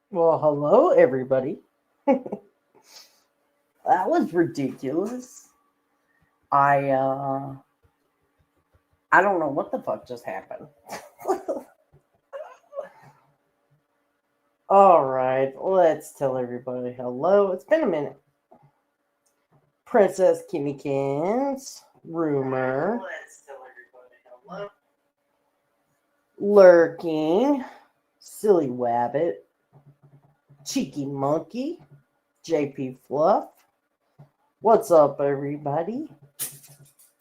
Well, hello, everybody. That was ridiculous. I uh I don't know what the fuck just happened. All right, let's tell everybody hello. It's been a minute. Princess Kimmykins, Rumor, let's tell everybody hello. Lurking, Silly Wabbit, Cheeky Monkey, JP Fluff. What's up, everybody?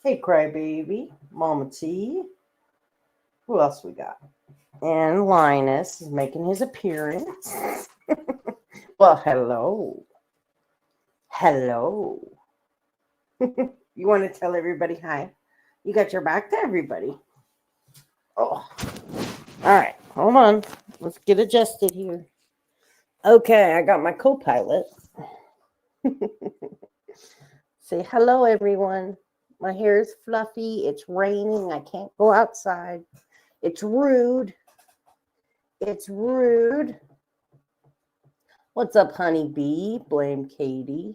Hey, Crybaby, Mama T. Who else we got? And Linus is making his appearance. Well, hello. Hello. You want to tell everybody hi? You got your back to everybody. Oh. All right. Hold on. Let's get adjusted here. Okay, I got my co-pilot. Say hello, everyone. My hair is fluffy. It's raining. I can't go outside. It's rude. It's rude. What's up, honeybee? Blame Katie.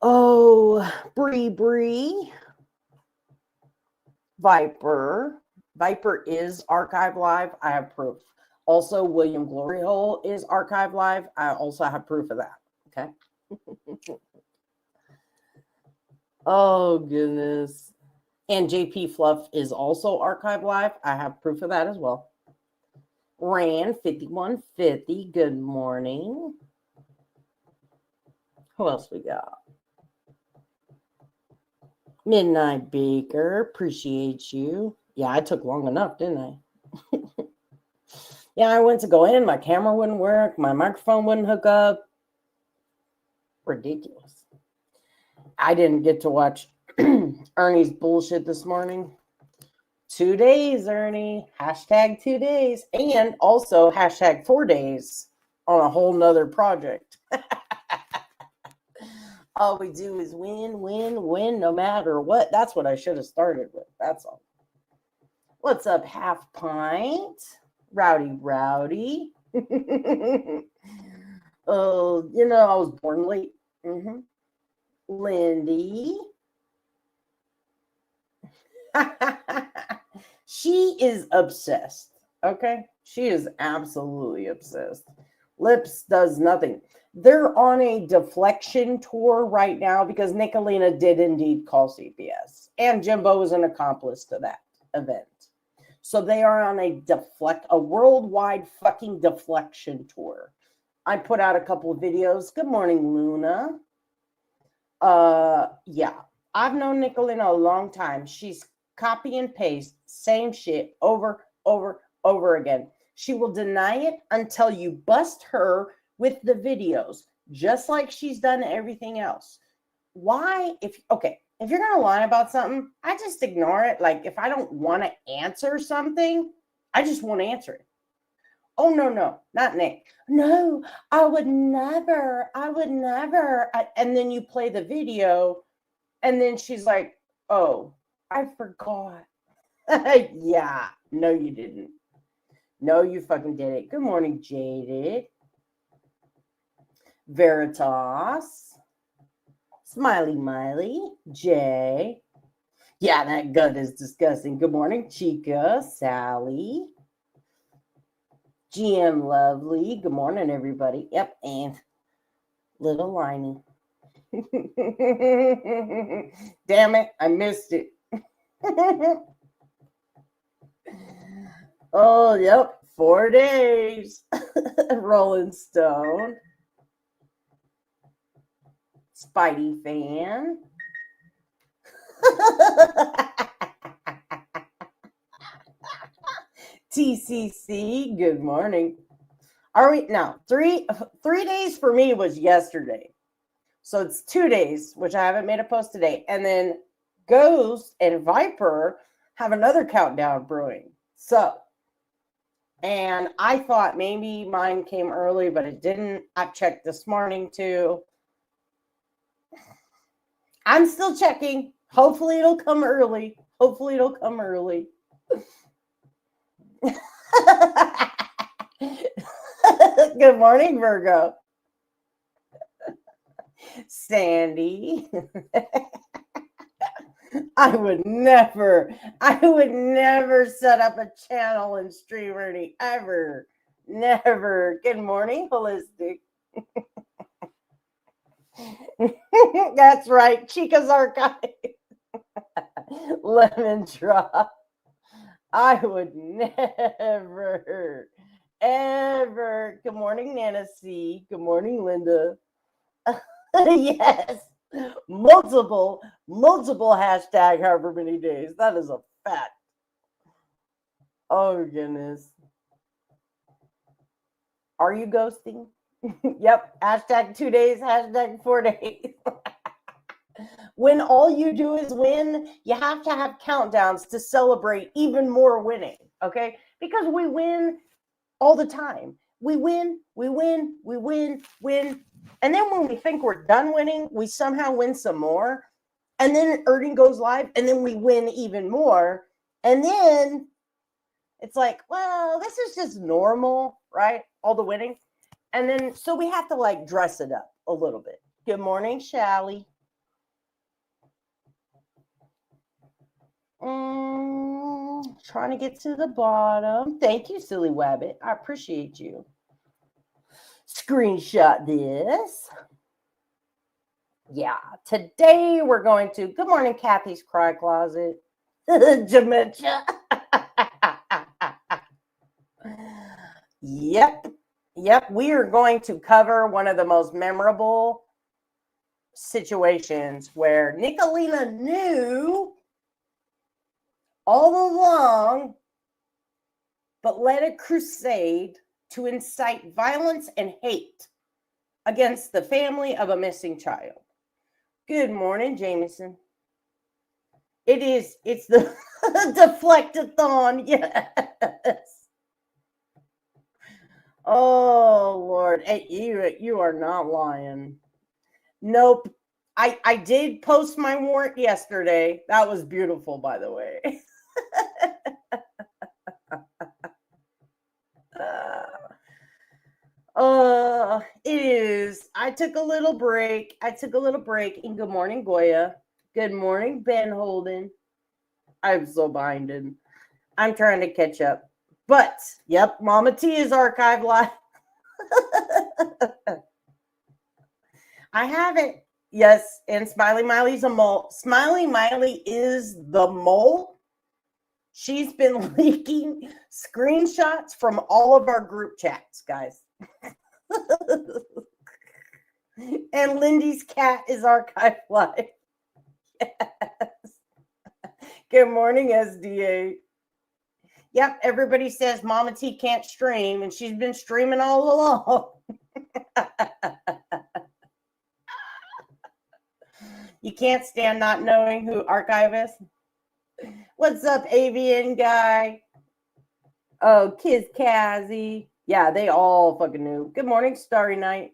Oh, Bree. Viper. Viper is archive live. I have proof. Also, William Glory Hole is archive live. I also have proof of that. Okay. Oh, goodness. And JP Fluff is also archive live. I have proof of that as well. Ran 5150. Good morning. Who else we got? Midnight Baker. Appreciate you. Yeah, I took long enough, didn't I? Yeah, I went to go in. My camera wouldn't work. My microphone wouldn't hook up. Ridiculous. I didn't get to watch Ernie's bullshit this morning. 2 days, Ernie. Hashtag 2 days. And also hashtag 4 days on a whole nother project. All we do is win, no matter what. That's what I should have started with. That's all. What's up, Half Pint? Rowdy. Oh, I was born late. Lindy. She is obsessed. Okay? She is absolutely obsessed. Lips does nothing. They're on a deflection tour right now because Nickalina did indeed call CPS. And Jimbo is an accomplice to that event. So they are on a worldwide fucking deflection tour. I put out a couple of videos. Good morning, Luna. Yeah. I've known Nicolina a long time. She's copy and paste, same shit over again. She will deny it until you bust her with the videos, just like she's done everything else. Why? If you're going to lie about something, I just ignore it. Like, if I don't want to answer something, I just won't answer it. Oh, no, not Nick. No, I would never. And then you play the video, and then she's like, oh, I forgot. Yeah, no, you didn't. No, you fucking did it. Good morning, Jaded. Veritas. Smiley Miley. Jay. Yeah, that gut is disgusting. Good morning, Chica. Sally. GM Lovely. Good morning, everybody. Yep, and Little Liney. Damn it, I missed it. Oh, yep, 4 days. Rolling Stone. Spidey fan. TCC, good morning. Are we now? 3 days for me was yesterday. So it's 2 days, which I haven't made a post today. And then Ghost and Viper have another countdown brewing. So, and I thought maybe mine came early, but it didn't. I checked this morning too. I'm still checking. Hopefully it'll come early. Good morning, Virgo. Sandy. I would never set up a channel and stream Ernie ever. Never. Good morning, Holistic. That's right. Chica's Archive. Lemon drop. I would never, ever. Good morning, Nana C. Good morning, Linda. Yes. Multiple hashtag however many days. That is a fact. Oh, goodness. Are you ghosting? Yep. Hashtag 2 days, hashtag 4 days. When all you do is win, you have to have countdowns to celebrate even more winning, okay? Because we win all the time. We win. And then when we think we're done winning, we somehow win some more. And then Ernie goes live, and then we win even more. And then it's like, well, this is just normal, right? All the winning. And then, so we have to like dress it up a little bit. Good morning, Shally. Trying to get to the bottom. Thank you, Silly Wabbit. I appreciate you. Screenshot this. Yeah, today we're going to, good morning, Kathy's Cry Closet. Dementia. Yep. We are going to cover one of the most memorable situations where Nickalina knew all along, but led a crusade to incite violence and hate against the family of a missing child. Good morning, Jameson. It's the deflectathon, yes. Oh, Lord. Hey, you are not lying. Nope. I did post my warrant yesterday. That was beautiful, by the way. It is. I took a little break. And good morning, Goya. Good morning, Ben Holden. I'm so behind. I'm trying to catch up. But, yep, Mama T is archived live. I haven't. Yes, and Smiley Miley's a mole. Smiley Miley is the mole. She's been leaking screenshots from all of our group chats, guys. And Lindy's cat is archived live. Yes. Good morning, SDA. Yep, everybody says Mama T can't stream, and she's been streaming all along. You can't stand not knowing who archive is. What's up, avian guy? Oh, Kiz Kazy. Yeah, they all fucking knew. Good morning, Starry Night.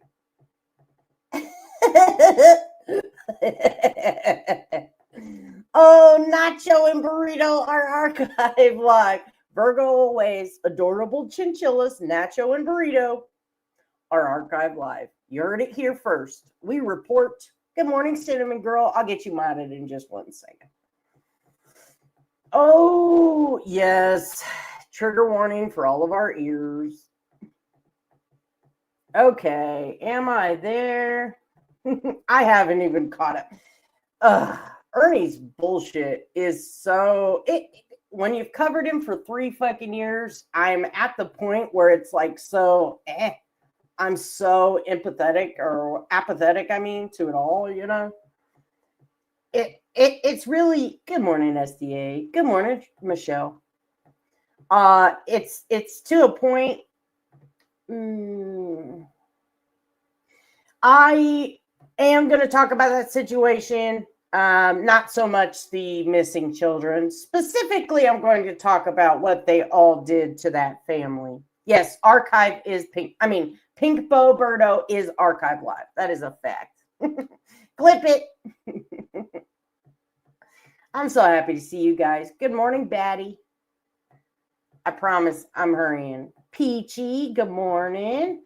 Oh, Nacho and Burrito are archive live. Virgo always, adorable chinchillas, Nacho and Burrito are archive live. You heard it here first. We report. Good morning, Cinnamon Girl. I'll get you modded in just 1 second. Oh, yes. Trigger warning for all of our ears. Okay, am I there? I haven't even caught up. Ernie's bullshit is so... when you've covered him for 3 fucking years, I'm at the point where it's like so... I'm so empathetic or apathetic, to it all, you know? It's really... Good morning, SDA. Good morning, Michelle. It's to a point... I am going to talk about that situation. Not so much the missing children. Specifically, I'm going to talk about what they all did to that family. Yes, archive is pink. Pink Bo Birdo is archive live. That is a fact. Clip it. I'm so happy to see you guys. Good morning, Batty. I promise I'm hurrying. Peachy, good morning.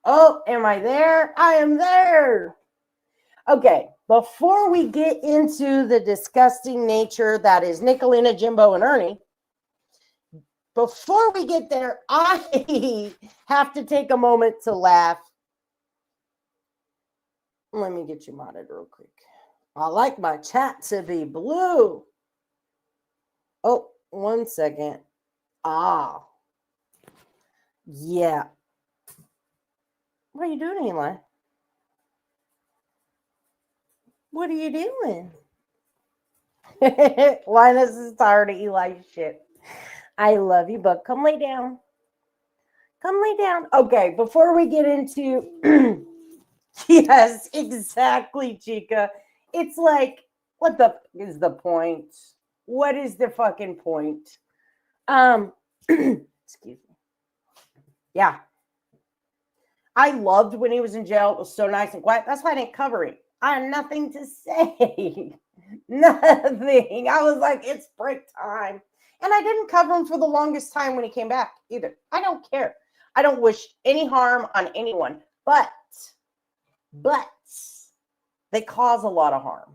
Oh, am I there? I am there. Okay, before we get into the disgusting nature that is Nickalina, Jimbo, and Ernie, before we get there, I have to take a moment to laugh. Let me get you modded real quick. I like my chat to be blue. Oh, 1 second. Ah. Yeah. What are you doing, Eli? What are you doing? Linus is tired of Eli's shit. I love you, but come lay down. Come lay down. Okay, before we get into yes, exactly, Chica. It's like, what the is the point? What is the fucking point? Excuse me. Yeah. I loved when he was in jail. It was so nice and quiet. That's why I didn't cover it. I had nothing to say. Nothing. I was like, it's break time. And I didn't cover him for the longest time when he came back either. I don't care. I don't wish any harm on anyone. But they cause a lot of harm.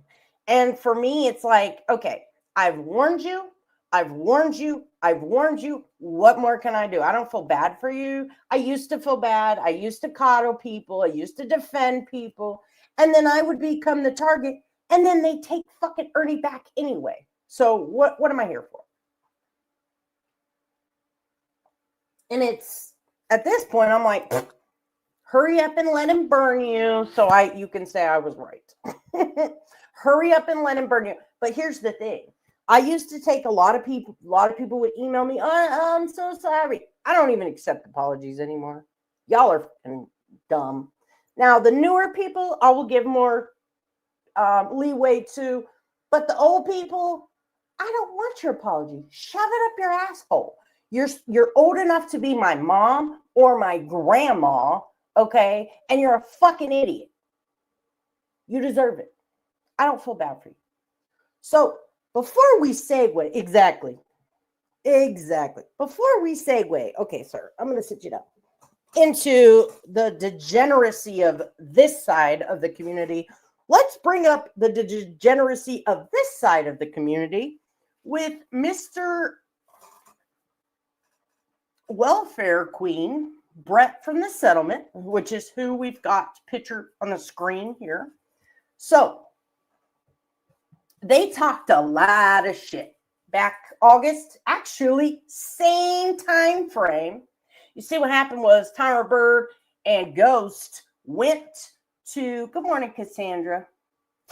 And for me, it's like, okay, I've warned you. I've warned you. I've warned you. What more can I do? I don't feel bad for you. I used to feel bad. I used to coddle people. I used to defend people. And then I would become the target. And then they take fucking Ernie back anyway. So what am I here for? And it's at this point, I'm like, hurry up and let him burn you. So you can say I was right. Hurry up and let him burn you. But here's the thing. I used to take a lot of people would email me, oh, I'm so sorry. I don't even accept apologies anymore. Y'all are fucking dumb. Now, the newer people, I will give more leeway to. But the old people, I don't want your apology. Shove it up your asshole. You're old enough to be my mom or my grandma, okay? And you're a fucking idiot. You deserve it. I don't feel bad for you. So before we segue, exactly. Before we segue, okay, sir, I'm going to sit you down, into the degeneracy of this side of the community. Let's bring up the degeneracy of this side of the community with Mr. Welfare Queen, Brett from the settlement, which is who we've got pictured on the screen here. So they talked a lot of shit back August, actually same time frame. You see what happened was Timer Bird and Ghost went to, good morning, Cassandra.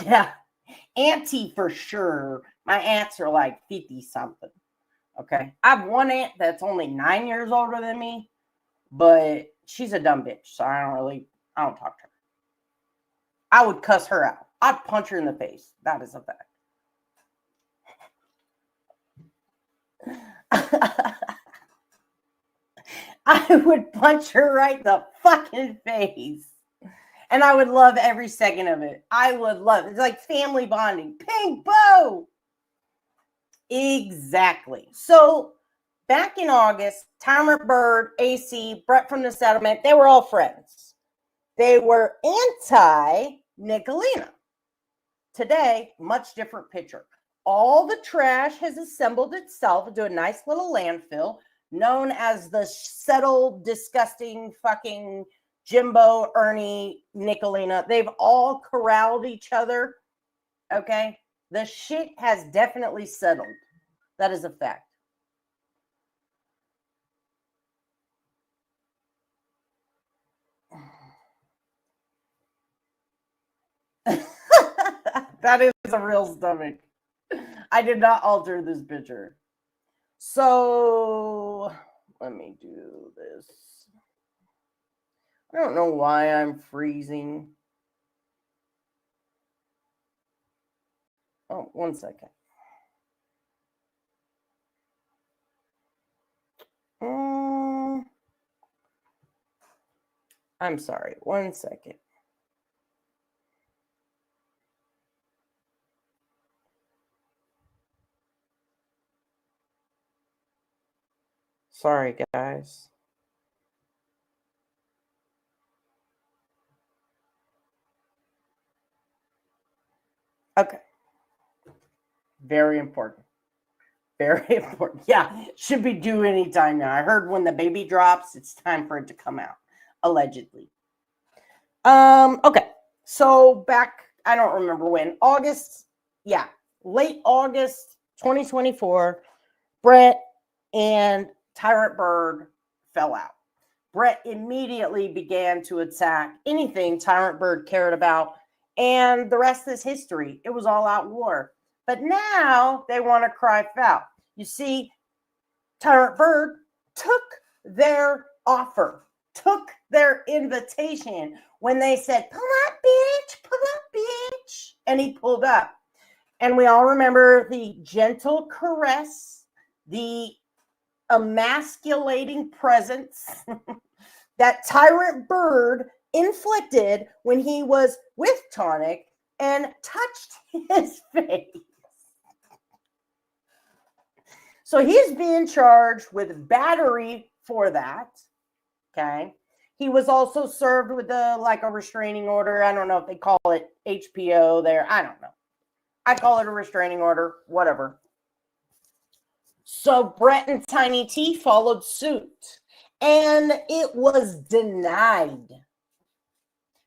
Yeah, auntie for sure. My aunts are like 50 something. Okay. I have one aunt that's only 9 years older than me, but she's a dumb bitch. So I don't talk to her. I would cuss her out. I'd punch her in the face. That is a fact. I would punch her right in the fucking face. And I would love every second of it. I would love it. It's like family bonding. Ping, boo! Exactly. So back in August, Timer Bird, AC, Brett from the settlement, they were all friends. They were anti-Nickalina. Today, much different picture. All the trash has assembled itself into a nice little landfill known as the settled, disgusting fucking Jimbo, Ernie, Nickalina. They've all corralled each other. Okay? The shit has definitely settled. That is a fact. That is a real stomach. I did not alter this picture. So let me do this. I don't know why I'm freezing. Oh, 1 second. I'm sorry. 1 second. Sorry, guys. Okay. Very important. Very important. Yeah, should be due anytime now. I heard when the baby drops, it's time for it to come out, allegedly. Okay. So back, I don't remember when, August, yeah, late August 2024, Brett and Tyrant Bird fell out. Brett immediately began to attack anything Tyrant Bird cared about, and the rest is history. It was all out war. But now they want to cry foul. You see, Tyrant Bird took their offer, took their invitation when they said, pull up, bitch, and he pulled up. And we all remember the gentle caress, the emasculating presence that Tyrant Bird inflicted when he was with Tonic and touched his face. So he's being charged with battery for that. Okay. He was also served with a restraining order. I don't know if they call it HPO there. I don't know. I call it a restraining order, whatever. So Brett and Tiny T followed suit, and it was denied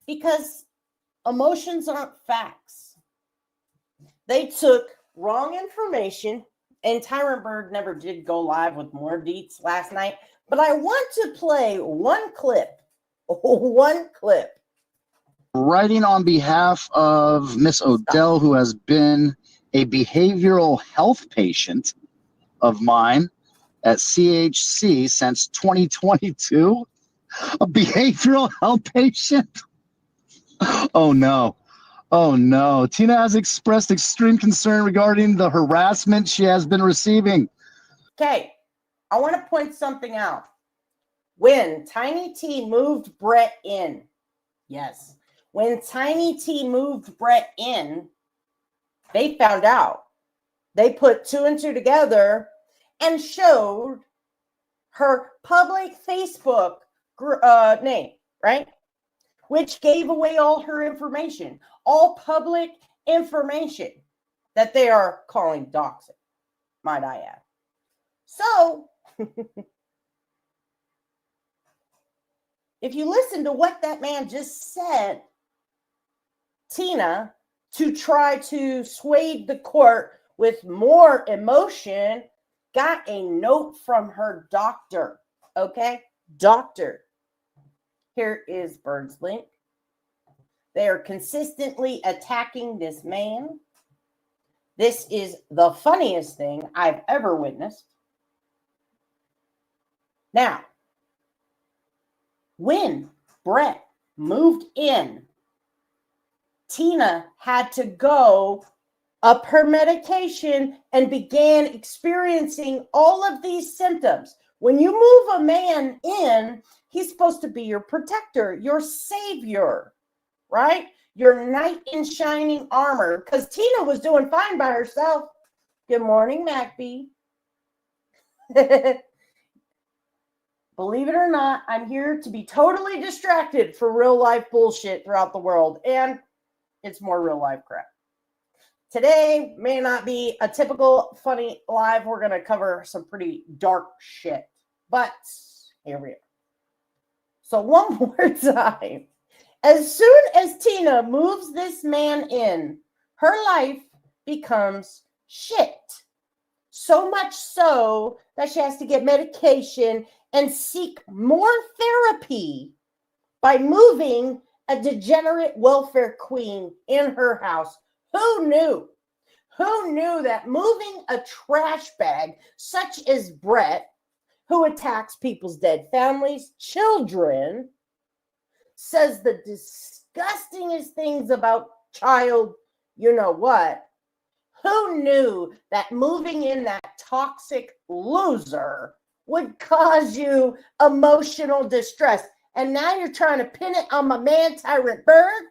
because emotions aren't facts. They took wrong information, and Tyrant Bird never did go live with more deets last night, but I want to play one clip. Writing on behalf of Miss Odell, who has been a behavioral health patient of mine at CHC since 2022. A behavioral health patient? Oh, no. Oh, no. Tina has expressed extreme concern regarding the harassment she has been receiving. Okay, I want to point something out. When Tiny T moved Brett in, yes, when Tiny T moved Brett in, they found out. They put two and two together and showed her public Facebook name, right? Which gave away all her information, all public information that they are calling doxing, might I add. So, if you listen to what that man just said, Tina, to try to sway the court with more emotion, got a note from her doctor. Okay? Doctor. Here is Bird's link. They are consistently attacking this man. This is the funniest thing I've ever witnessed. Now, when Brett moved in, Tina had to go up her medication and began experiencing all of these symptoms. When you move a man in, he's supposed to be your protector, your savior, right? Your knight in shining armor. Because Tina was doing fine by herself. Good morning, MacB. Believe it or not, I'm here to be totally distracted for real life bullshit throughout the world. And it's more real life crap. Today may not be a typical funny live. We're going to cover some pretty dark shit. But here we are. So one more time. As soon as Tina moves this man in, her life becomes shit. So much so that she has to get medication and seek more therapy by moving a degenerate welfare queen in her house. Who knew? Who knew that moving a trash bag such as Brett, who attacks people's dead families, children, says the disgustingest things about child, you know what? Who knew that moving in that toxic loser would cause you emotional distress? And now you're trying to pin it on my man, Tyrant Bird?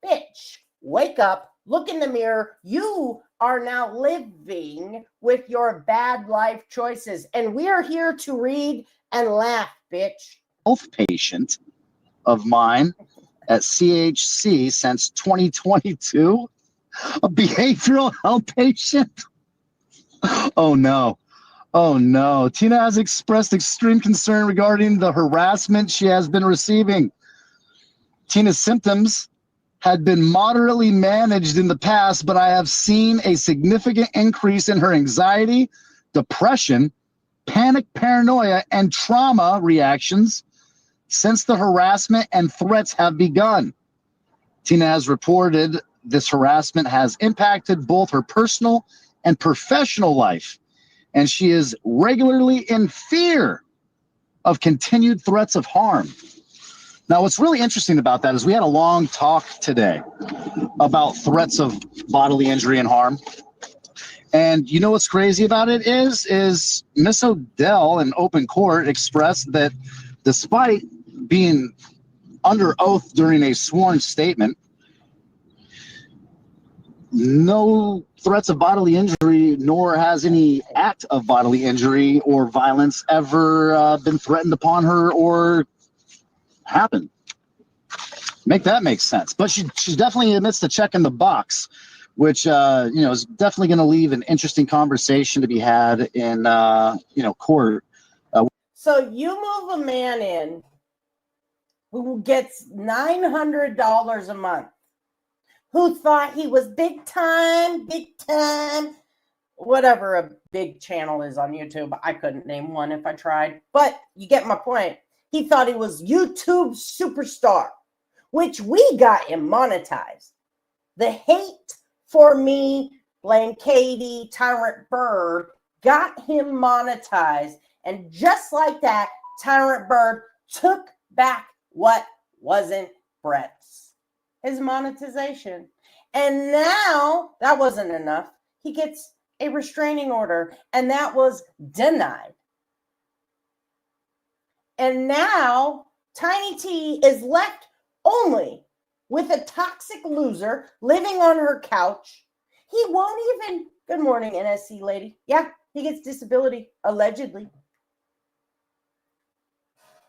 Bitch, wake up, look in the mirror. You are now living with your bad life choices. And we are here to read and laugh, bitch. Health patient of mine at CHC since 2022. A behavioral health patient? Oh no. Oh no. Tina has expressed extreme concern regarding the harassment she has been receiving. Tina's symptoms had been moderately managed in the past, but I have seen a significant increase in her anxiety, depression, panic, paranoia, and trauma reactions since the harassment and threats have begun. Tina has reported this harassment has impacted both her personal and professional life, and she is regularly in fear of continued threats of harm. Now, what's really interesting about that is we had a long talk today about threats of bodily injury and harm. And you know what's crazy about it is Miss Odell in open court expressed that despite being under oath during a sworn statement, no threats of bodily injury, nor has any act of bodily injury or violence ever been threatened upon her or happened. Make that make sense. But she definitely admits to checking the box, which is definitely going to leave an interesting conversation to be had in court. So you move a man in who gets $900 a month, who thought he was big time, whatever a big channel is on YouTube. I couldn't name one if I tried, but you get my point. He thought he was YouTube superstar, which we got him monetized. The hate for me, blame Katie, Tyrant Bird, got him monetized. And just like that, Tyrant Bird took back what wasn't Brett's, his monetization. And now that wasn't enough. He gets a restraining order, and that was denied. And now Tiny T is left only with a toxic loser living on her couch. He won't even, good morning, NSC lady. Yeah, he gets disability, allegedly.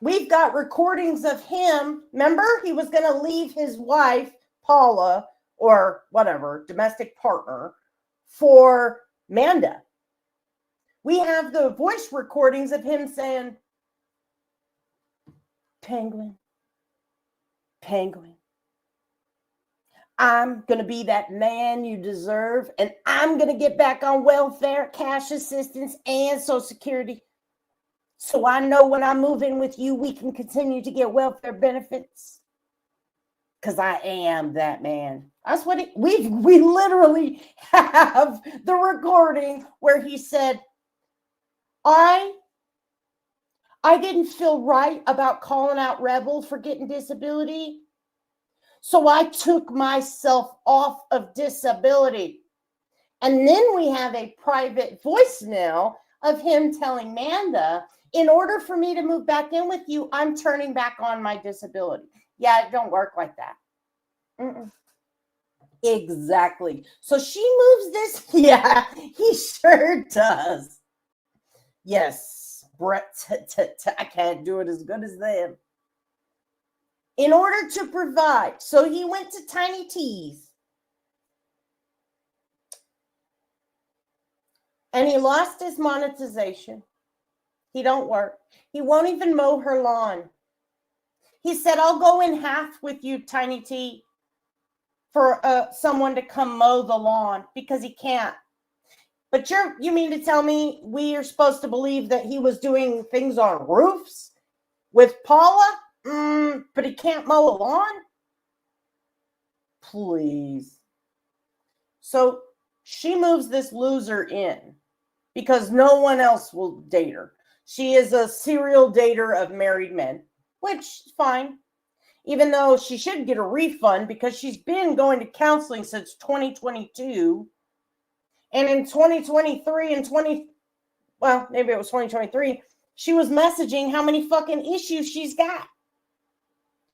We've got recordings of him. Remember, he was going to leave his wife, Paula, or whatever, domestic partner, for Manda. We have the voice recordings of him saying, Penguin, I'm going to be that man you deserve, and I'm going to get back on welfare, cash assistance, and Social Security. So I know when I move in with you, we can continue to get welfare benefits. Because I am that man. That's what we literally have the recording where he said, I didn't feel right about calling out Rebel for getting disability. So I took myself off of disability. And then we have a private voicemail of him telling Manda, in order for me to move back in with you, I'm turning back on my disability. Yeah, it don't work like that. Mm-mm. Exactly. So she moves this. Yeah, he sure does. Yes, Brett, I can't do it as good as them. In order to provide. So he went to Tiny T's. And he lost his monetization. He don't work. He won't even mow her lawn. He said, I'll go in half with you, Tiny T, for someone to come mow the lawn, because he can't. But you mean to tell me we are supposed to believe that he was doing things on roofs with Paula? But he can't mow a lawn? Please. So she moves this loser in because no one else will date her. She is a serial dater of married men, which is fine. Even though she should get a refund because she's been going to counseling since 2022. And in 2023 and maybe it was 2023, she was messaging how many fucking issues she's got.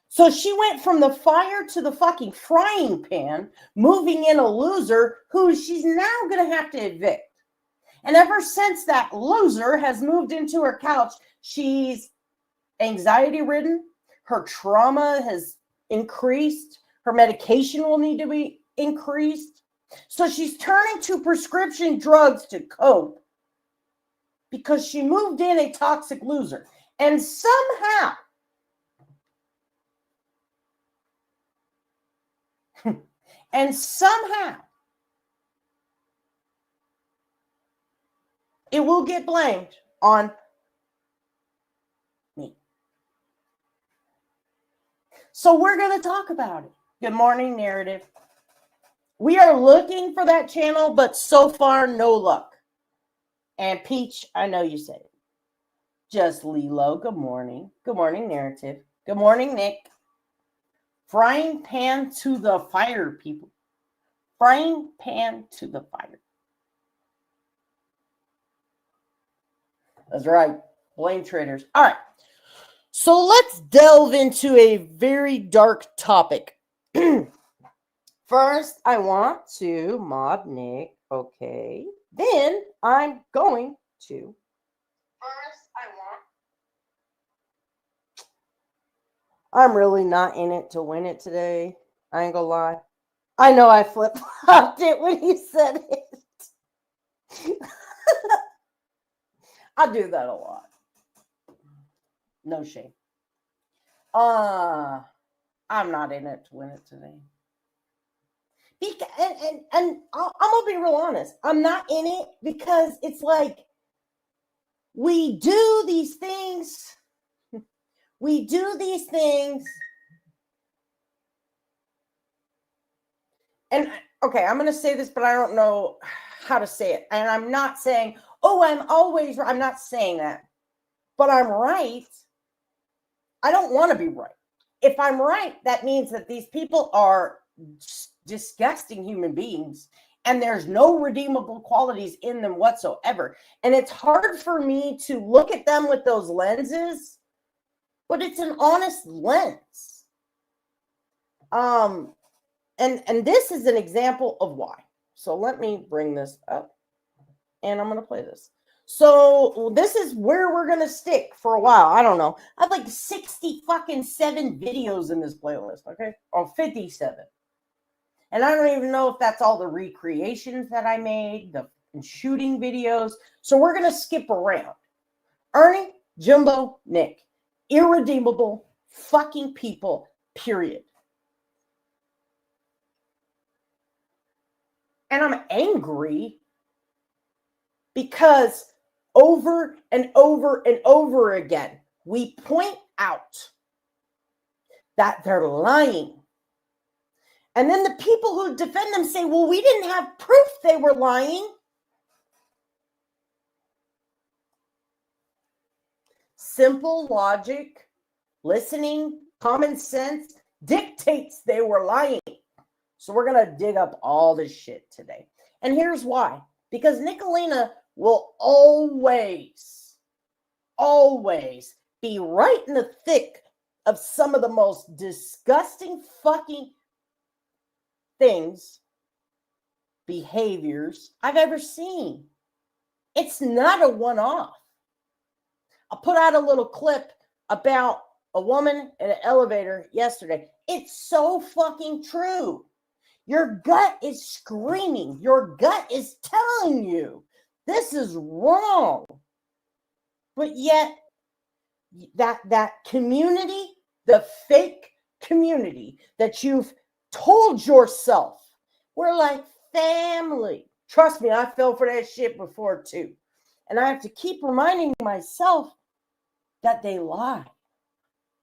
So she went from the fire to the fucking frying pan, moving in a loser who she's now going to have to evict. And ever since that loser has moved into her couch, she's anxiety ridden. Her trauma has increased. Her medication will need to be increased. So she's turning to prescription drugs to cope because she moved in a toxic loser. And somehow, it will get blamed on me. So we're going to talk about it. Good morning, narrative. We are looking for that channel, but so far, no luck. And Peach, I know you said it. Just Lilo, good morning. Good morning, narrative. Good morning, Nick. Frying pan to the fire, people. Frying pan to the fire. That's right. Blame traders. All right. So let's delve into a very dark topic. First, I want to mod Nick. Okay. Then I'm going to. I'm really not in it to win it today. I ain't gonna lie. I know I flip-flopped it when you said it. I do that a lot. No shame. I'm not in it to win it today. And I'm gonna be real honest. I'm not in it because it's like we do these things. We do these things. And okay, I'm going to say this, but I don't know how to say it. And I'm not saying, oh, I'm always right. I'm not saying that. But I'm right. I don't want to be right. If I'm right, that means that these people are disgusting human beings and there's no redeemable qualities in them whatsoever. And it's hard for me to look at them with those lenses, but it's an honest lens. And this is an example of why. So let me bring this up and I'm going to play this. So this is where we're going to stick for a while. I don't know. I have like 7 videos in this playlist, okay? Or 57. And I don't even know if that's all the recreations that I made, the shooting videos. So we're going to skip around. Ernie, Jimbo, Nick. Irredeemable fucking people, period. And I'm angry because over and over and over again, we point out that they're lying. And then the people who defend them say, well, we didn't have proof they were lying. Simple logic, listening, common sense dictates they were lying. So we're going to dig up all this shit today. And here's why. Because Nickalina will always be right in the thick of some of the most disgusting fucking things, behaviors I've ever seen. It's not a one-off. I put out a little clip about a woman in an elevator yesterday. It's so fucking true. Your gut is screaming. Your gut is telling you this is wrong. But yet, that community, the fake community that you've told yourself, we're like family. Trust me, I fell for that shit before too. And I have to keep reminding myself that they lie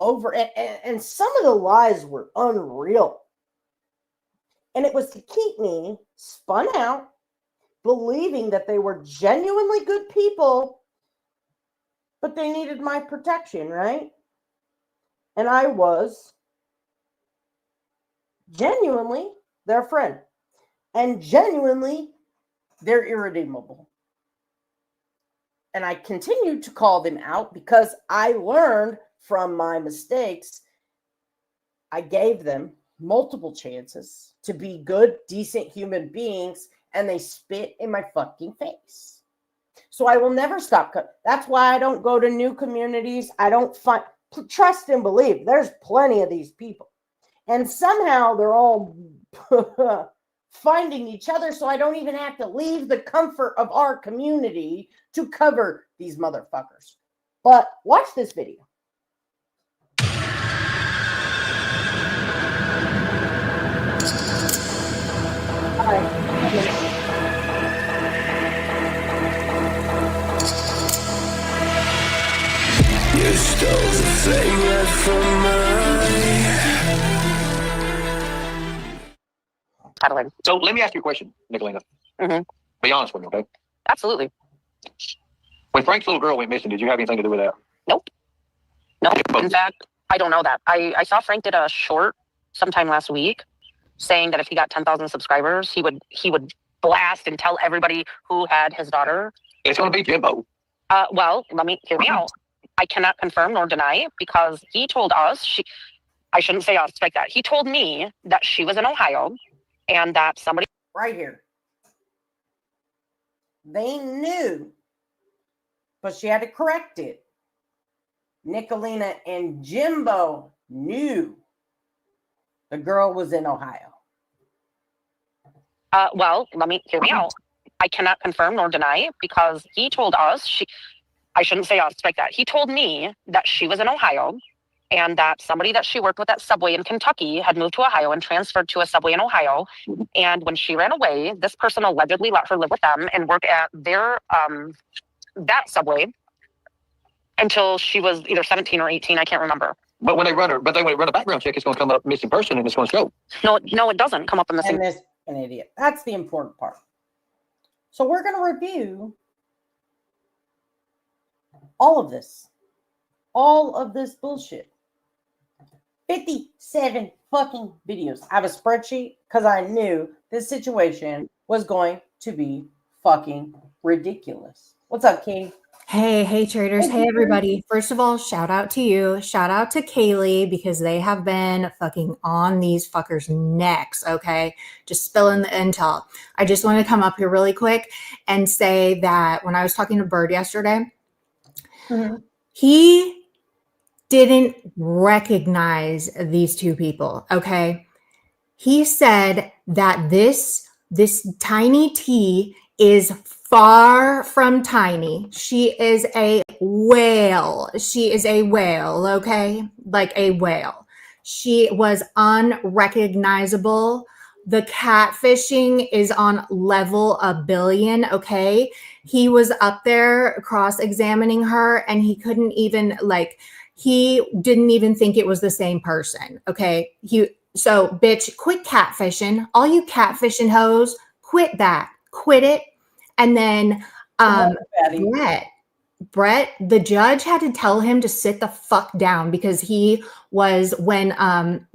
over. And some of the lies were unreal. And it was to keep me spun out, believing that they were genuinely good people, but they needed my protection, right? And I was genuinely their friend. And genuinely, they're irredeemable. And I continued to call them out because I learned from my mistakes. I gave them multiple chances to be good, decent human beings, and they spit in my fucking face. So I will never stop. That's why I don't go to new communities. I don't find, trust and believe, there's plenty of these people. And somehow they're all finding each other so I don't even have to leave the comfort of our community to cover these motherfuckers. But watch this video. All right. You stole the flame right from mine. So let me ask you a question, Nickalina. Mm-hmm. Be honest with me, okay? Absolutely. When Frank's little girl went missing, did you have anything to do with that? Nope. In fact, I don't know that. I saw Frank did a short sometime last week saying that if he got 10,000 subscribers, he would blast and tell everybody who had his daughter. It's going to be Jimbo. Well, hear me out. I cannot confirm nor deny because he told us, I shouldn't say us like that. He told me that she was in Ohio and that somebody. Right here. They knew, but she had to correct it. Nickalina and Jimbo knew the girl was in Ohio. Well, hear me out. I cannot confirm nor deny because he told us, I shouldn't say us like that. He told me that she was in Ohio and that somebody that she worked with at Subway in Kentucky had moved to Ohio and transferred to a Subway in Ohio. And when she ran away, this person allegedly let her live with them and work at their that Subway until she was either 17 or 18. I can't remember. But when they run a background check, it's going to come up missing person and it's going to show. No, it doesn't come up in the same. An idiot. That's the important part. So we're going to review all of this bullshit. 57 fucking videos. I have a spreadsheet because I knew this situation was going to be fucking ridiculous. What's up, Katie? Hey traders. Hey everybody. First of all, shout out to you. Shout out to Kaylee because they have been fucking on these fuckers' necks, okay? Just spilling the intel. I just want to come up here really quick and say that when I was talking to Bird yesterday, he didn't recognize these two people, okay? He said that this tiny T is far from tiny. She is a whale. She is a whale, okay? Like a whale. She was unrecognizable. The catfishing is on level 1 billion, okay? He was up there cross-examining her and he couldn't even, he didn't even think it was the same person, okay? So, bitch, quit catfishing. All you catfishing hoes, quit that. Quit it. And then Brett, the judge had to tell him to sit the fuck down because he was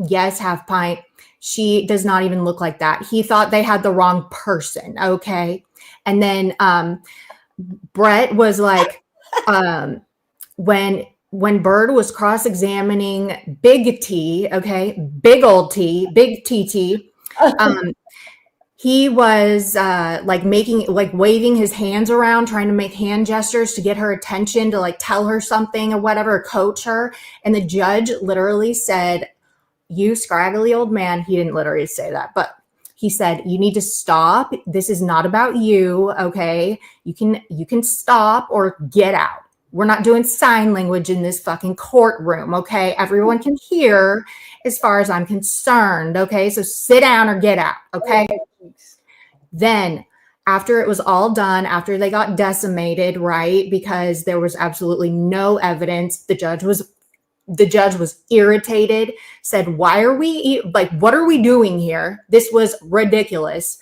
yes, half pint. She does not even look like that. He thought they had the wrong person. Okay. And then Brett was like, when Bird was cross-examining Big T, okay, big old T, big TT, he was waving his hands around, trying to make hand gestures to get her attention, to tell her something or whatever, coach her. And the judge literally said, "You scraggly old man." He didn't literally say that, but he said, "You need to stop. This is not about you. Okay. You can stop or get out. We're not doing sign language in this fucking courtroom. Okay. Everyone can hear as far as I'm concerned. Okay. So sit down or get out. Okay." Then after it was all done, after they got decimated, right? Because there was absolutely no evidence. The judge was irritated, said, "Why are we what are we doing here? This was ridiculous."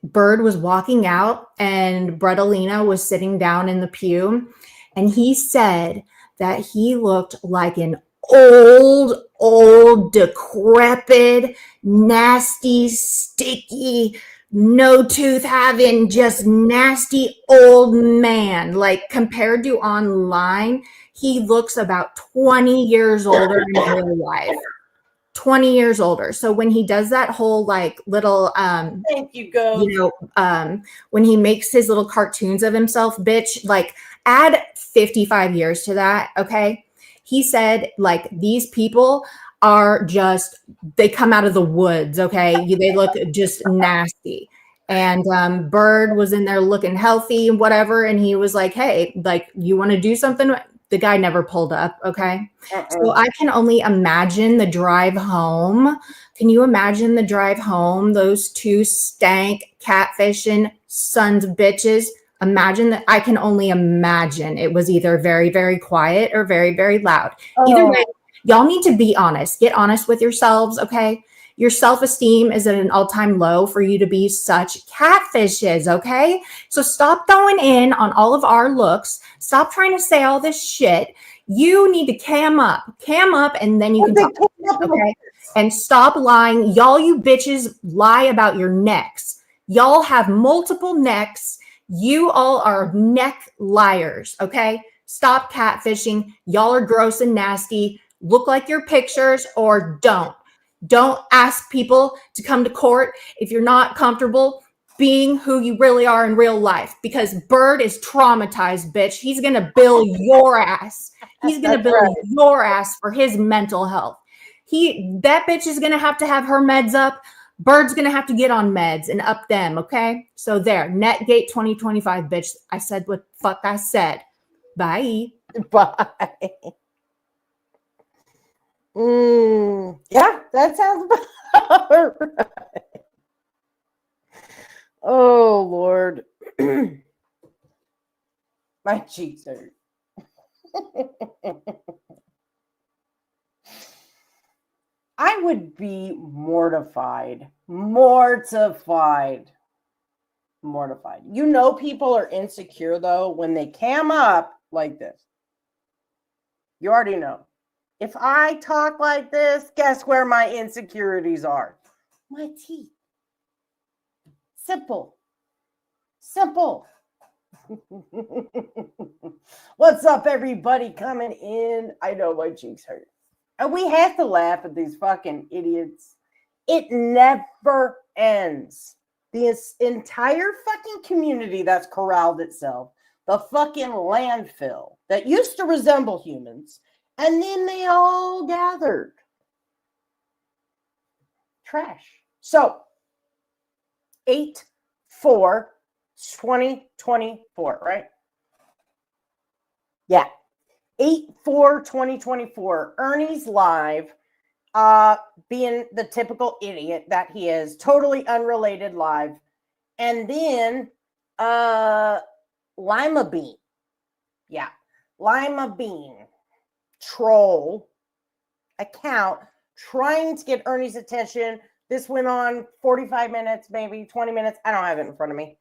Bird was walking out and Bretalina was sitting down in the pew. And he said that he looked like an old, decrepit, nasty, sticky, no tooth having, just nasty old man. Compared to online, he looks about 20 years older in real life. 20 years older. So when he does that whole little thank you, go. When he makes his little cartoons of himself, bitch, add 55 years to that, okay? He said these people are just, they come out of the woods. Okay. They look just nasty. And Bird was in there looking healthy and whatever. And he was like, hey, like, you want to do something? The guy never pulled up. Okay. So I can only imagine the drive home. Can you imagine the drive home? Those two stank catfishing sons of bitches. Imagine that. I can only imagine it was either very, very quiet or very, very loud. Either way, y'all need to be honest. Get honest with yourselves. Okay. Your self-esteem is at an all-time low for you to be such catfishes, okay? So stop going in on all of our looks. Stop trying to say all this shit. You need to cam up, and then you can talk, okay? And stop lying. Y'all, you bitches lie about your necks. Y'all have multiple necks. You all are neck liars, okay? Stop catfishing. Y'all are gross and nasty. Look like your pictures or don't. Don't ask people to come to court if you're not comfortable being who you really are in real life, because Bird is traumatized, bitch. He's going to bill your ass. He's going to bill your ass for his mental health. That bitch is going to have her meds up. Bird's going to have to get on meds and up them. Okay. So there, Netgate 2025, bitch. I said what the fuck I said. Bye. Bye. Yeah, that sounds about right. Oh, Lord. My cheeks hurt. I would be mortified. Mortified. You know, people are insecure, though, when they cam up like this. You already know. If I talk like this, guess where my insecurities are? My teeth. Simple. What's up, everybody coming in? I know my cheeks hurt. And we have to laugh at these fucking idiots. It never ends. This entire fucking community that's corralled itself, the fucking landfill that used to resemble humans, and then they all gathered. Trash. So, 8/4/2024, right? Yeah. 8/4/2024. Ernie's live, being the typical idiot that he is, totally unrelated live. And then Lima Bean. Yeah. Lima Bean. Troll account trying to get Ernie's attention. This went on 45 minutes, maybe 20 minutes. I don't have it in front of me.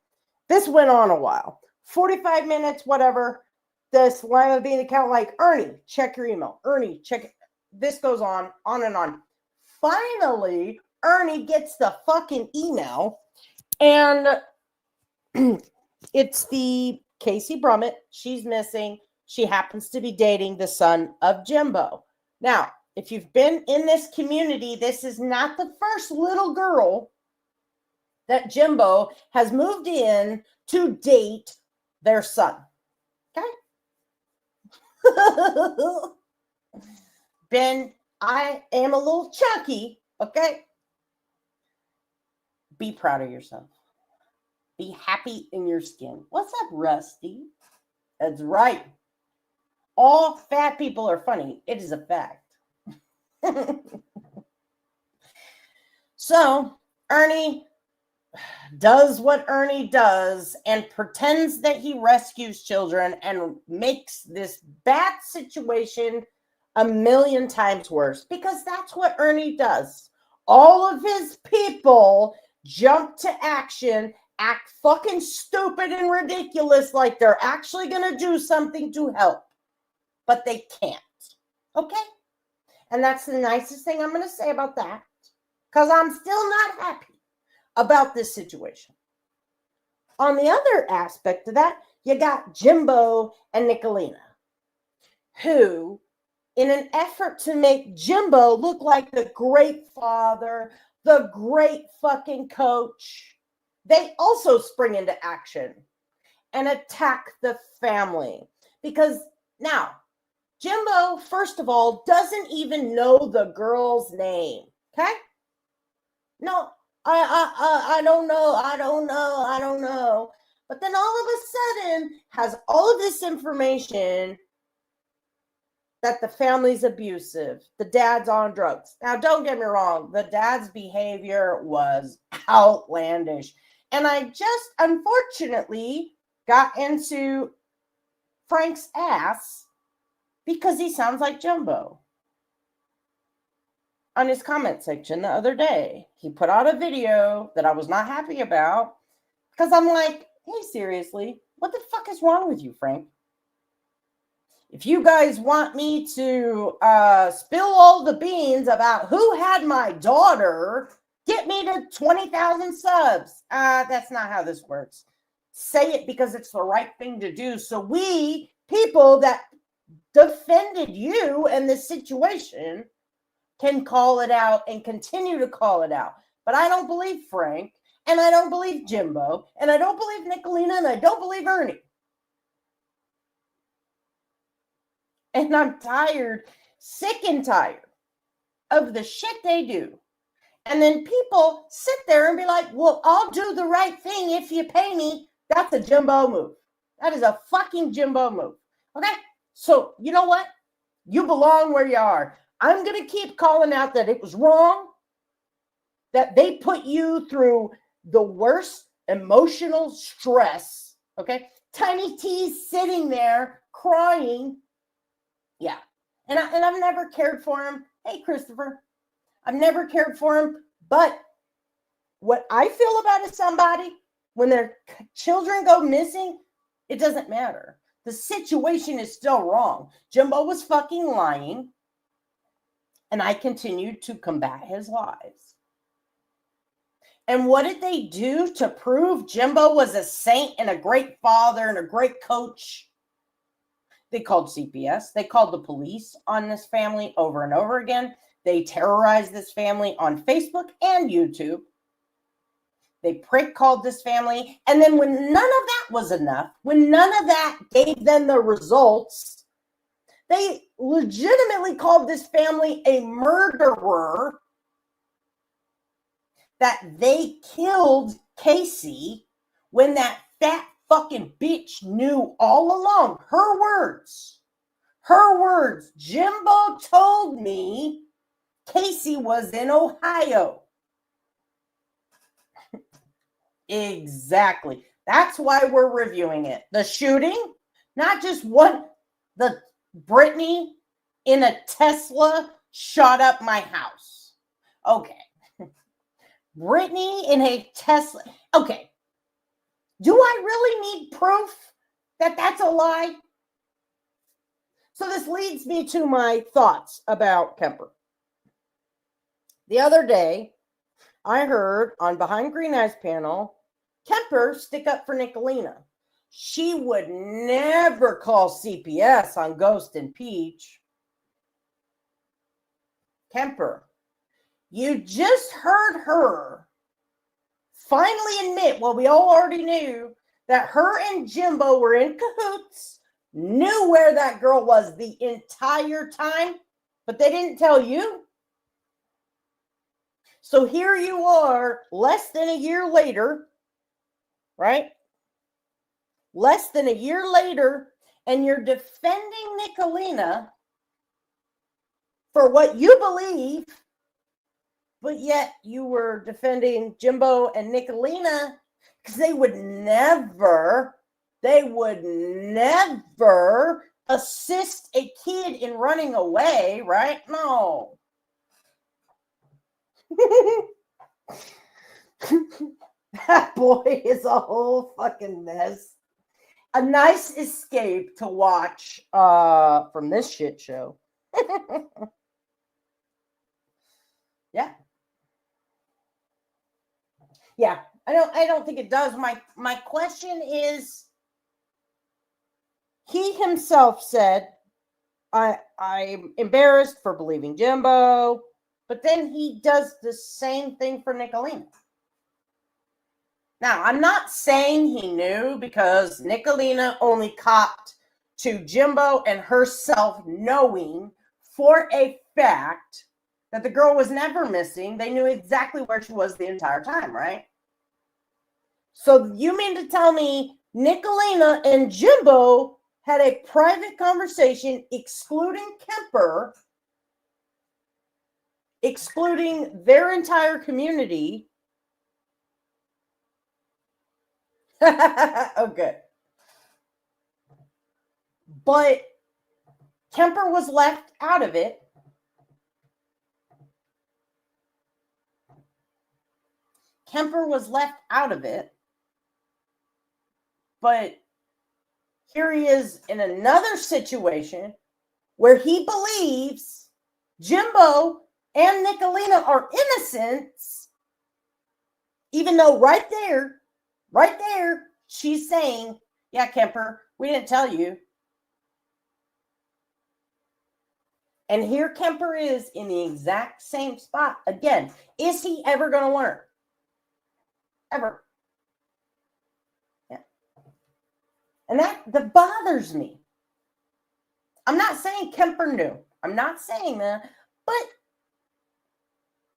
This went on a while. 45 minutes, whatever. This Lima Bean account, like, Ernie, check your email. Ernie, check it. This goes on and on. Finally, Ernie gets the fucking email, and it's the Kacy Brummet. She's missing. She happens to be dating the son of Jimbo. Now, if you've been in this community, this is not the first little girl that Jimbo has moved in to date their son. Okay? Ben, I am a little chunky. Okay? Be proud of yourself. Be happy in your skin. What's up, Rusty? That's right. All fat people are funny. It is a fact. So, Ernie does what Ernie does and pretends that he rescues children and makes this bad situation a million times worse, because that's what Ernie does. All of his people jump to action, act fucking stupid and ridiculous like they're actually going to do something to help, but they can't. Okay? And that's the nicest thing I'm going to say about that, because I'm still not happy about this situation. On the other aspect of that, you got Jimbo and Nickalina, who, in an effort to make Jimbo look like the great father, the great fucking coach, they also spring into action and attack the family. Because now, Jimbo, first of all, doesn't even know the girl's name. Okay? No, I don't know. But then all of a sudden has all of this information that the family's abusive, the dad's on drugs. Now, don't get me wrong, the dad's behavior was outlandish. And I just unfortunately got into Frank's ass because he sounds like Jimbo. On his comment section the other day, he put out a video that I was not happy about because I'm like, hey, seriously, what the fuck is wrong with you, Frank? If you guys want me to spill all the beans about who had my daughter, get me to 20,000 subs. That's not how this works. Say it because it's the right thing to do. So we, people that defended you and this situation, can call it out and continue to call it out. But I don't believe Frank, and I don't believe Jimbo, and I don't believe Nickalina, and I don't believe Ernie. And I'm tired, sick and tired of the shit they do. And then people sit there and be like, well, I'll do the right thing if you pay me. That's a Jimbo move. That is a fucking Jimbo move. Okay? So, you know what? You belong where you are. I'm going to keep calling out that it was wrong, that they put you through the worst emotional stress. Okay? Tiny T's sitting there crying. Yeah. And I've never cared for him. Hey, Christopher. I've never cared for him. But what I feel about is somebody, when their children go missing, it doesn't matter. The situation is still wrong. Jimbo was fucking lying. And I continued to combat his lies. And what did they do to prove Jimbo was a saint and a great father and a great coach? They called CPS. They called the police on this family over and over again. They terrorized this family on Facebook and YouTube. They prank called this family. And then when none of that was enough, when none of that gave them the results, they legitimately called this family a murderer, that they killed Kacy when that fat fucking bitch knew all along. Her words. Jimbo told me Kacy was in Ohio. Exactly. That's why we're reviewing it. The shooting, not just one, the Brittany in a Tesla shot up my house. Okay. Brittany in a Tesla. Okay. Do I really need proof that that's a lie? So this leads me to my thoughts about Kemper. The other day, I heard on Behind Green Eyes panel, Kemper stick up for Nickalina. She would never call CPS on Ghost and Peach. Kemper, you just heard her finally admit what we all already knew, that her and Jimbo were in cahoots, knew where that girl was the entire time, but they didn't tell you. So here you are, less than a year later, right? Less than a year later, and you're defending Nickalina for what you believe, but yet you were defending Jimbo and Nickalina because they would never assist a kid in running away, right? No. That boy is a whole fucking mess. A nice escape to watch from this shit show. Yeah. Yeah, I don't think it does. My question is, he himself said, I'm embarrassed for believing Jimbo, but then he does the same thing for Nickalina. Now, I'm not saying he knew, because Nickalina only copped to Jimbo and herself knowing for a fact that the girl was never missing. They knew exactly where she was the entire time, right? So you mean to tell me Nickalina and Jimbo had a private conversation excluding Kemper, excluding their entire community? Okay. But Kemper was left out of it. Kemper was left out of it. But here he is in another situation where he believes Jimbo and Nickalina are innocents, even though right there, she's saying, yeah, Kemper, we didn't tell you. And here Kemper is in the exact same spot. Again, is he ever going to learn? Ever. Yeah. And that bothers me. I'm not saying Kemper knew. I'm not saying that. But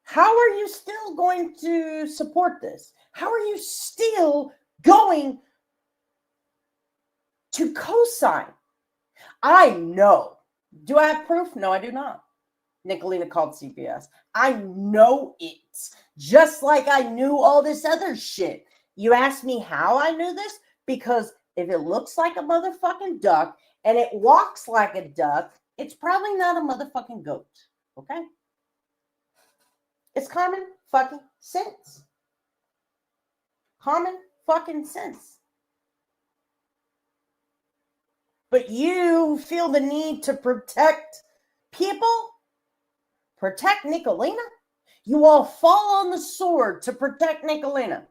how are you still going to support this? How are you still going to co-sign? I know. Do I have proof? No, I do not. Nickalina called CPS. I know it. Just like I knew all this other shit. You asked me how I knew this? Because if it looks like a motherfucking duck and it walks like a duck, it's probably not a motherfucking goat. Okay? It's common fucking sense. Common fucking sense. But you feel the need to protect people? Protect Nickalina? You all fall on the sword to protect Nickalina.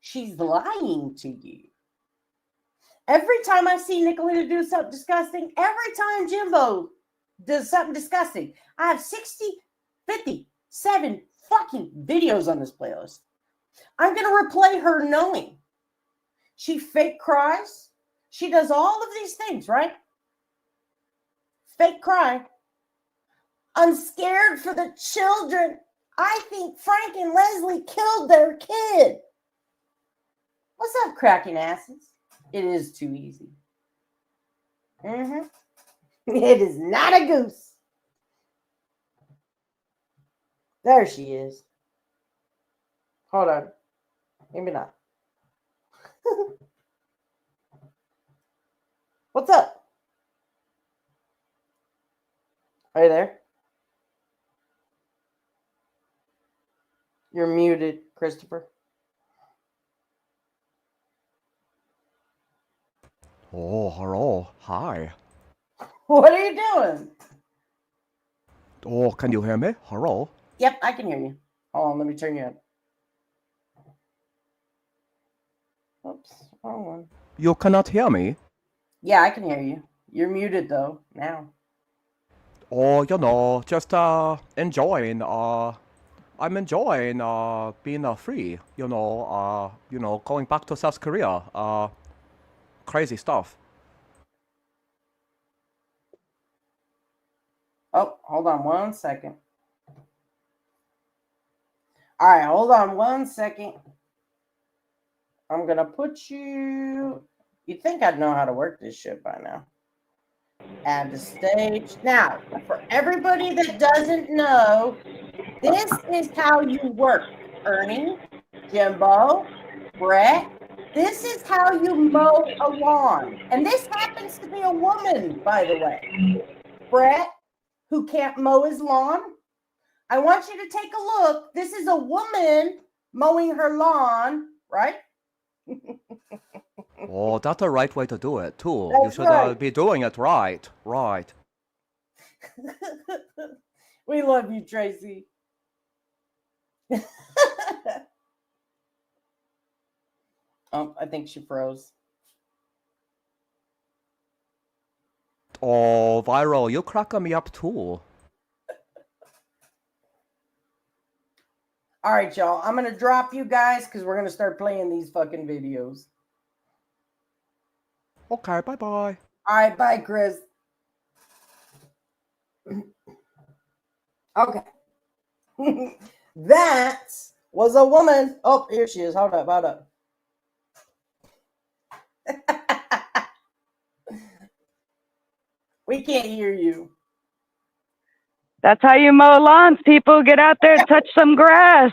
She's lying to you. Every time I see Nickalina do something disgusting, every time Jimbo does something disgusting, I have 57 fucking videos on this playlist. I'm going to replay her knowing. She fake cries. She does all of these things, right? Fake cry. I'm scared for the children. I think Frank and Leslie killed their kid. What's up, cracking asses? It is too easy. It is not a goose. There she is. Hold on. Maybe not. What's up? Are you there? You're muted, Christopher. Oh, hello. Hi. What are you doing? Oh, can you hear me? Hello. Yep, I can hear you. Hold on, let me turn you up. Oops, wrong one. You cannot hear me? Yeah, I can hear you. You're muted though, now. Oh, just enjoying I'm enjoying being free, going back to South Korea. Crazy stuff. Oh, hold on 1 second. All right, hold on 1 second. I'm going to put you... You'd think I'd know how to work this shit by now. Add to stage. Now, for everybody that doesn't know, this is how you work. Ernie, Jimbo, Brett, this is how you mow a lawn. And this happens to be a woman, by the way. Brett, who can't mow his lawn. I want you to take a look. This is a woman mowing her lawn, right? Oh, that's the right way to do it, too. That's you should right. be doing it right. Right. We love you, Tracy. Oh, I think she froze. Oh, Viral, you cracking me up, too. All right, y'all. I'm going to drop you guys because we're going to start playing these fucking videos. Okay, bye-bye. All right, bye, Chris. Okay. That was a woman. Oh, here she is. Hold up. We can't hear you. That's how you mow lawns, people. Get out there and touch some grass.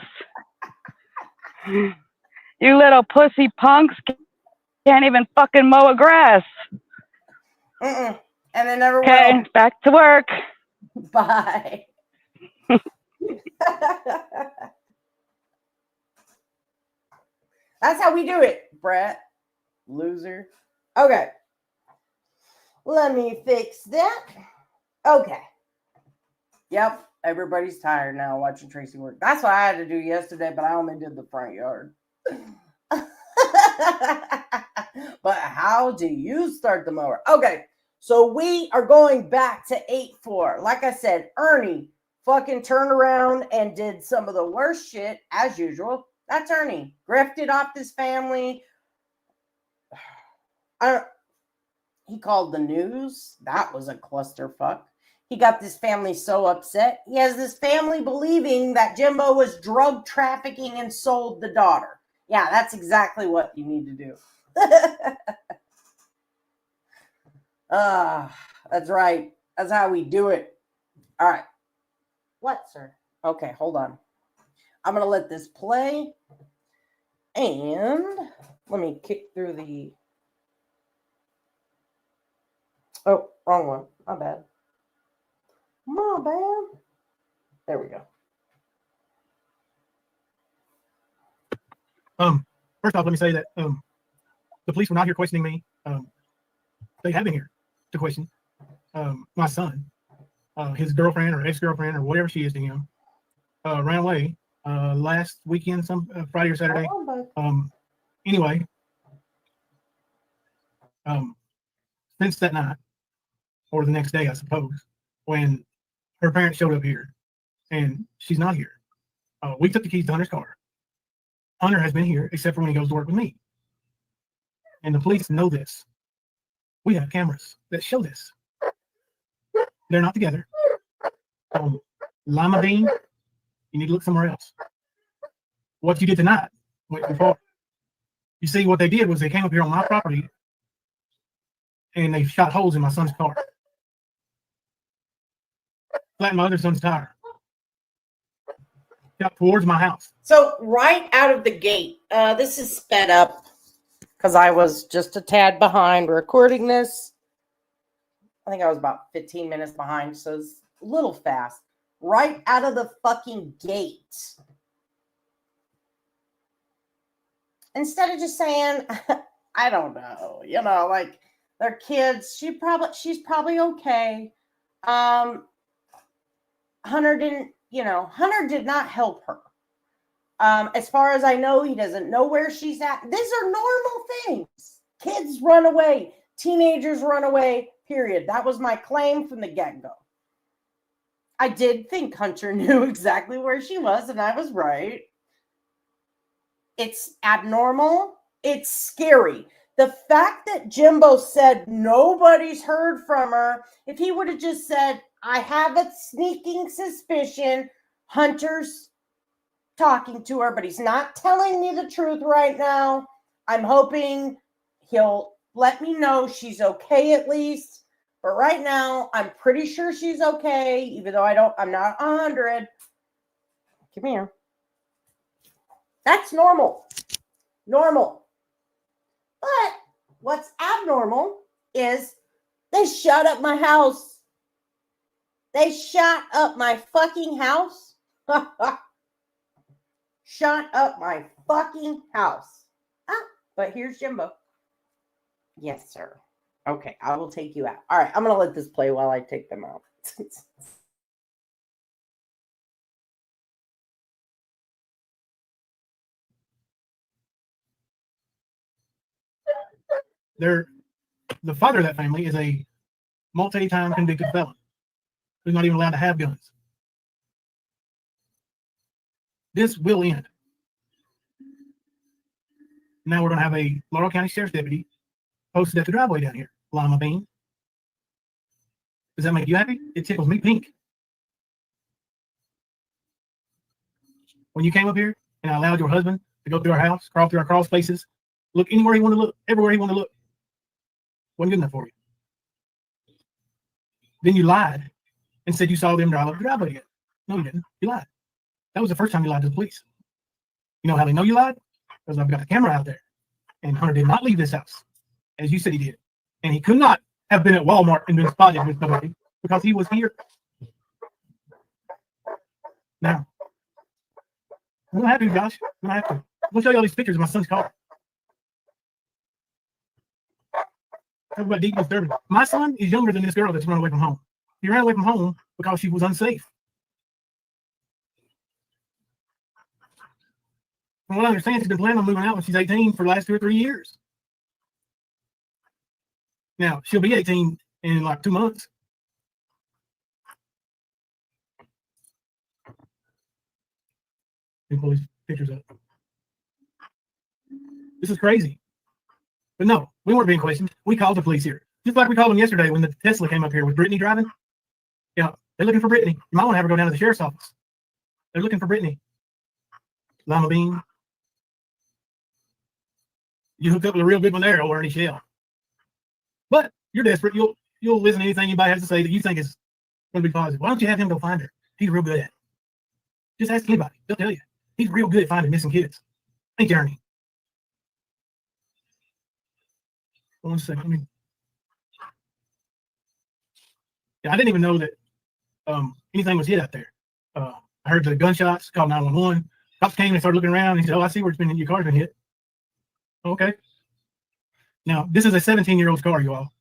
You little pussy punks can't even fucking mow a grass. And they never Okay, will. back to work. Bye. That's how we do it, Brett. Loser. Okay. Let me fix that. Okay. Yep. Everybody's tired now watching Tracy work. That's what I had to do yesterday, but I only did the front yard. But how do you start the mower? Okay. So we are going back to 8-4. Like I said, Ernie fucking turned around and did some of the worst shit as usual. That's Ernie. Grifted off his family. He called the news. That was a clusterfuck. He got this family so upset. He has this family believing that Jimbo was drug trafficking and sold the daughter. Yeah, that's exactly what you need to do. That's right. That's how we do it. All right. What, sir? Okay, hold on. I'm going to let this play. And let me kick through the... Oh, wrong one. My bad. There we go. First off, let me say that the police were not here questioning me. They have been here to question my son. His girlfriend or ex-girlfriend or whatever she is to him ran away last weekend, some Friday or Saturday. Anyway, since that night, or the next day, I suppose, when her parents showed up here, and she's not here. We took the keys to Hunter's car. Hunter has been here, except for when he goes to work with me. And the police know this. We have cameras that show this. They're not together. Lima Bean, you need to look somewhere else. What you did tonight went too far. You see, what they did was they came up here on my property and they shot holes in my son's car. Flattened my other son's tire. Got towards my house. So right out of the gate, this is sped up because I was just a tad behind recording this. I think I was about 15 minutes behind, so it's a little fast. Right out of the fucking gate. Instead of just saying, I don't know, like they're kids. She's probably okay. Hunter did not help her. As far as I know, he doesn't know where she's at. These are normal things. Kids run away. Teenagers run away, period. That was my claim from the get-go. I did think Hunter knew exactly where she was, and I was right. It's abnormal. It's scary. The fact that Jimbo said nobody's heard from her, if he would have just said, I have a sneaking suspicion Hunter's talking to her, but he's not telling me the truth right now. I'm hoping he'll let me know she's okay at least. But right now, I'm pretty sure she's okay, even though I'm not 100. Come here. That's normal. Normal. But what's abnormal is they shut up my house. They shot up my fucking house. Shut up my fucking house. But here's Jimbo. Yes, sir. Okay, I will take you out. All right, I'm going to let this play while I take them out. The father of that family is a multi-time convicted felon who's not even allowed to have guns. This will end. Now we're going to have a Laurel County Sheriff's deputy posted at the driveway down here. Lima bean. Does that make you happy? It tickles me pink. When you came up here and I allowed your husband to go through our house, crawl through our crawl spaces, look anywhere he wanted to look, everywhere he wanted to look, wasn't good enough for you. Then you lied and said you saw them drive up the driveway again. No, you didn't. You lied. That was the first time you lied to the police. You know how they know you lied? Because I've got the camera out there. And Hunter did not leave this house, as you said he did. And he could not have been at Walmart and been spotted with somebody because he was here. Now, I'm not happy, Josh. I'm not happy. I'm going to show you all these pictures of my son's car. Talk about deep disturbing. My son is younger than this girl that's run away from home. He ran away from home because she was unsafe. From what I understand, she's been planning on moving out when she's 18 for the last 2 or 3 years. Now, she'll be 18 in like 2 months. Let me pull these pictures up. This is crazy. But no, we weren't being questioned. We called the police here. Just like we called them yesterday when the Tesla came up here with Brittany driving. Yeah, they're looking for Brittany. You might want to have her go down to the sheriff's office. They're looking for Brittany. Lima bean. You hooked up with a real good one there, old Ernie Shell. But you're desperate. You'll listen to anything anybody has to say that you think is going to be positive. Why don't you have him go find her? He's real good at it. Just ask anybody. They'll tell you. He's real good at finding missing kids. Thank you, Ernie. 1 second. Yeah, I didn't even know that anything was hit out there. I heard the gunshots, called 911. Cops came and started looking around. And he said, "Oh, I see where your car's been hit." Okay. Now, this is a 17-year-old's car, you all.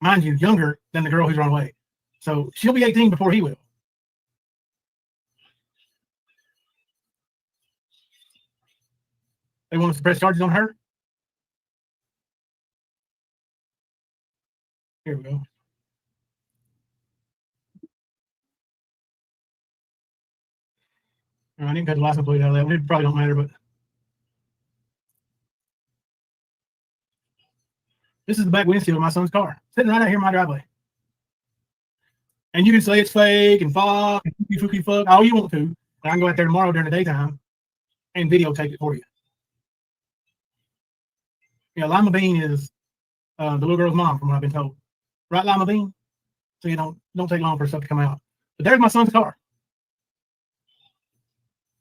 Mind you, younger than the girl who's run away. So she'll be 18 before he will. They want us to press charges on her? Here we go. I didn't cut the license plate out of that. It probably don't matter, but this is the back windshield of my son's car, sitting right out here in my driveway. And you can say it's fake and fog and fooky fuck all you want to. And I can go out there tomorrow during the daytime and videotape it for you. Yeah, Lima Bean is the little girl's mom, from what I've been told. Right, Lima Bean? So you don't take long for stuff to come out. But there's my son's car.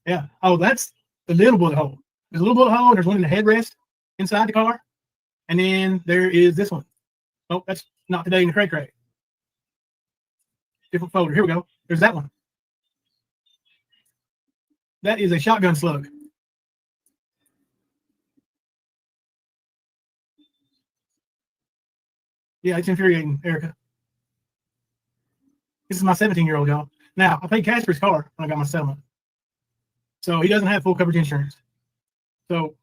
Yeah. Oh, that's the little bullet hole. There's a little bullet hole. There's one in the headrest inside the car. And then there is this one. Oh, that's not today in the cray. Different folder. Here we go. There's that one. That is a shotgun slug. Yeah, it's infuriating, Erica. This is my 17-year-old, y'all. Now, I paid cash for his car when I got my settlement. So he doesn't have full coverage insurance. So,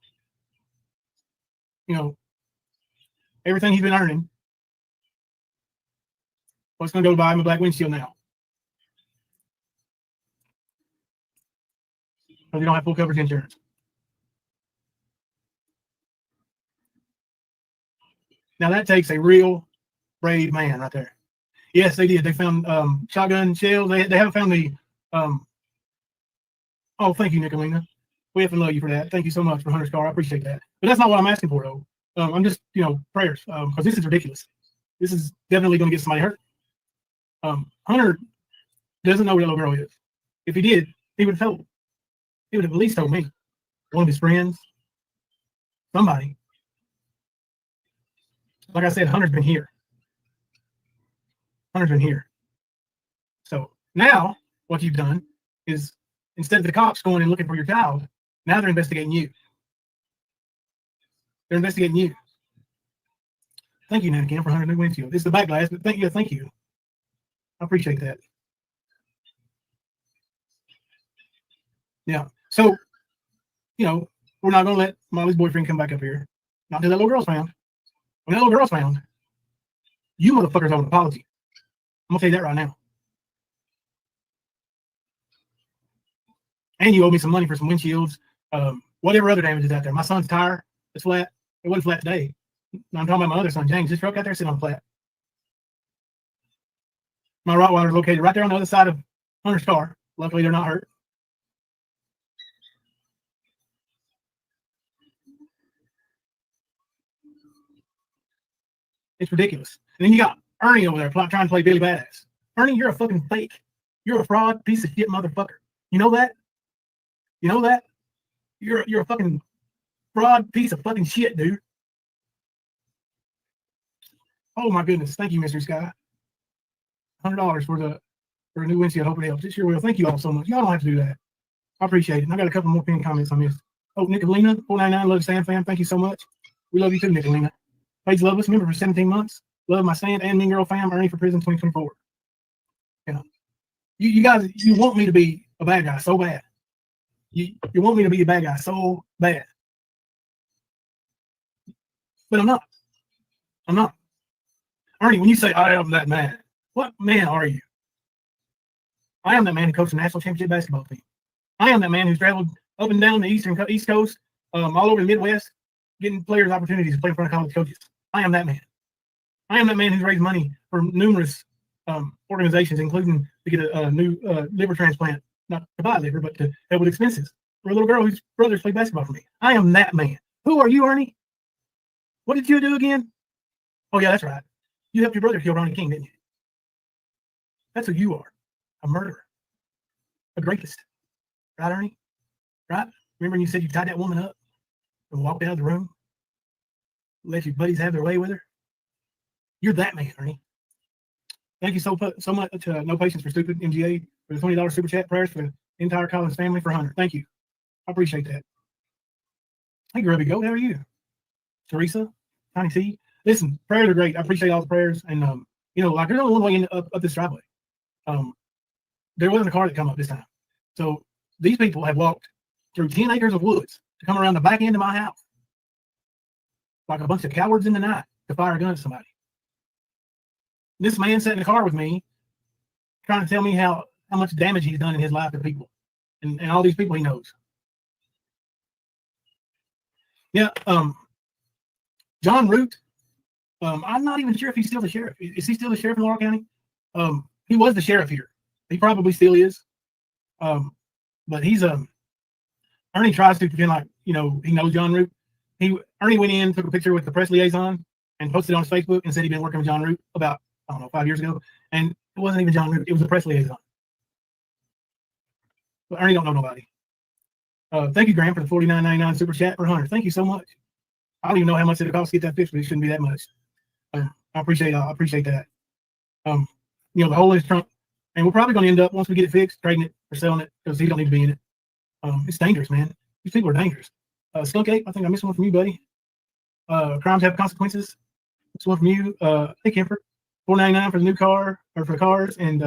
everything he's been earning, what's going to go to buy him a black windshield now? Because he don't have full coverage insurance. Now that takes a real brave man right there. Yes, they did. They found shotgun shells. They haven't found the oh, thank you, Nickalina. We have to love you for that. Thank you so much for Hunter's car. I appreciate that. But that's not what I'm asking for, though. I'm just, prayers, because this is ridiculous. This is definitely going to get somebody hurt. Hunter doesn't know where that little girl is. If he did, he would have told. He would have at least told me. One of his friends. Somebody. Like I said, Hunter's been here. Hunter's been here. So now what you've done is, instead of the cops going and looking for your child, now they're investigating you. They're investigating you. Thank you, Nanny Cam, for 100 new windshield. It's the back glass, but thank you. I appreciate that. Yeah. So, we're not going to let Molly's boyfriend come back up here. Not until that little girl's found. When that little girl's found, you motherfuckers owe an apology. I'm going to tell you that right now. And you owe me some money for some windshields, whatever other damage is out there. My son's tire is flat. It wasn't flat today. I'm talking about my other son, James. This truck out there sitting on flat. My Rottweiler is located right there on the other side of Hunter's car. Luckily, they're not hurt. It's ridiculous. And then you got Ernie over there trying to play Billy Badass. Ernie, you're a fucking fake. You're a fraud piece of shit motherfucker. You know that? You know that? You're a fucking fraud piece of fucking shit, dude. Oh my goodness. Thank you, Mr. Sky. $100 for a new windshield. Hope it helps. It sure will. Thank you all so much. Y'all don't have to do that. I appreciate it. And I got a couple more pinned comments on this. Oh, Nickalina, 499, love Stand Fam. Thank you so much. We love you too, Nickalina. Paige love us, member for 17 months. Love my Stand and Mean Girl fam. Ernie for prison 2024. Yeah. You guys, you want me to be a bad guy so bad. You want me to be a bad guy so bad. But I'm not. I'm not. Ernie, when you say I am that man, what man are you? I am that man who coached the national championship basketball team. I am that man who's traveled up and down the East Coast, all over the Midwest, getting players opportunities to play in front of college coaches. I am that man. I am that man who's raised money for numerous organizations, including to get a new liver transplant, not to buy liver, but to help with expenses for a little girl whose brothers play basketball for me. I am that man. Who are you, Ernie? What did you do again? Oh, yeah, that's right. You helped your brother kill Ronnie King, didn't you? That's who you are. A murderer. A rapist. Right, Ernie? Right? Remember when you said you tied that woman up and walked out of the room? Let your buddies have their way with her? You're that man, Ernie. Thank you so much. No Patience for Stupid, MGA, for the $20 super chat. Prayers for the entire Collins family for Hunter. Thank you. I appreciate that. Hey, Grubby Goat, how are you? Teresa, Tiny T. Listen, prayers are great. I appreciate all the prayers. And, like there's only one way up this driveway. There wasn't a car that come up this time. So these people have walked through 10 acres of woods to come around the back end of my house like a bunch of cowards in the night to fire a gun at somebody. This man sat in the car with me trying to tell me how much damage he's done in his life to people and all these people he knows. Yeah, John Root, I'm not even sure if he's still the sheriff. Is he still the sheriff in Laurel County? He was the sheriff here. He probably still is. But he's Ernie tries to pretend like, he knows John Root. Ernie went in, took a picture with the press liaison and posted it on his Facebook and said he'd been working with John Root about, 5 years ago. And it wasn't even John Root. It was a press liaison. But Ernie don't know nobody. Thank you, Graham, for the $49.99 super chat for Hunter. Thank you so much. I don't even know how much it costs to get that fixed, but it shouldn't be that much. I appreciate that. The hole in his trunk. And we're probably going to end up, once we get it fixed, trading it or selling it because he don't need to be in it. It's dangerous, man. These people are dangerous. Skunk Ape, I think I missed one from you, buddy. Crimes have consequences. This one from you. Hey, Kemper. $4.99 for the new car, or for the cars. And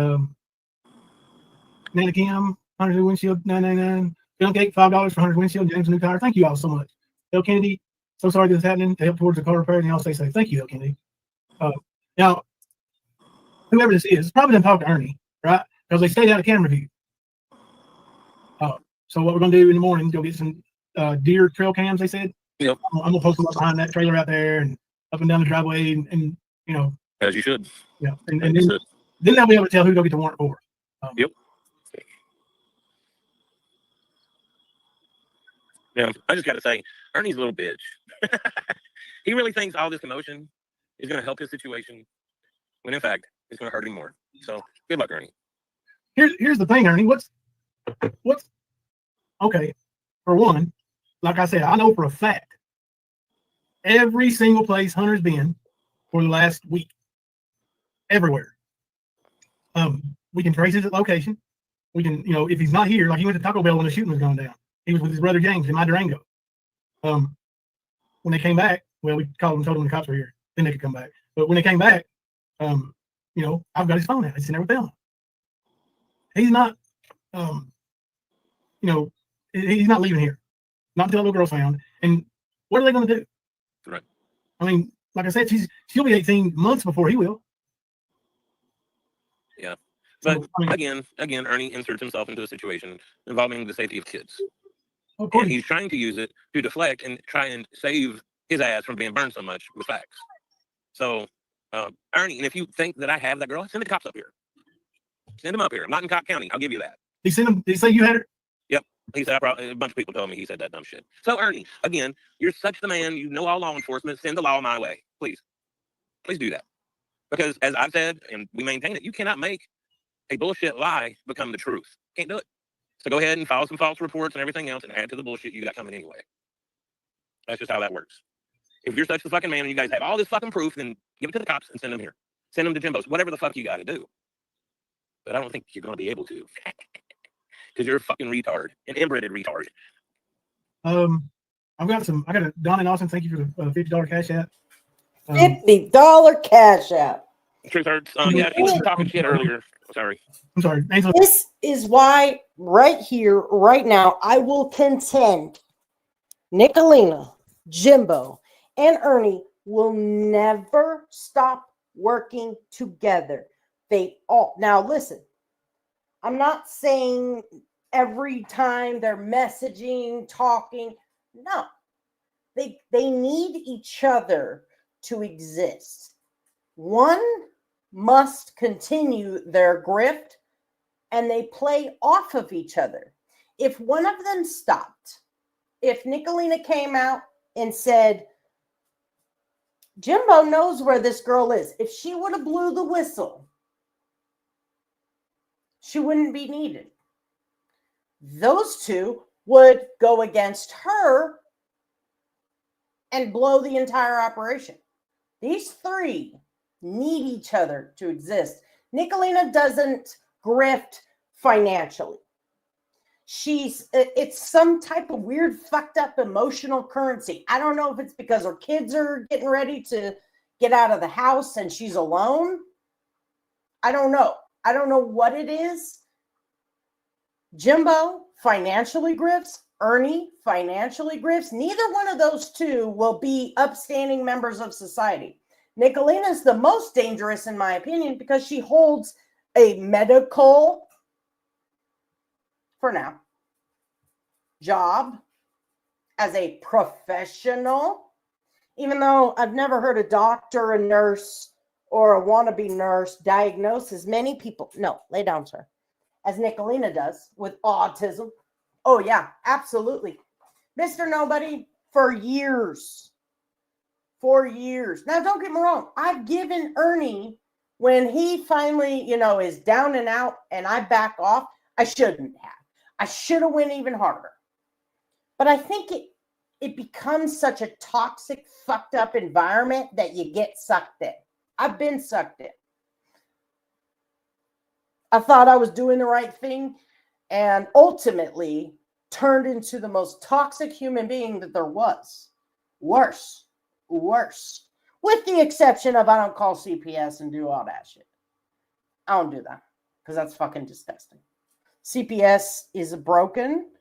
Nana Kim, 100 new windshield, $9.99. Skunk Ape, $5 for 100 windshield. James, new tire. Thank you all so much. L. Kennedy, so sorry this is happening. To help towards the car repair, and y'all stay safe. Thank you, L. Kennedy. Now, whoever this is, probably didn't talk to Ernie, right? Because they stayed out of camera view. So what we're going to do in the morning, go get some deer trail cams, they said. Yep. I'm going to post them up behind that trailer out there and up and down the driveway and as you should. Yeah. And then they'll be able to tell who to go get the warrant for. Yep. Yeah, I just got to say, Ernie's a little bitch. He really thinks all this commotion is going to help his situation, when in fact, it's going to hurt him more. So, good luck, Ernie. Here's the thing, Ernie. What's okay? For one, like I said, I know for a fact every single place Hunter's been for the last week, everywhere. We can trace his location. We can, if he's not here, like he went to Taco Bell when the shooting was going down. He was with his brother James in my Durango. When they came back, well, we called them, told them the cops were here. Then they could come back. But when they came back, I've got his phone out. It's in there with them. He's not, he's not leaving here. Not until the little girl's found. And what are they going to do? Right. I mean, like I said, she'll be 18 months before he will. Yeah. But again, Ernie inserts himself into a situation involving the safety of kids. Of course. And he's trying to use it to deflect and try and save his ass from being burned so much with facts. So, Ernie, and if you think that I have that girl, send the cops up here. Send him up here. I'm not in Cobb County. I'll give you that. He sent him. Did he say you had her? Yep. He said, a bunch of people told me he said that dumb shit. So, Ernie, again, you're such the man. You know all law enforcement. Send the law my way. Please. Please do that. Because as I've said, and we maintain it, you cannot make a bullshit lie become the truth. Can't do it. So go ahead and file some false reports and everything else and add to the bullshit you got coming anyway. That's just how that works. If you're such the fucking man and you guys have all this fucking proof, then give it to the cops and send them here. Send them to Jimbo's. Whatever the fuck you got to do. But I don't think you're going to be able to. Because you're a fucking retard. An inbred retard. I got Don and Austin, thank you for the $50 cash app. $50 cash app. Truth hurts. Yeah, she was talking shit earlier. Sorry. I'm sorry. Angela. This is why right here, right now, I will contend Nickalina, Jimbo, and Ernie will never stop working together. They all, now listen, I'm not saying every time they're messaging, talking. No, they need each other to exist. One must continue their grift and they play off of each other. If one of them stopped, if Nickalina came out and said, Jimbo knows where this girl is, if she would have blew the whistle, she wouldn't be needed. Those two would go against her and blow the entire operation. These three need each other to exist. Nickalina doesn't grift financially. It's some type of weird, fucked up emotional currency. I don't know if it's because her kids are getting ready to get out of the house and she's alone. I don't know. I don't know what it is. Jimbo financially grifts. Ernie financially grifts. Neither one of those two will be upstanding members of society. Nickalina is the most dangerous, in my opinion, because she holds a medical, for now, job as a professional, even though I've never heard a doctor, a nurse, or a wannabe nurse diagnose as many people. No, lay down, sir. As Nickalina does with autism. Oh, yeah, absolutely. Mr. Nobody for years. For years. Now, don't get me wrong. I've given Ernie, when he finally, is down and out and I back off, I shouldn't have. I should have went even harder. But I think it becomes such a toxic, fucked up environment that you get sucked in. I've been sucked in. I thought I was doing the right thing and ultimately turned into the most toxic human being that there was. Worse. With the exception of I don't call CPS and do all that shit. I don't do that because that's fucking disgusting. CPS is broken.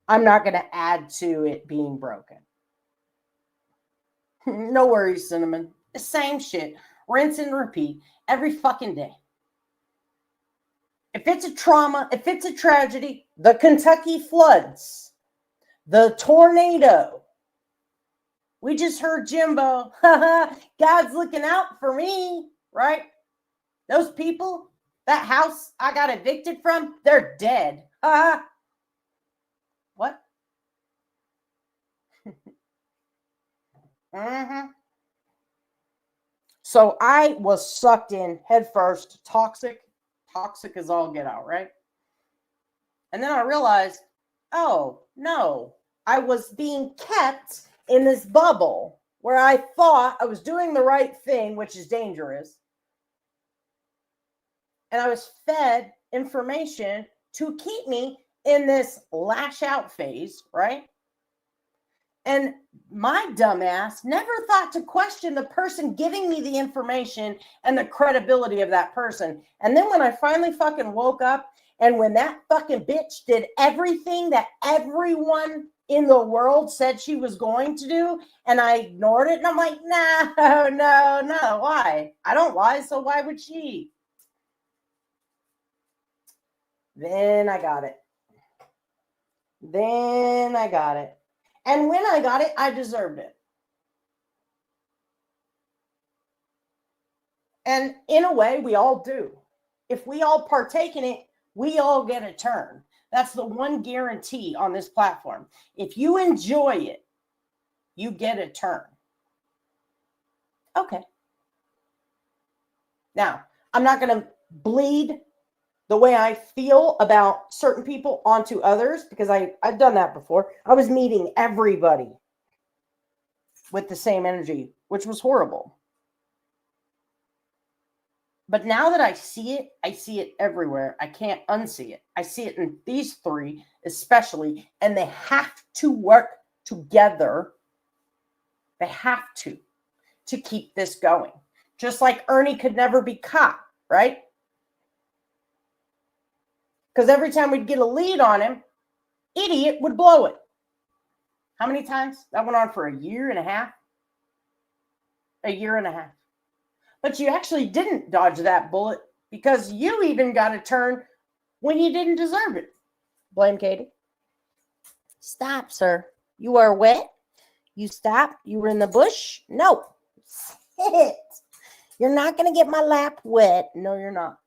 I'm not going to add to it being broken. No worries, Cinnamon. The same shit. Rinse and repeat every fucking day. If it's a trauma, if it's a tragedy, the Kentucky floods, the tornado. We just heard Jimbo, God's looking out for me, right? Those people, that house I got evicted from, they're dead. What? So I was sucked in headfirst, toxic as all get out, right? And then I realized, oh, no, I was being kept in this bubble where I thought I was doing the right thing, which is dangerous. And I was fed information to keep me in this lash out phase, right? And my dumbass never thought to question the person giving me the information and the credibility of that person. And then when I finally fucking woke up and when that fucking bitch did everything that everyone in the world said she was going to do, and I ignored it, and I'm like, no, why? I don't lie, so why would she? Then I got it. And when I got it, I deserved it. And in a way, we all do. If we all partake in it, we all get a turn. That's the one guarantee on this platform. If you enjoy it, you get a turn. Okay. Now, I'm not going to bleed the way I feel about certain people onto others, because I've done that before. I was meeting everybody with the same energy, which was horrible. But now that I see it everywhere. I can't unsee it. I see it in these three especially, and they have to work together. They have to keep this going. Just like Ernie could never be caught, right? Because every time we'd get a lead on him, idiot would blow it. How many times? That went on for a year and a half. A year and a half. But you actually didn't dodge that bullet, because you even got a turn when you didn't deserve it. Blame Katie. Stop, sir. You are wet. You stopped. You were in the bush. No. Sit. You're not going to get my lap wet. No, you're not.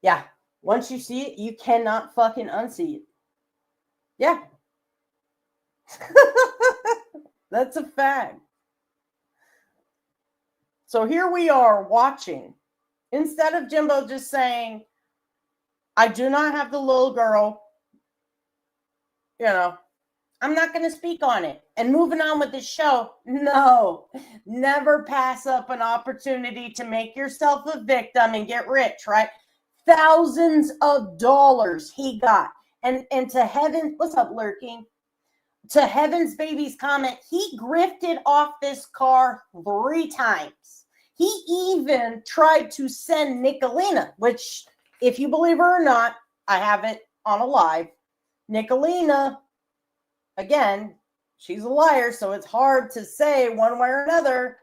Yeah. Once you see it, you cannot fucking unsee it. Yeah. That's a fact. So here we are watching. Instead of Jimbo just saying, I do not have the little girl, I'm not going to speak on it, and moving on with the show. No, never pass up an opportunity to make yourself a victim and get rich, right? Thousands of dollars he got. And to heaven, what's up, Lurking? To Heaven's Baby's comment, he grifted off this car 3 times. He even tried to send Nickalina, which, if you believe her or not, I have it on a live. Niccolina, again, she's a liar, so it's hard to say one way or another.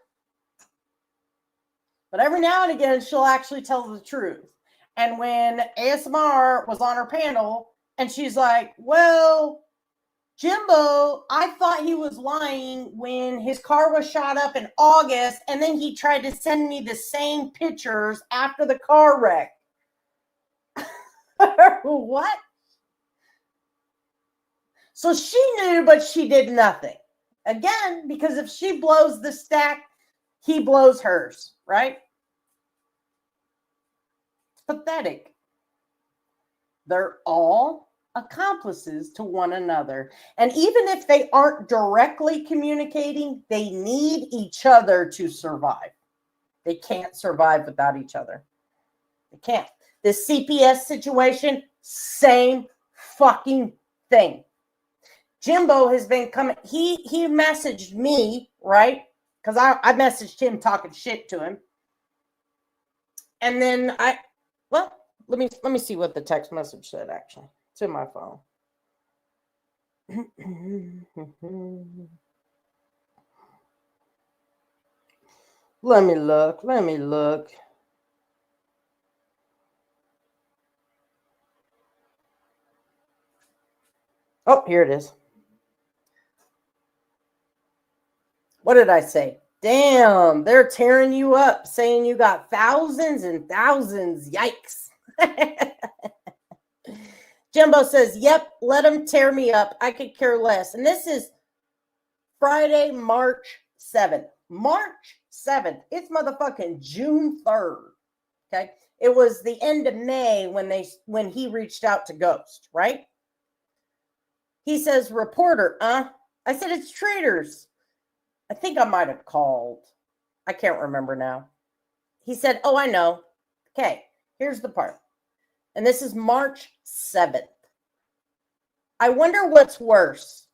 But every now and again, she'll actually tell the truth. And when ASMR was on her panel, and she's like, well, Jimbo, I thought he was lying when his car was shot up in August, and then he tried to send me the same pictures after the car wreck. What? So she knew, but she did nothing. Again, because if she blows the stack, he blows hers, right? It's pathetic. They're all accomplices to one another. And even if they aren't directly communicating, they need each other to survive. They can't survive without each other. They can't. This CPS situation, same fucking thing. Jimbo has been coming. He messaged me, right? Because I messaged him talking shit to him. And then let me see what the text message said, actually. It's in my phone. Let me look. Oh, here it is. What did I say? Damn, they're tearing you up, saying you got thousands and thousands. Yikes. Jimbo says, yep, let them tear me up. I could care less. And this is Friday, March 7th. March 7th. It's motherfucking June 3rd. Okay. It was the end of May when he reached out to Ghost, right? He says, reporter, I said, it's traitors. I think I might have called. I can't remember now. He said, oh, I know. Okay, here's the part. And this is March 7th. I wonder what's worse.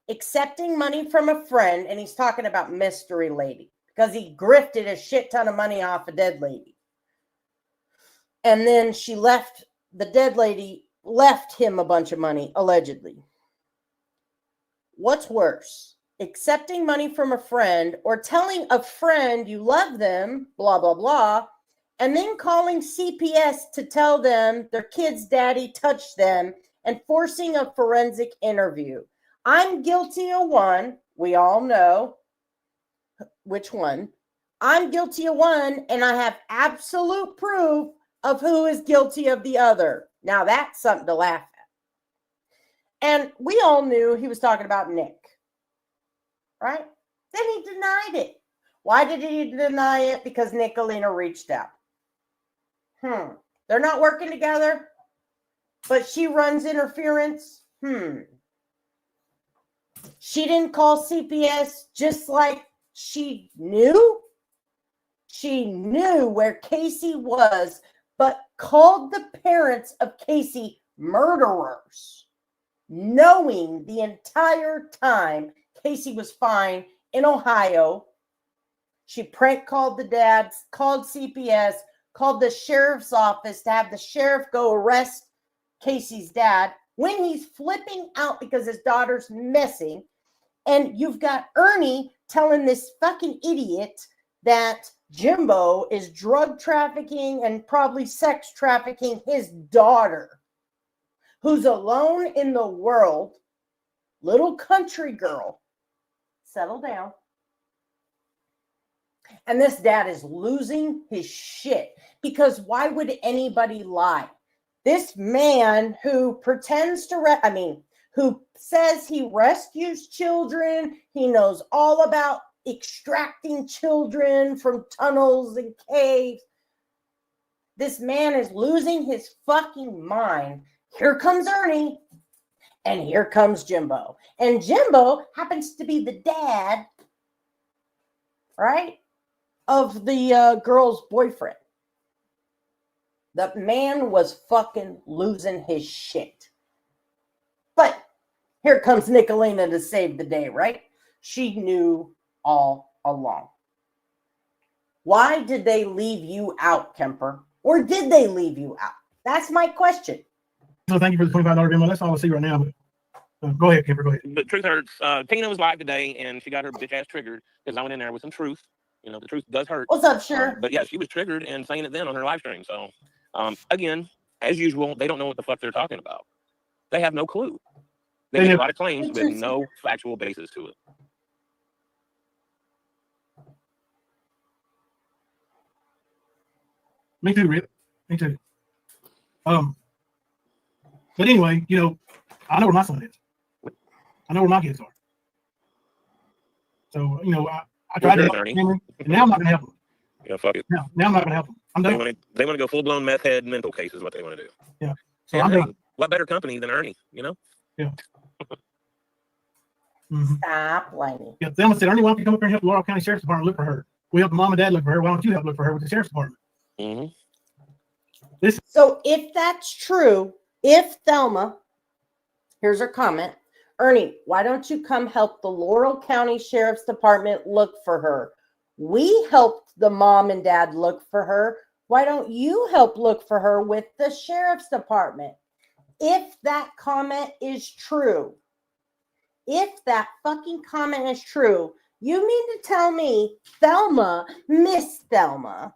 Accepting money from a friend, and he's talking about Mystery Lady, because he grifted a shit ton of money off a dead lady. And then the dead lady left him a bunch of money, allegedly. What's worse? Accepting money from a friend, or telling a friend you love them, blah, blah, blah, and then calling CPS to tell them their kid's daddy touched them and forcing a forensic interview. I'm guilty of one. We all know which one. I'm guilty of one, and I have absolute proof of who is guilty of the other. Now that's something to laugh at. And we all knew he was talking about Nick, right? Then he denied it. Why did he deny it? Because Nickalina reached out. They're not working together, but she runs interference. She didn't call CPS, just like she knew. She knew where Kacy was, but called the parents of Kacy murderers, knowing the entire time Kacy was fine in Ohio. She prank called the dads, called CPS, called the sheriff's office to have the sheriff go arrest Kacy's dad when he's flipping out because his daughter's missing. And you've got Ernie telling this fucking idiot that Jimbo is drug trafficking and probably sex trafficking his daughter, who's alone in the world, little country girl. Settle down. And this dad is losing his shit, because why would anybody lie? This man who pretends to, who says he rescues children, he knows all about extracting children from tunnels and caves. This man is losing his fucking mind. Here comes Ernie, and here comes Jimbo. And Jimbo happens to be the dad, right, of the girl's boyfriend. The man was fucking losing his shit. But here comes Nickalina to save the day, right? She knew all along. Why did they leave you out, Kemper? Or did they leave you out? That's my question. So thank you for the $25 Venmo. That's all I see right now. But go ahead, Kemper. Go ahead. But truth hurts. Tina was live today, and she got her bitch ass triggered because I went in there with some truth. You know, the truth does hurt. What's up, sure? But yeah, she was triggered and saying it then on her live stream. So again, as usual, they don't know what the fuck they're talking about. They have no clue. They make a lot of claims with no factual basis to it. Me too, Rip. Me too. But anyway, you know, I know where my son is. I know where my kids are. So, you know, I tried to help him, and now I'm not going to help him. Yeah, fuck it. Now I'm not going to help him. I'm done. They want to go full-blown meth head mental case is what they want to do. Yeah. So and I'm done. What better company than Ernie, you know? Yeah. Stop whining. Yeah, Thelma said, Ernie, why don't you come up here and help the Laurel County Sheriff's Department look for her? We help mom and dad look for her. Why don't you help look for her with the Sheriff's Department? So if that's true, if Thelma, here's her comment, Ernie, why don't you come help the Laurel County Sheriff's Department look for her? We helped the mom and dad look for her. Why don't you help look for her with the Sheriff's Department? If that comment is true, if that fucking comment is true, you mean to tell me Thelma, Miss Thelma,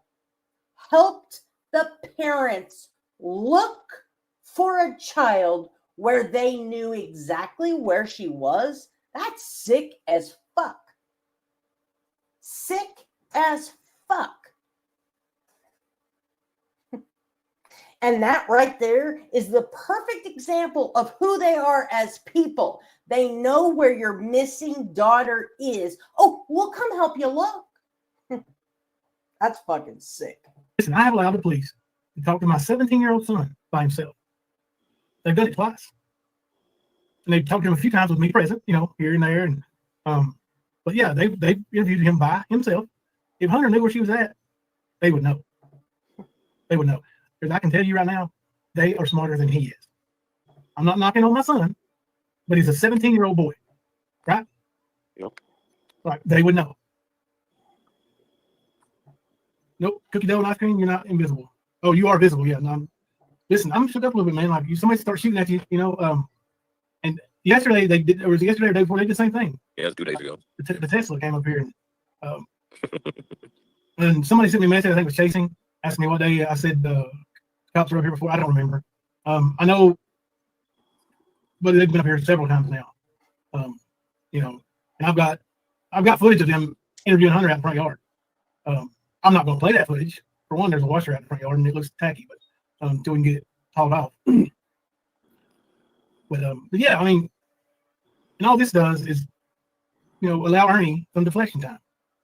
helped the parents look for a child where they knew exactly where she was? That's sick as fuck. Sick as fuck. And that right there is the perfect example of who they are as people. They know where your missing daughter is. Oh, we'll come help you look. That's fucking sick. Listen, I have allowed the police to talk to my 17-year-old son by himself. They've done it twice. And they've talked to him a few times with me present, you know, here and there. And but yeah, they interviewed him by himself. If Hunter knew where she was at, they would know. They would know. Because I can tell you right now, they are smarter than he is. I'm not knocking on my son, but he's a 17-year-old boy, right? Yep. Like, they would know. Nope, cookie dough and ice cream, you're not invisible. Oh, you are visible, yeah. No, listen, I'm shook up a little bit, man. Like, somebody start shooting at you, you know. And yesterday or yesterday or day before, they did the same thing. Yeah, it was 2 days ago. The Tesla came up here, and somebody sent me a message. I think it was Chasing, asked me what day. I said cops were up here before. I don't remember. I know, but they've been up here several times now. You know, and I've got footage of them interviewing Hunter out in the front yard. I'm not going to play that footage. For one, there's a washer out in the front yard and it looks tacky, but until we can get it hauled off. But yeah, I mean, and all this does is, you know, allow Ernie some deflection time.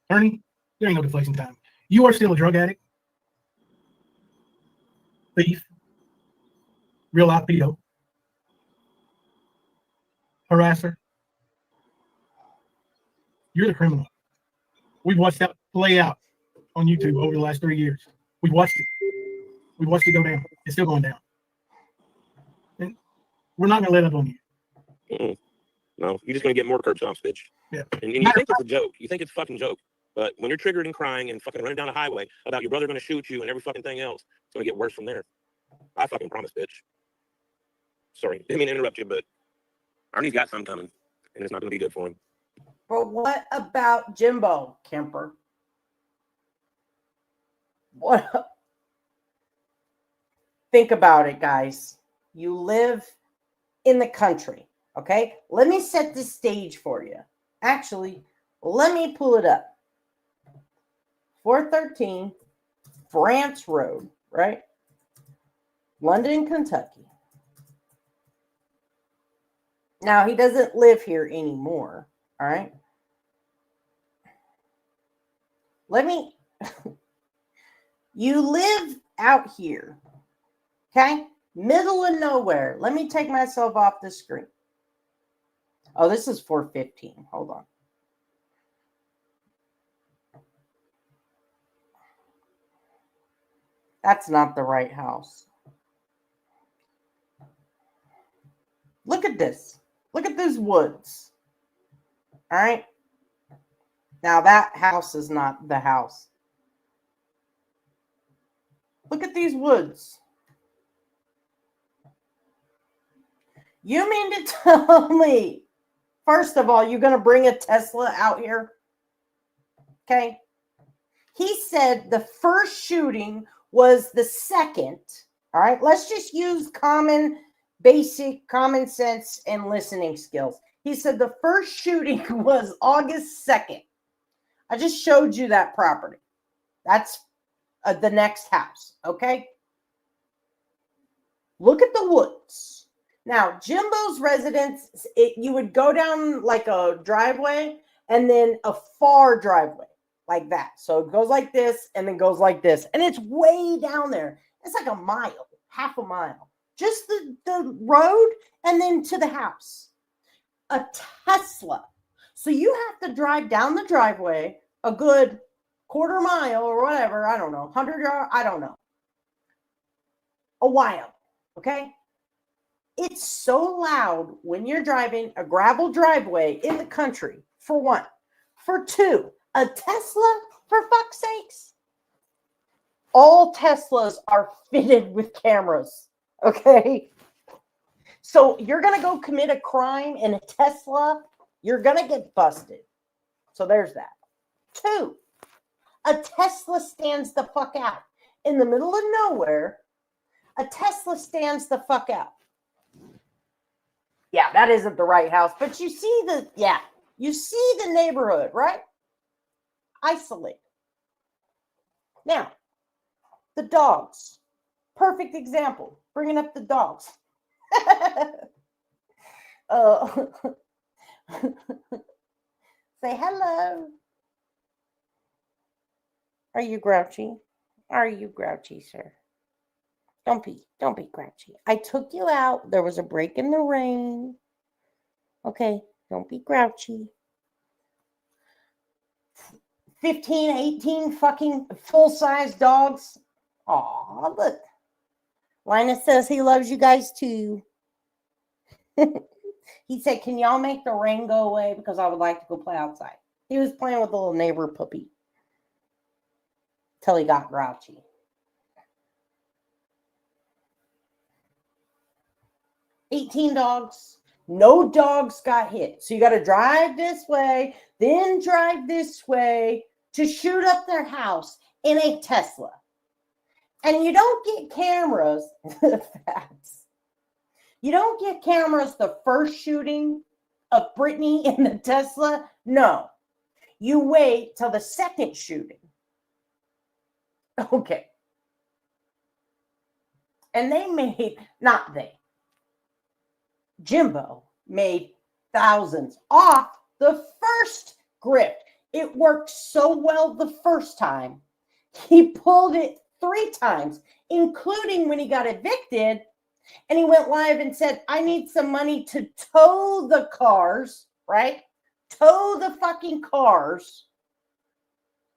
Ernie, there ain't no deflection time. You are still a drug addict, thief, real life pedo, harasser. You're the criminal. We've watched that play out on YouTube over the last 3 years. We've watched it. We've watched it go down. It's still going down. And we're not going to let up on you. Mm-mm. No, you're just going to get more curb stomps, bitch. Yeah. And you think it's a joke. You think it's a fucking joke. But when you're triggered and crying and fucking running down the highway about your brother going to shoot you and every fucking thing else, it's going to get worse from there. I fucking promise, bitch. Sorry, didn't mean to interrupt you, but Ernie's got something coming, and it's not going to be good for him. But what about Jimbo, Kemper? What? Think about it, guys. You live in the country, okay? Let me set the stage for you. Actually, let me pull it up. 413 France Road, right? London, Kentucky. Now, he doesn't live here anymore, all right? You live out here, okay? Middle of nowhere. Let me take myself off the screen. Oh, this is 415. Hold on. That's not the right house. Look at this. Look at these woods. All right. Now that house is not the house. Look at these woods. You mean to tell me, first of all, you're going to bring a Tesla out here? Okay. He said the first shooting was the second. All right. Let's just use basic common sense and listening skills. He said the first shooting was August 2nd. I just showed you that property. That's the next house. Okay. Look at the woods. Now, Jimbo's residence, you would go down like a driveway and then a far driveway like that. So it goes like this and then goes like this. And it's way down there. It's like a mile, half a mile. Just the road and then to the house. A Tesla. So you have to drive down the driveway a good quarter mile or whatever. I don't know. 100 yards. I don't know. A while. Okay. It's so loud when you're driving a gravel driveway in the country, for one. For two, a Tesla, for fuck's sakes. All Teslas are fitted with cameras, okay? So you're going to go commit a crime in a Tesla, you're going to get busted. So there's that. Two, a Tesla stands the fuck out. In the middle of nowhere, a Tesla stands the fuck out. Yeah, that isn't the right house. But you see the neighborhood, right? Isolate. Now, the dogs. Perfect example. Bringing up the dogs. Say hello. Are you grouchy? Are you grouchy, sir? Don't be grouchy. I took you out. There was a break in the rain. Okay, don't be grouchy. 15, 18 fucking full-size dogs. Aw, look. Linus says he loves you guys too. He said, can y'all make the rain go away? Because I would like to go play outside. He was playing with a little neighbor puppy. Till he got grouchy. $18 dogs. No dogs got hit. So you got to drive this way, then drive this way to shoot up their house in a Tesla. And you don't get cameras. Facts. You don't get cameras the first shooting of Brittany in the Tesla. No. You wait till the second shooting. Okay. And they made, not they, Jimbo made thousands off the first grift. It worked so well the first time. He pulled it 3 times, including when he got evicted. And he went live and said, I need some money to tow the cars, right? Tow the fucking cars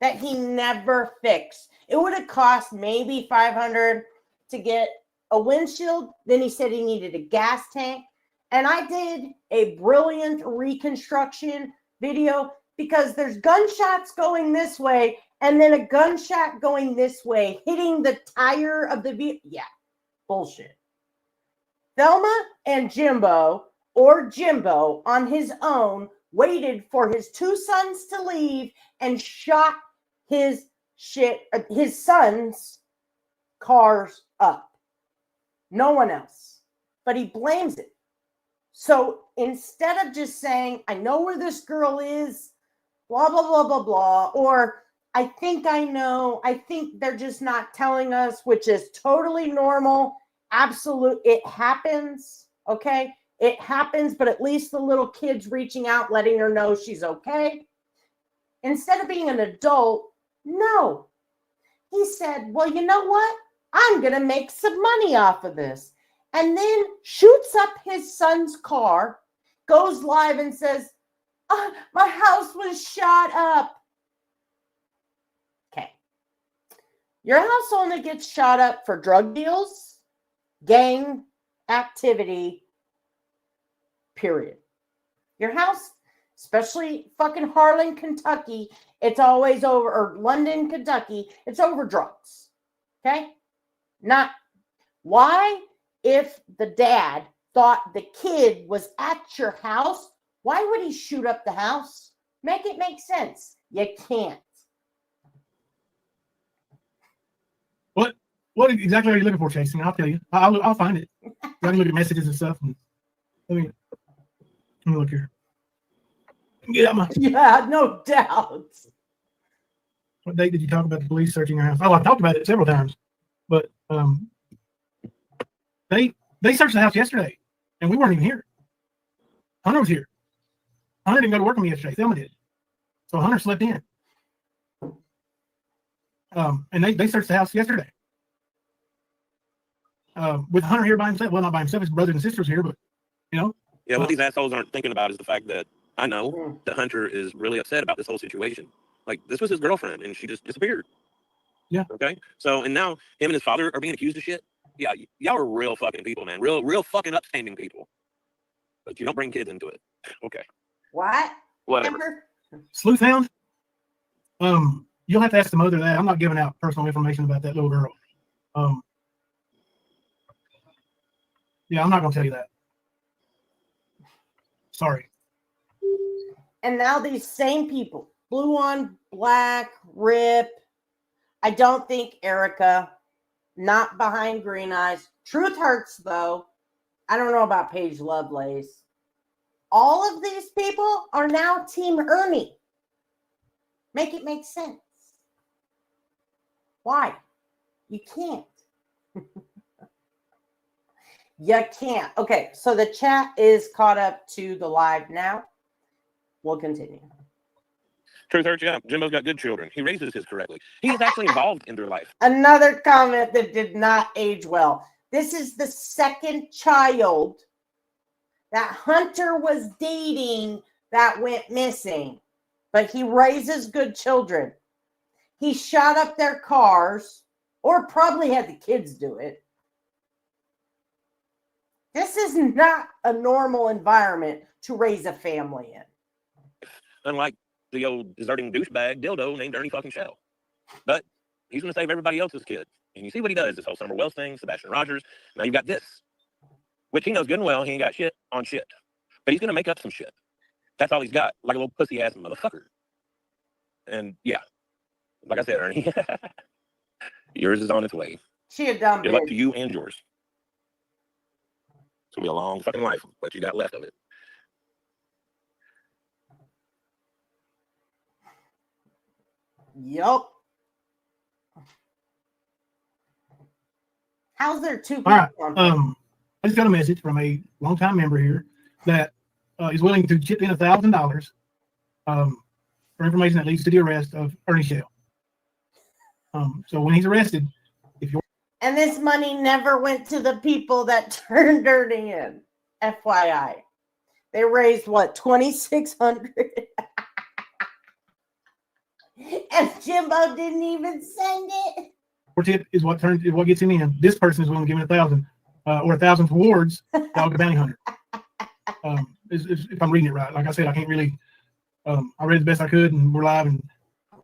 that he never fixed. It would have cost maybe $500 to get a windshield. Then he said he needed a gas tank. And I did a brilliant reconstruction video because there's gunshots going this way and then a gunshot going this way, hitting the tire of the vehicle. Yeah, bullshit. Thelma and Jimbo, or Jimbo on his own, waited for his 2 sons to leave and shot his sons' cars up. No one else. But he blames it. So instead of just saying, I know where this girl is, blah, blah, blah, blah, blah, or I think I know, I think they're just not telling us, which is totally normal. Absolute, it happens, okay? It happens, but at least the little kid's reaching out, letting her know she's okay. Instead of being an adult, no. He said, well, you know what? I'm going to make some money off of this. And then shoots up his son's car, goes live and says, oh, my house was shot up. Okay. Your house only gets shot up for drug deals, gang activity, period. Your house, especially fucking Harlan, Kentucky, it's always over, or London, Kentucky, it's over drugs. Okay? Not why, if the dad thought the kid was at your house, why would he shoot up the house? Make it make sense. You can't. What exactly are you looking for, Jason? I'll tell you. I'll find it. I can look at messages and stuff. And let me look here. Get out my. Yeah, no doubt. What date did you talk about the police searching your house? Oh, I talked about it several times, but they searched the house yesterday, and we weren't even here. Hunter was here. Hunter didn't go to work with me yesterday. Thelma did, so Hunter slept in. And they searched the house yesterday. With Hunter here by himself. Well, not by himself. His brothers and sisters here, but you know. Yeah, what these assholes aren't thinking about is the fact that I know that Hunter is really upset about this whole situation. Like, this was his girlfriend, and she just disappeared. Yeah. Okay. So, and now him and his father are being accused of shit. Yeah, y'all are real fucking people, man. Real fucking upstanding people. But you don't bring kids into it. Okay. What? Whatever. Sleuth Hound. You'll have to ask the mother that. I'm not giving out personal information about that little girl. Yeah, I'm not gonna tell you that. Sorry. And now these same people, blue on black, Rip. I don't think Erica, not behind green eyes. Truth hurts though. I don't know about Paige Lovelace. All of these people are now Team Ernie. Make it make sense. Why? You can't. You can't. Okay, so the chat is caught up to the live now. We'll continue. Truth hurts, yeah. Jimbo's got good children. He raises his correctly. He is actually involved in their life. Another comment that did not age well. This is the second child that Hunter was dating that went missing, but he raises good children. He shot up their cars, or probably had the kids do it. This is not a normal environment to raise a family in. Unlike the old deserting douchebag dildo named Ernie fucking Shell. But he's going to save everybody else's kids. And you see what he does, this whole Summer Wells thing, Sebastian Rogers. Now you've got this, which he knows good and well he ain't got shit on shit. But he's going to make up some shit. That's all he's got, like a little pussy-ass motherfucker. And yeah, like I said, Ernie, yours is on its way. She a dumb Good luck bitch. to you and yours. It's going to be a long fucking life, what you got left of it. Yup. How's there two people? All right. on I just got a message from a longtime member here that is willing to chip in $1,000 for information that leads to the arrest of Ernie Shell. So when he's arrested, if you're And this money never went to the people that turned Ernie in. FYI. They raised what, 2,600? And Jimbo didn't even send it. your tip is what gets him in. This person is willing to give him 1,000 or 1,000 towards Dog Bounty Hunter. If I'm reading it right, like I said, I can't really. I read the best I could, and we're live, and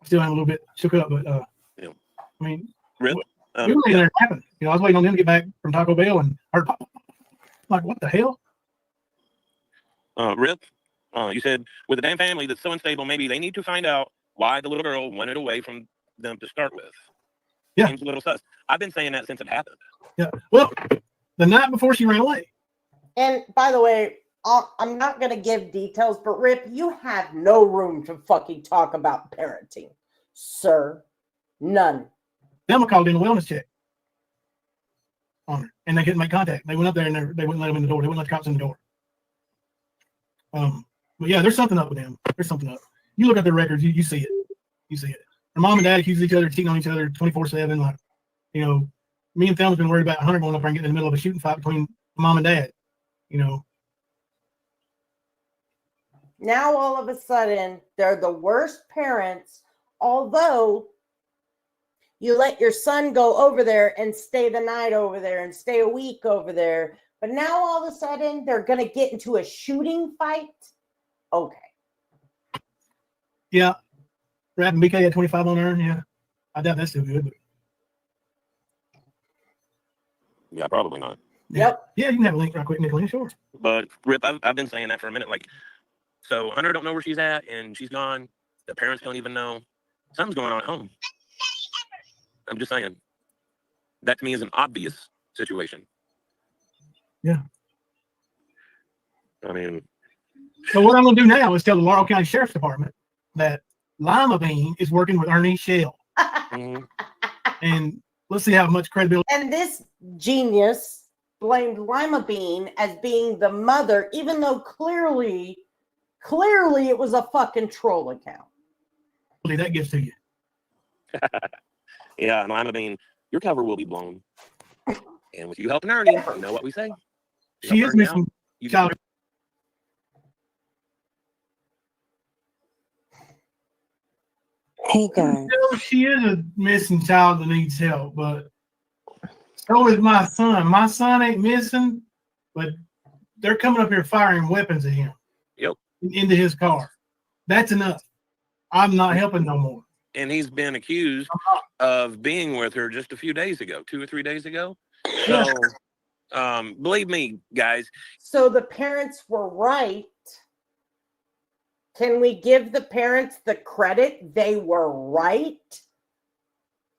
still I'm a little bit shook up. But Yeah. I mean, Really? we were waiting there to happen. You know, I was waiting on them to get back from Taco Bell, and heard like, what the hell? Rip, you said with a damn family that's so unstable, maybe they need to find out why the little girl wanted away from them to start with. Yeah. Seems a little sus. I've been saying that since it happened. Yeah. Well, the night before she ran away. And by the way, I'm not going to give details, but Rip, you have no room to fucking talk about parenting, sir. None. Thelma called in a wellness check on her, and they couldn't make contact. They went up there, and they wouldn't let them in the door. They wouldn't let the cops in the door. But yeah, there's something up with them. There's something up. You look at their records, you see it. You see it. Their mom and dad accuse each other of cheating on each other 24/7. Like, you know, me and Thelma's been worried about Hunter going up there and getting in the middle of a shooting fight between mom and dad. You know. Now all of a sudden, they're the worst parents, although you let your son go over there and stay the night over there and stay a week over there. But now all of a sudden, they're going to get into a shooting fight? Okay. Yeah. Rap and BK at 25 on Earn. Yeah. I doubt that's still good. But Yeah, probably not. Yep. yeah, you can have a link right quick, Nickalina, sure. But Rip, I've been saying that for a minute. Like, so Hunter don't know where she's at, and she's gone. The parents don't even know. Something's going on at home. I'm just saying. That to me is an obvious situation. Yeah. I mean, So what I'm going to do now is tell the Laurel County Sheriff's Department that Lima Bean is working with Ernie Shell. mhm. And let's see how much credibility. And this genius blamed Lima Bean as being the mother, even though clearly it was a fucking troll account. that gives to you. Yeah, and I mean, your cover will be blown. And with you helping Ernie, you know what we say. You She help is Ernie missing out, you child. get- Hey guys. She is a missing child that needs help, but so is my son. My son ain't missing, but they're coming up here firing weapons at him. Yep. Into his car. That's enough. I'm not helping no more. And he's been accused of being with her just a few days ago, 2 or 3 days ago. So, believe me, guys. So the parents were right. Can we give the parents the credit? They were right.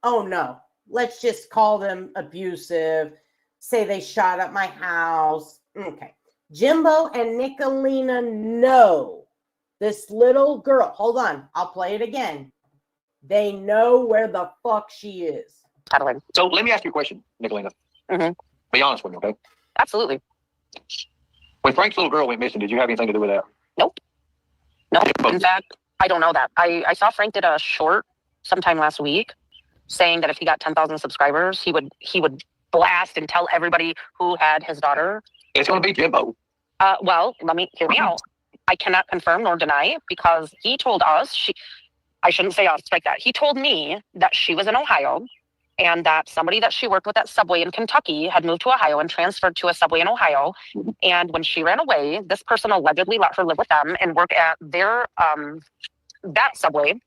Oh no. Let's just call them abusive. Say they shot up my house. Okay. Jimbo and Nickalina know this little girl. Hold on. I'll play it again. They know where the fuck she is. Peddling. So let me ask you a question, Nickalina. Mhm. Be honest with me, okay? Absolutely. When Frank's little girl went missing, did you have anything to do with that? Nope. No. In fact, I don't know that. I saw Frank did a short sometime last week saying that if he got 10,000 subscribers, he would blast and tell everybody who had his daughter. It's going to be Jimbo. Well, hear me out. I cannot confirm nor deny because he told us I shouldn't say us like that. He told me that she was in Ohio and that somebody that she worked with at Subway in Kentucky had moved to Ohio and transferred to a Subway in Ohio. And when she ran away, this person allegedly let her live with them and work at their that Subway.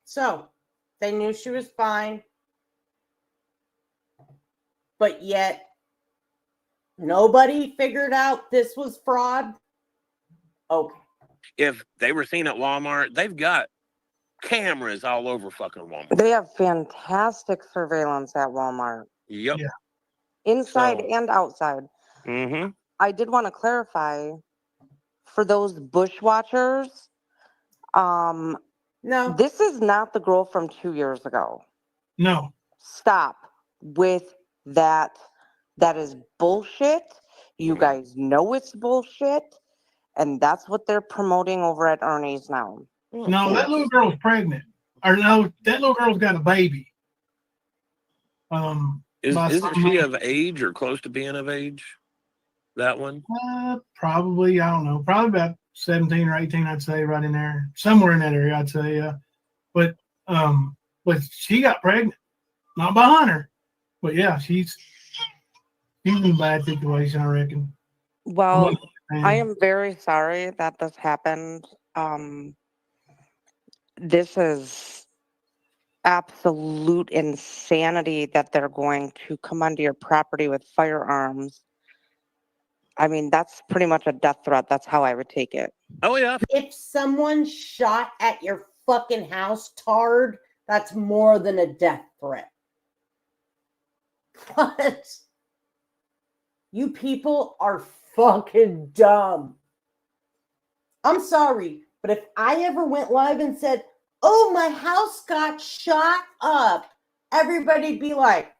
So they knew she was fine. But yet nobody figured out this was fraud. Okay. If they were seen at Walmart, they've got cameras all over fucking Walmart. They have fantastic surveillance at Walmart. Yep. Yeah. Inside So- and outside. Mm-hmm. I did want to clarify for those bushwatchers, No. this is not the girl from 2 years ago. No. Stop with that is bullshit. You guys know it's bullshit. And that's what they're promoting over at Ernie's now. No, that little girl's pregnant. Or no, that little girl's got a baby. Isn't she of age or close to being of age? That one? Probably, I don't know. Probably about 17 or 18, I'd say, right in there. Somewhere in that area, I'd say, yeah. But she got pregnant. Not by Hunter. But yeah, she's in a bad situation, I reckon. Well, I am very sorry that this happened. This is absolute insanity that they're going to come onto your property with firearms. I mean, that's pretty much a death threat. That's how I would take it. Oh, yeah. If someone shot at your fucking house, Tard, that's more than a death threat. What? You people are fucking dumb. I'm sorry, but if I ever went live and said, oh, my house got shot up, everybody'd be like,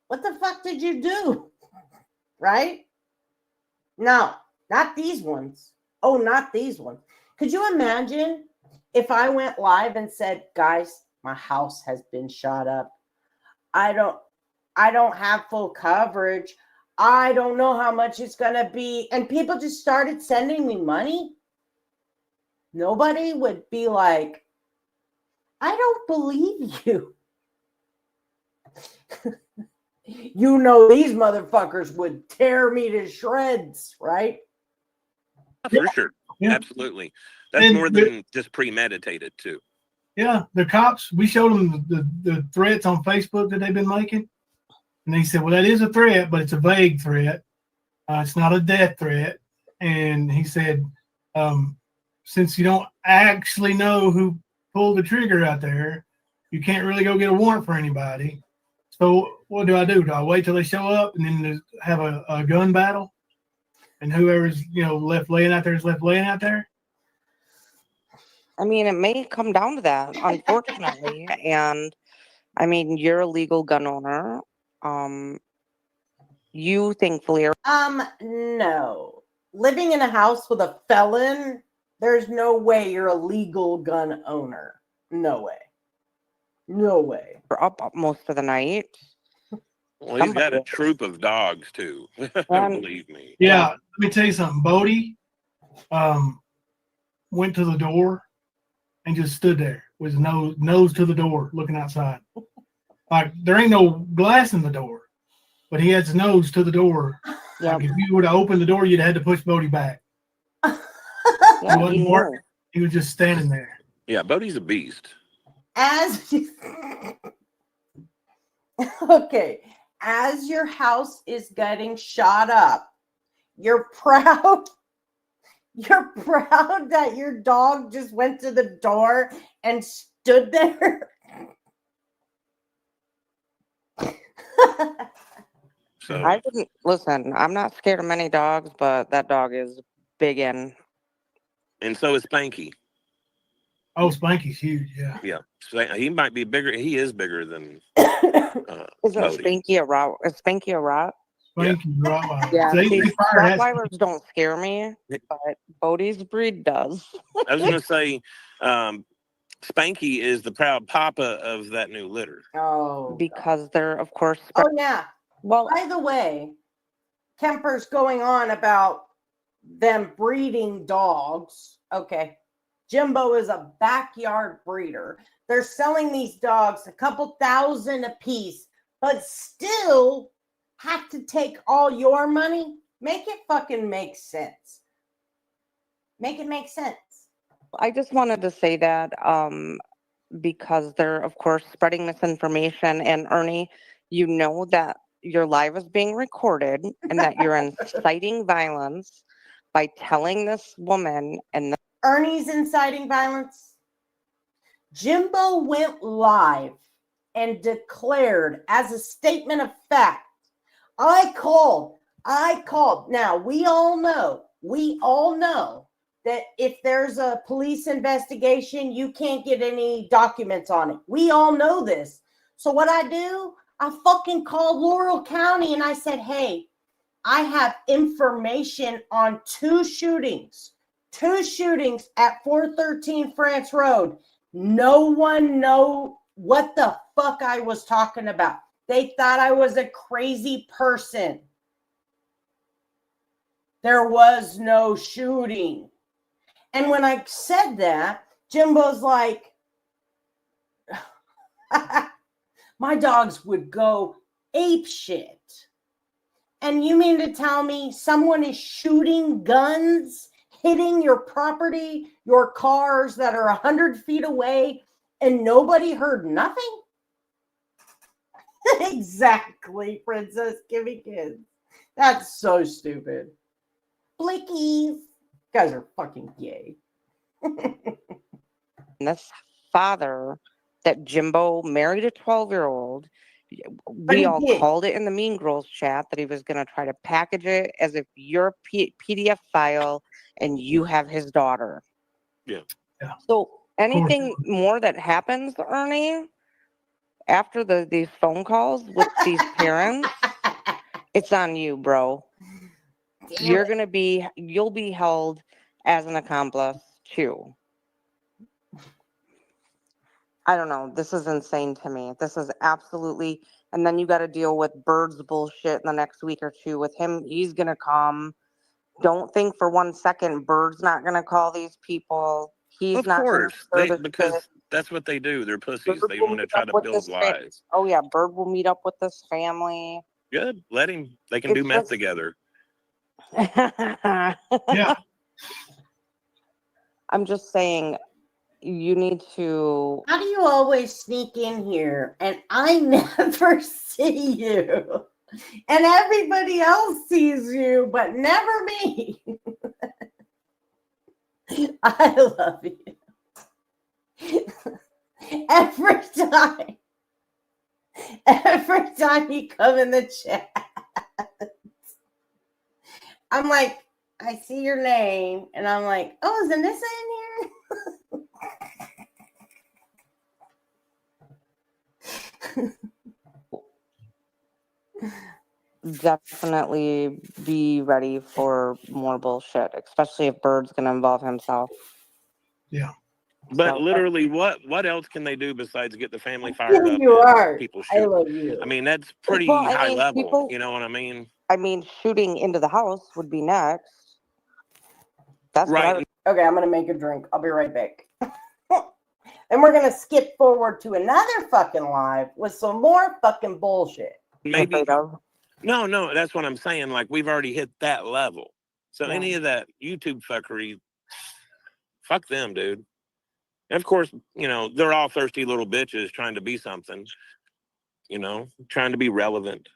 what the fuck did you do? Right? No, not these ones. Oh, not these ones. Could you imagine if I went live and said, guys, my house has been shot up. I don't have full coverage. I don't know how much it's going to be. And people just started sending me money. Nobody would be like, I don't believe you. You know, these motherfuckers would tear me to shreds, right? For sure. Yeah. Absolutely. That's more than just premeditated, too. Yeah, the cops, we showed them the threats on Facebook that they've been making. And they said, well, that is a threat, but it's a vague threat. It's not a death threat. And he said, since you don't actually know who pulled the trigger out there, you can't really go get a warrant for anybody. So what do? Do I wait till they show up and then have a gun battle? And whoever's, left laying out there is left laying out there? I mean, it may come down to that, unfortunately. And I mean, you're a legal gun owner. You thankfully are. No. Living in a house with a felon, there's no way you're a legal gun owner. No way. No way. You're up most of the night. Well, he's got a troop of dogs, too. Believe me. Yeah, let me tell you something. Bodie went to the door and just stood there with his nose to the door looking outside. Like, there ain't no glass in the door, but he had his nose to the door. Yeah. Like, if you would have opened the door, you'd have had to push Bodie back. Yeah, he was just standing there. Yeah, Bodie's a beast. As your house is getting shot up, you're proud that your dog just went to the door and stood there. So I didn't listen. I'm not scared of many dogs, but that dog is big and so is Spanky. Oh, Spanky's huge, yeah. Yeah, he might be bigger. He is bigger than. Isn't Spanky a rat? Is Spanky a rat? Spanky's Rottweiler. Yeah, Rottweilers don't scare me, but Bodie's breed does. I was going to say, Spanky is the proud papa of that new litter. Oh, because they're, of course. Oh yeah. Well, by the way, Kemper's going on about them breeding dogs. Okay. Jimbo is a backyard breeder. They're selling these dogs a couple $1,000 a piece, but still have to take all your money. Make it fucking make sense. Make it make sense. I just wanted to say that because they're, of course, spreading misinformation. And Ernie, you know that your live is being recorded and that you're inciting violence by telling this woman and Ernie's inciting violence. Jimbo went live and declared as a statement of fact, I called. Now, we all know that if there's a police investigation, you can't get any documents on it. We all know this. So what I do, I fucking called Laurel County and I said, hey, I have information on two shootings at 413 France Road. No one know what the fuck I was talking about. They thought I was a crazy person. There was no shooting. And when I said that, Jimbo's like, my dogs would go ape shit. And you mean to tell me someone is shooting guns, hitting your property, your cars that are 100 feet away, and nobody heard nothing? Exactly, Princess. Give me kids. That's so stupid. Blickies. You guys are fucking gay. This father that Jimbo married a 12-year-old. But We he all did. called it in the Mean Girls chat that he was going to try to package it as if you're a PDF file and you have his daughter. Yeah. So anything more that happens, Ernie, after these phone calls with these parents, it's on you, bro. You'll be held as an accomplice too. I don't know. This is insane to me. This is absolutely, and then you got to deal with Bird's bullshit in the next week or two with him. He's going to come. Don't think for 1 second Bird's not going to call these people. He's Of not course, gonna because that's what they do. They're pussies. Bird They will want to meet try up to with build this lies. Oh yeah, Bird will meet up with this family. Good. Let him. They can do It's meth just- together. Yeah. I'm just saying, you need to. How do you always sneak in here and I never see you? And everybody else sees you, but never me. I love you. Every time you come in the chat, I'm like, I see your name, and I'm like, oh, is Anissa in here? Definitely be ready for more bullshit, especially if Bird's going to involve himself. Yeah. But So, literally, what else can they do besides get the family fired up? You and are. People I shoot. love you. I mean, that's pretty Well, I high mean, level. people- You know what I mean? I mean, shooting into the house would be next. That's what I Right. would. Okay, I'm gonna make a drink. I'll be right back. And we're gonna skip forward to another fucking live with some more fucking bullshit. Maybe. afraid of. No, that's what I'm saying. Like, we've already hit that level. So Yeah. any of that YouTube fuckery, fuck them, dude. And of course, you know, they're all thirsty little bitches trying to be something, you know, trying to be relevant,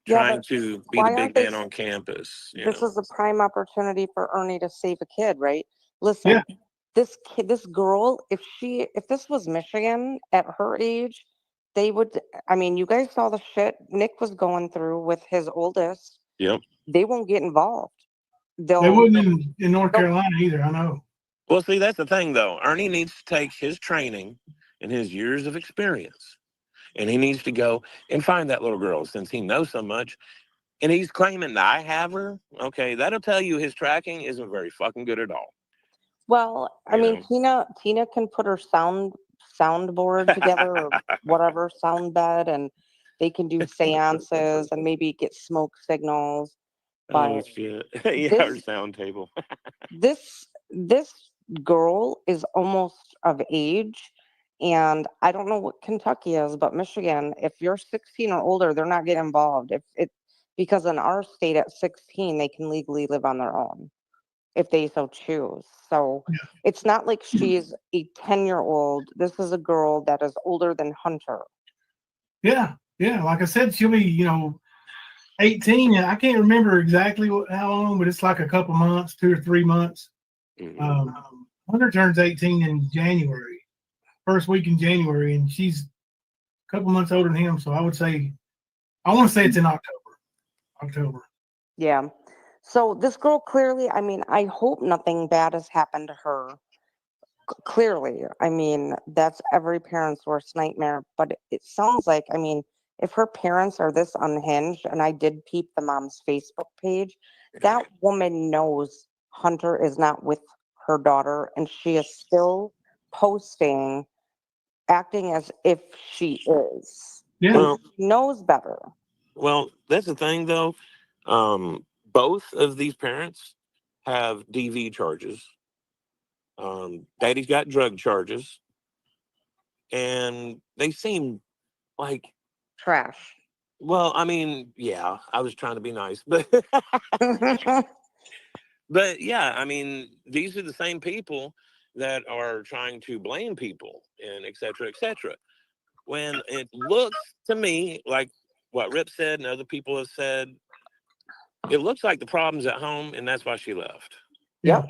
Yeah, trying but to be why the big aren't they- man on campus. You This know? is a prime opportunity for Ernie to save a kid, right? Listen, Yeah. this girl, if this was Michigan at her age, they would. I mean, you guys saw the shit Nick was going through with his oldest. Yep. They won't get involved. They They'll. wouldn't in North Carolina either. I know. Well, see, that's the thing, though. Ernie needs to take his training and his years of experience, and he needs to go and find that little girl since he knows so much. And he's claiming that I have her. Okay, that'll tell you his tracking isn't very fucking good at all. Well, I You mean, Tina can put her soundboard together or whatever, sound bed, and they can do seances and maybe get smoke signals. Oh But shit! Yeah, our this- sound table. this girl is almost of age, and I don't know what Kentucky is, but Michigan, if you're 16 or older, they're not getting involved. Because in our state at 16, they can legally live on their own if they so choose. So Yeah. it's not like she's a 10-year-old. This is a girl that is older than Hunter. Yeah. Yeah. Like I said, she'll be, 18. And I can't remember exactly how long, but it's like a couple months, 2 or 3 months. Mhm. Hunter turns 18 in January, first week in January, and she's a couple months older than him. So I want to say it's in October. Yeah. So this girl clearly, I mean, I hope nothing bad has happened to her. Clearly, I mean, that's every parent's worst nightmare. But it sounds like, I mean, if her parents are this unhinged, and I did peep the mom's Facebook page, that woman knows Hunter is not with her daughter, and she is still posting, acting as if she is. Yeah. And Well, she knows better. well, that's the thing though. Both of these parents have DV charges. Daddy's got drug charges, and they seem like, Trash. well, I mean, yeah, I was trying to be nice, but but yeah, I mean, these are the same people that are trying to blame people and et cetera, et cetera. When it looks to me like what Rip said and other people have said, it looks like the problem's at home, and that's why she left. Yep.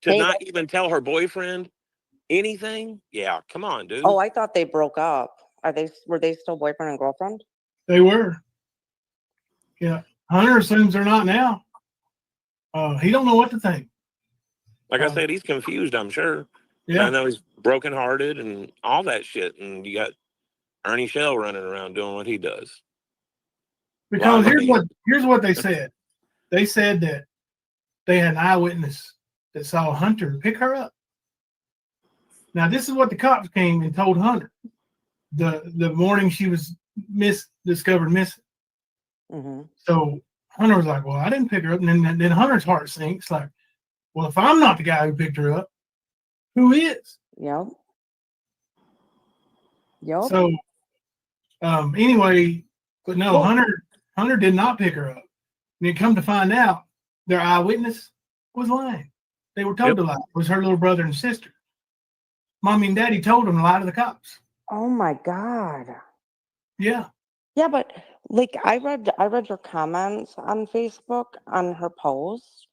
To Hey, not even tell her boyfriend anything? Yeah, come on, dude. oh, I thought they broke up. Were they still boyfriend and girlfriend? They were. Yeah. Hunter assumes they're not now. He don't know what to think. Like I said, he's confused, I'm sure. Yeah. I know he's brokenhearted and all that shit. And you got Ernie Shell running around doing what he does. Because Well, here's what they said. They said that they had an eyewitness that saw Hunter pick her up. Now, this is what the cops came and told Hunter the morning she was discovered missing. Mm-hmm. So Hunter was like, "Well, I didn't pick her up." And then Hunter's heart sinks. Like, well, if I'm not the guy who picked her up, who is? Yep. Yep. So, anyway, but no, Well- Hunter did not pick her up. And then come to find out, their eyewitness was lying. They were told to lie. It was her little brother and sister. Mommy and Daddy told them to lie to the cops. Oh my God. Yeah. Yeah, but like I read your comments on Facebook on her post,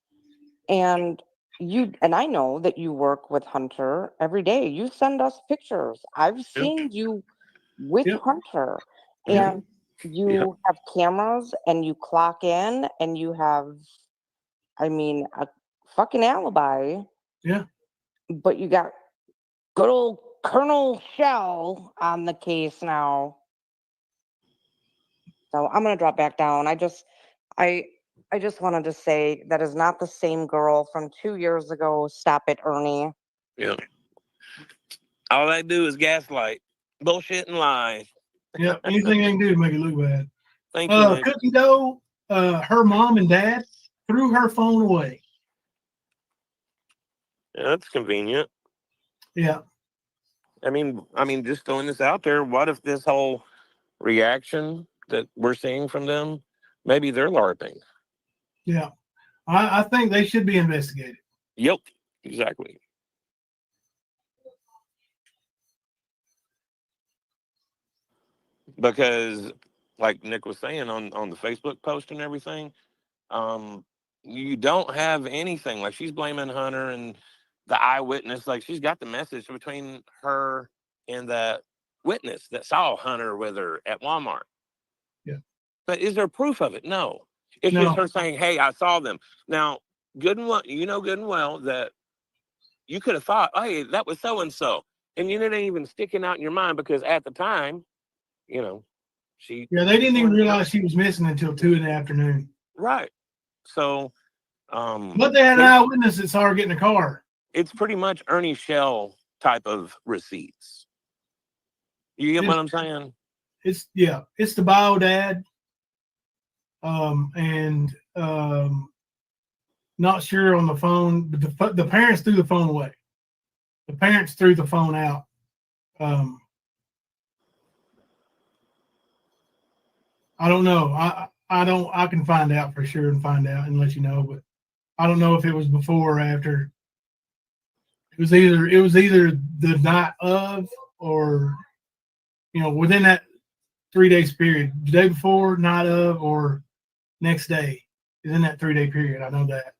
and I know that you work with Hunter every day. You send us pictures. I've seen you with Yep. Hunter, Yep. and you have cameras, and you clock in, and you have, I mean, a fucking alibi. Yeah. But you got good old Colonel Shell on the case now. So I'm gonna drop back down. I just wanted to say that is not the same girl from 2 years ago. Stop it, Ernie. Yeah. All they do is gaslight, bullshit, and lie. Yeah. Anything they can do to make it look bad. Thank you, Nick. Cookie dough, her mom and dad threw her phone away. Yeah, that's convenient. Yeah. I mean, just throwing this out there. What if this whole reaction that we're seeing from them, maybe they're LARPing? Yeah. I think they should be investigated. Yep, exactly. Because, like Nick was saying on the Facebook post and everything, you don't have anything. Like, she's blaming Hunter and the eyewitness. Like, she's got the message between her and the witness that saw Hunter with her at Walmart. Yeah. But is there proof of it? No. It's No. just her saying, "Hey, I saw them." Now, good and well, that you could have thought, "Hey, that was so and so," and it ain't even sticking out in your mind because at the time, she. Yeah, they didn't even realize she was missing until 2 in the afternoon. Right. So, But they had an eyewitness that saw her get in the car. it's pretty much Ernie Shell type of receipts. You get what I'm saying? It's the bio dad. And not sure on the phone, but the parents threw the phone away. The parents threw the phone out. I don't know. I can find out for sure and find out and let you know, but I don't know if it was before or after. It was either the night of or within that 3 days period, the day before, night of, or next day is in that 3-day period. I know that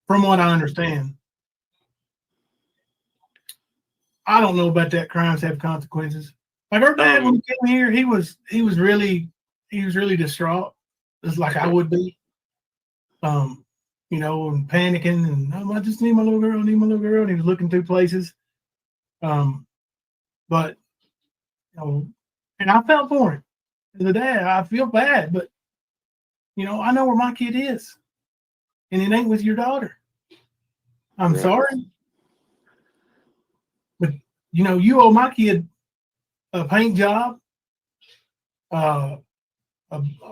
from what I understand. I don't know about that. Crimes have consequences. Like our dad, when he came here, he was really distraught, just like I would be. And panicking, and I just need my little girl, and he was looking through places. But and And I felt for him. As a dad, I feel bad, but I know where my kid is. And it ain't with your daughter. I'm sorry. But you owe my kid a paint job, a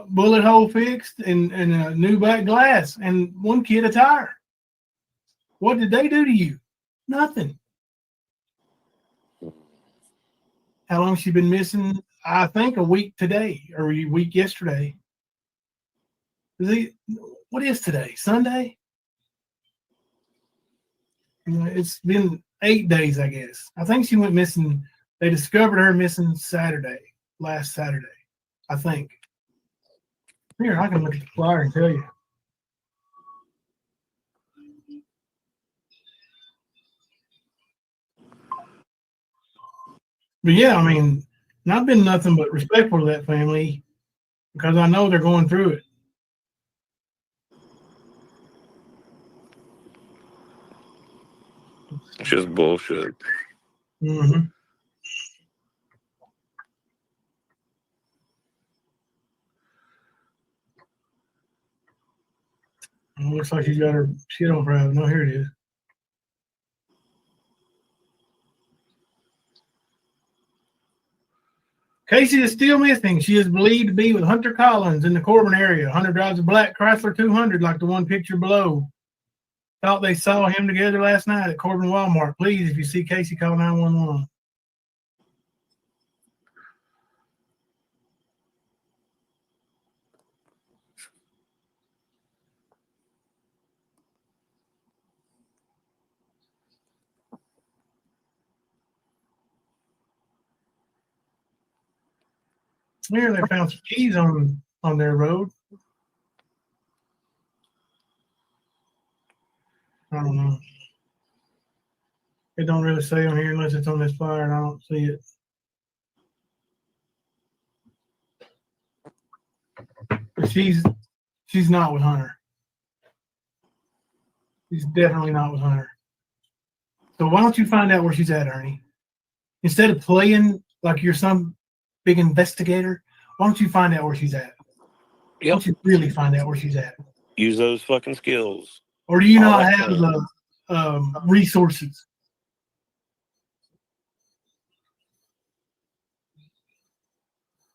bullet hole fixed, and a new back glass, and one kid a tire. What did they do to you? Nothing. How long has she been missing? I think a week today, or a week yesterday. What is today? Sunday? It's been 8 days, I guess. I think she went missing. They discovered her missing last Saturday, I think. Here, I can look at the flyer and tell you. But yeah, I mean, and I've been nothing but respectful to that family because I know they're going through it. It's just bullshit. Mm-hmm. Looks like she's got her shit on private. No, here it is. Kacy is still missing. She is believed to be with Hunter Collins in the Corbin area. Hunter drives a black Chrysler 200 like the one picture below. Thought they saw him together last night at Corbin Walmart. Please, if you see Kacy, call 911. Here they found some keys on their road. I don't know. It don't really say on here unless it's on this flyer, and I don't see it. But she's not with Hunter. She's definitely not with Hunter. So why don't you find out where she's at, Ernie? Instead of playing like you're some big investigator, why don't you find out where she's at? Why don't you really find out where she's at? Use those fucking skills. Or do you not have the resources?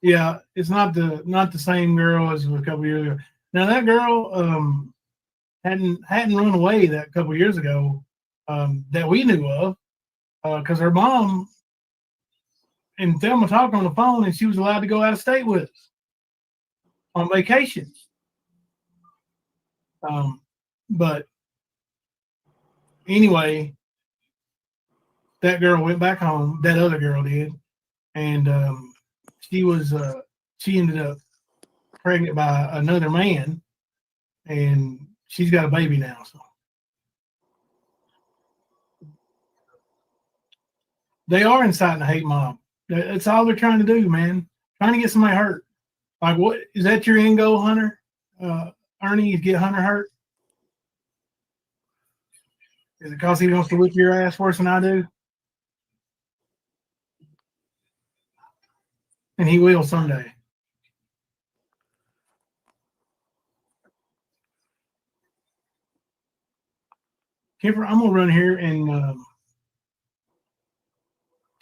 Yeah, it's not the same girl as a couple years ago. Now that girl hadn't run away that couple years ago that we knew of because her mom and Thelma talked on the phone, and she was allowed to go out of state with us on vacation. But anyway, that girl went back home. That other girl did, and she ended up pregnant by another man, and she's got a baby now. So they are inciting a hate mob. That's all they're trying to do, man. Trying to get somebody hurt. Like, what is that your end goal, Hunter? Ernie, is get Hunter hurt? Is it because he wants to whip your ass worse than I do? And he will someday. Kipper, I'm gonna run here and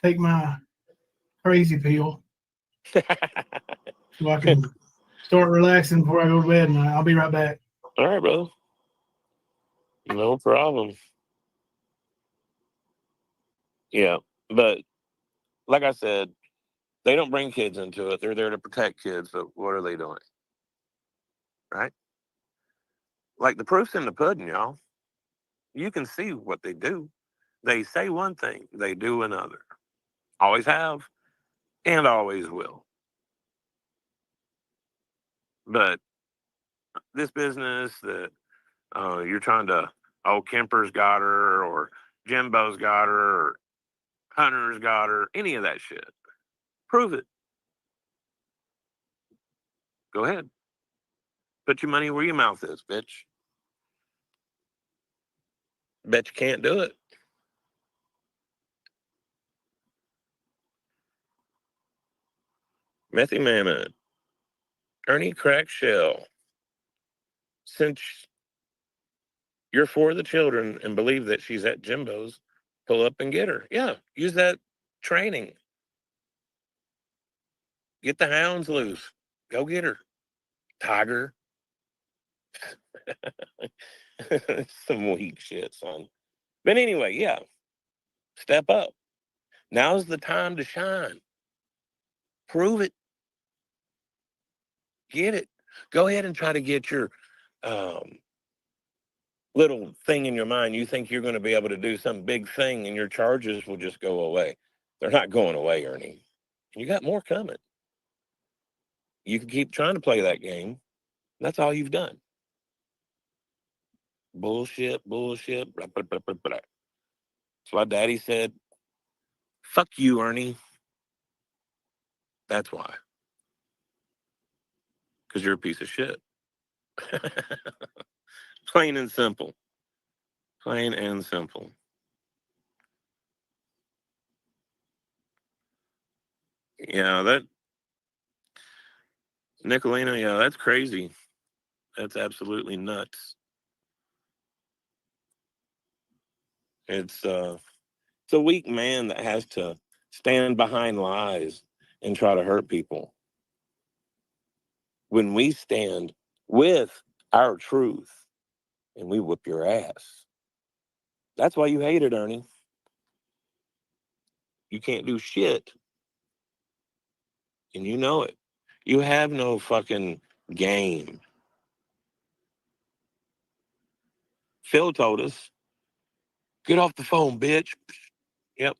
take my crazy pill so I can start relaxing before I go to bed tonight. I'll be right back. All right, brother. No problem. Yeah, but like I said, they don't bring kids into it. They're there to protect kids, but what are they doing? Right? Like the proof's in the pudding, y'all. You can see what they do. They say one thing, they do another. Always have and always will. But this business that you're trying to, Kemper's got her, or Jimbo's got her, or Hunter's got her, any of that shit. Prove it. Go ahead. Put your money where your mouth is, bitch. Bet you can't do it. Methy Mammoth. Ernie Crack Shell. Since you're for the children and believe that she's at Jimbo's, pull up and get her. Yeah, use that training. Get the hounds loose. Go get her. Tiger. Some weak shit, son. But anyway, yeah. Step up. Now's the time to shine. Prove it. Get it. Go ahead and try to get your little thing in your mind. You think you're going to be able to do some big thing and your charges will just go away. They're not going away, Ernie. You got more coming. You can keep trying to play that game. That's all you've done. Bullshit, bullshit. Blah, blah, blah, blah, blah. That's why Daddy said, fuck you, Ernie. That's why. Because you're a piece of shit. Plain and simple. Plain and simple. Yeah, that Nickalina, yeah, that's crazy. That's absolutely nuts. It's a weak man that has to stand behind lies and try to hurt people. When we stand with our truth and we whip your ass. That's why you hate it, Ernie. You can't do shit. And you know it. You have no fucking game. Phil told us, get off the phone, bitch. Yep.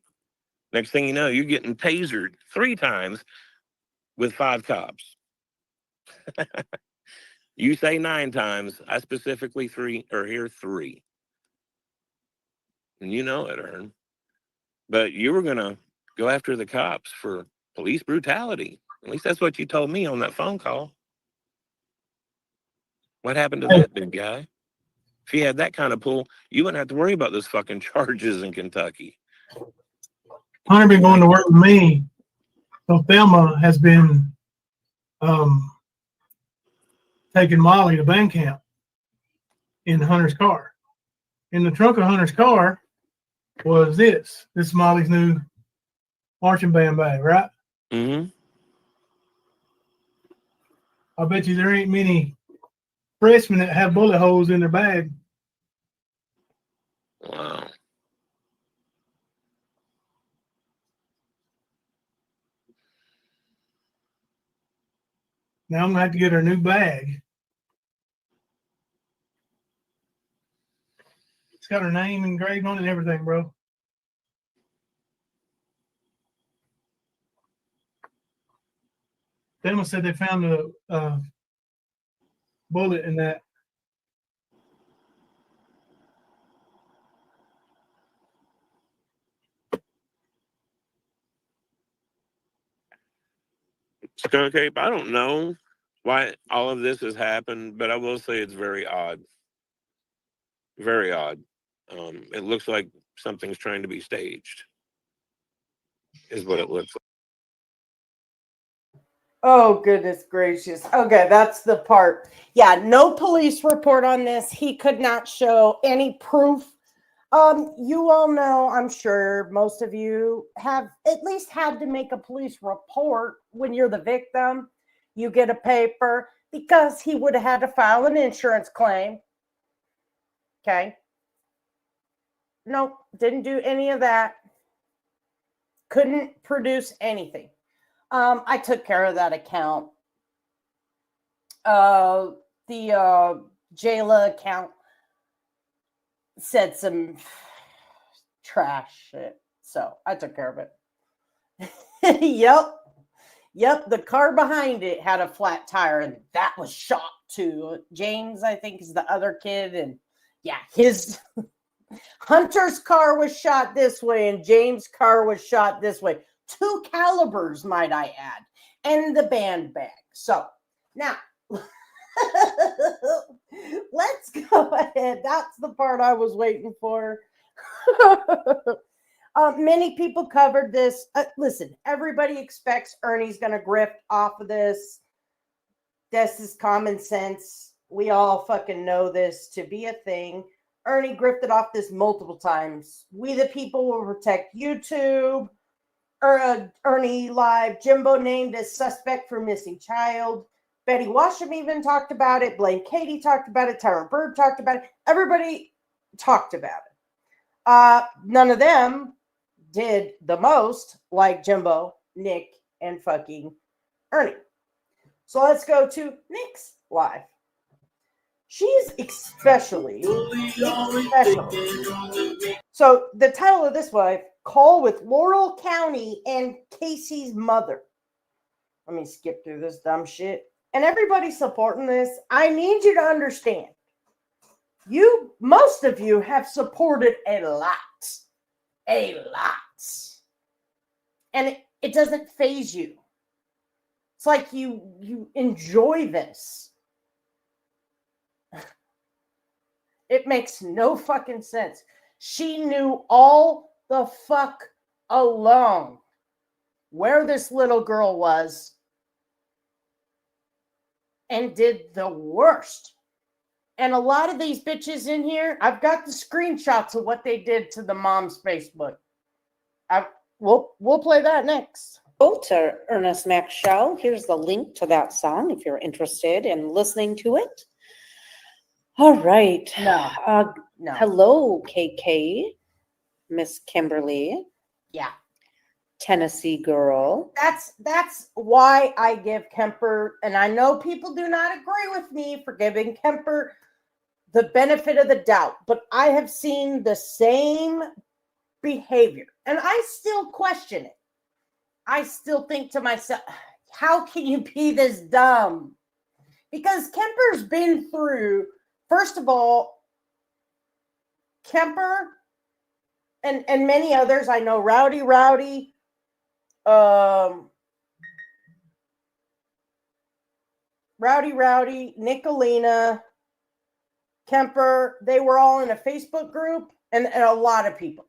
Next thing you know, you're getting tasered 3 times with 5 cops. You say 9 times. I specifically hear 3. And you know it, Ern. But you were going to go after the cops for police brutality. At least that's what you told me on that phone call. What happened to that big guy? If you had that kind of pull, you wouldn't have to worry about those fucking charges in Kentucky. Hunter been going to work with me. So Thelma has been taking Molly to band camp in Hunter's car. In the trunk of Hunter's car was this. This is Molly's new marching band bag, right? Mm-hmm. I bet you there ain't many freshmen that have bullet holes in their bag. Wow. Now I'm gonna have to get her a new bag. It's got her name engraved on it and everything, bro. Thelma said they found a bullet in that. Skunk Ape, I don't know why all of this has happened, but I will say it's very odd. Very odd. It looks like something's trying to be staged, is what it looks like. Oh, goodness gracious. Okay, that's the part. Yeah, no police report on this. He could not show any proof. You all know, I'm sure most of you have at least had to make a police report when you're the victim. You get a paper because he would have had to file an insurance claim. Okay. Nope, didn't do any of that. Couldn't produce anything. I took care of that account. The Jayla account said some trash shit, so I took care of it. Yep. The car behind it had a flat tire, and that was shot too. James, I think, is the other kid, and yeah, his Hunter's car was shot this way, and James' car was shot this way. 2 calibers, might I add, and the band bag. So now let's go ahead. That's the part I was waiting for. Many people covered this. Listen, everybody expects Ernie's going to grift off of this. This is common sense. We all fucking know this to be a thing. Ernie grifted off this multiple times. We the people will protect YouTube. Ernie live. Jimbo named as suspect for missing child. Betty Washam even talked about it. Blaine Katie talked about it. Tyra Bird talked about it. Everybody talked about it. None of them did the most like Jimbo, Nick, and fucking Ernie. So let's go to Nick's live. She's especially. So the title of this wife, Call with Laurel County and Kacy's Mother. Let me skip through this dumb shit. And everybody supporting this, I need you to understand. Most of you have supported a lot. A lot. And it doesn't faze you. It's like you enjoy this. It makes no fucking sense. She knew all the fuck along where this little girl was and did the worst. And a lot of these bitches in here, I've got the screenshots of what they did to the mom's Facebook. We'll play that next. To Ernest Mac Shell. Here's the link to that song if you're interested in listening to it. All right. No. Hello, KK, Miss Kimberly. Yeah. Tennessee girl. That's why I give Kemper, and I know people do not agree with me for giving Kemper the benefit of the doubt, but I have seen the same behavior, and I still question it. I still think to myself, how can you be this dumb? Because Kemper's been through, first of all, Kemper and many others. I know Rowdy, Nicolina, Kemper, they were all in a Facebook group, and a lot of people.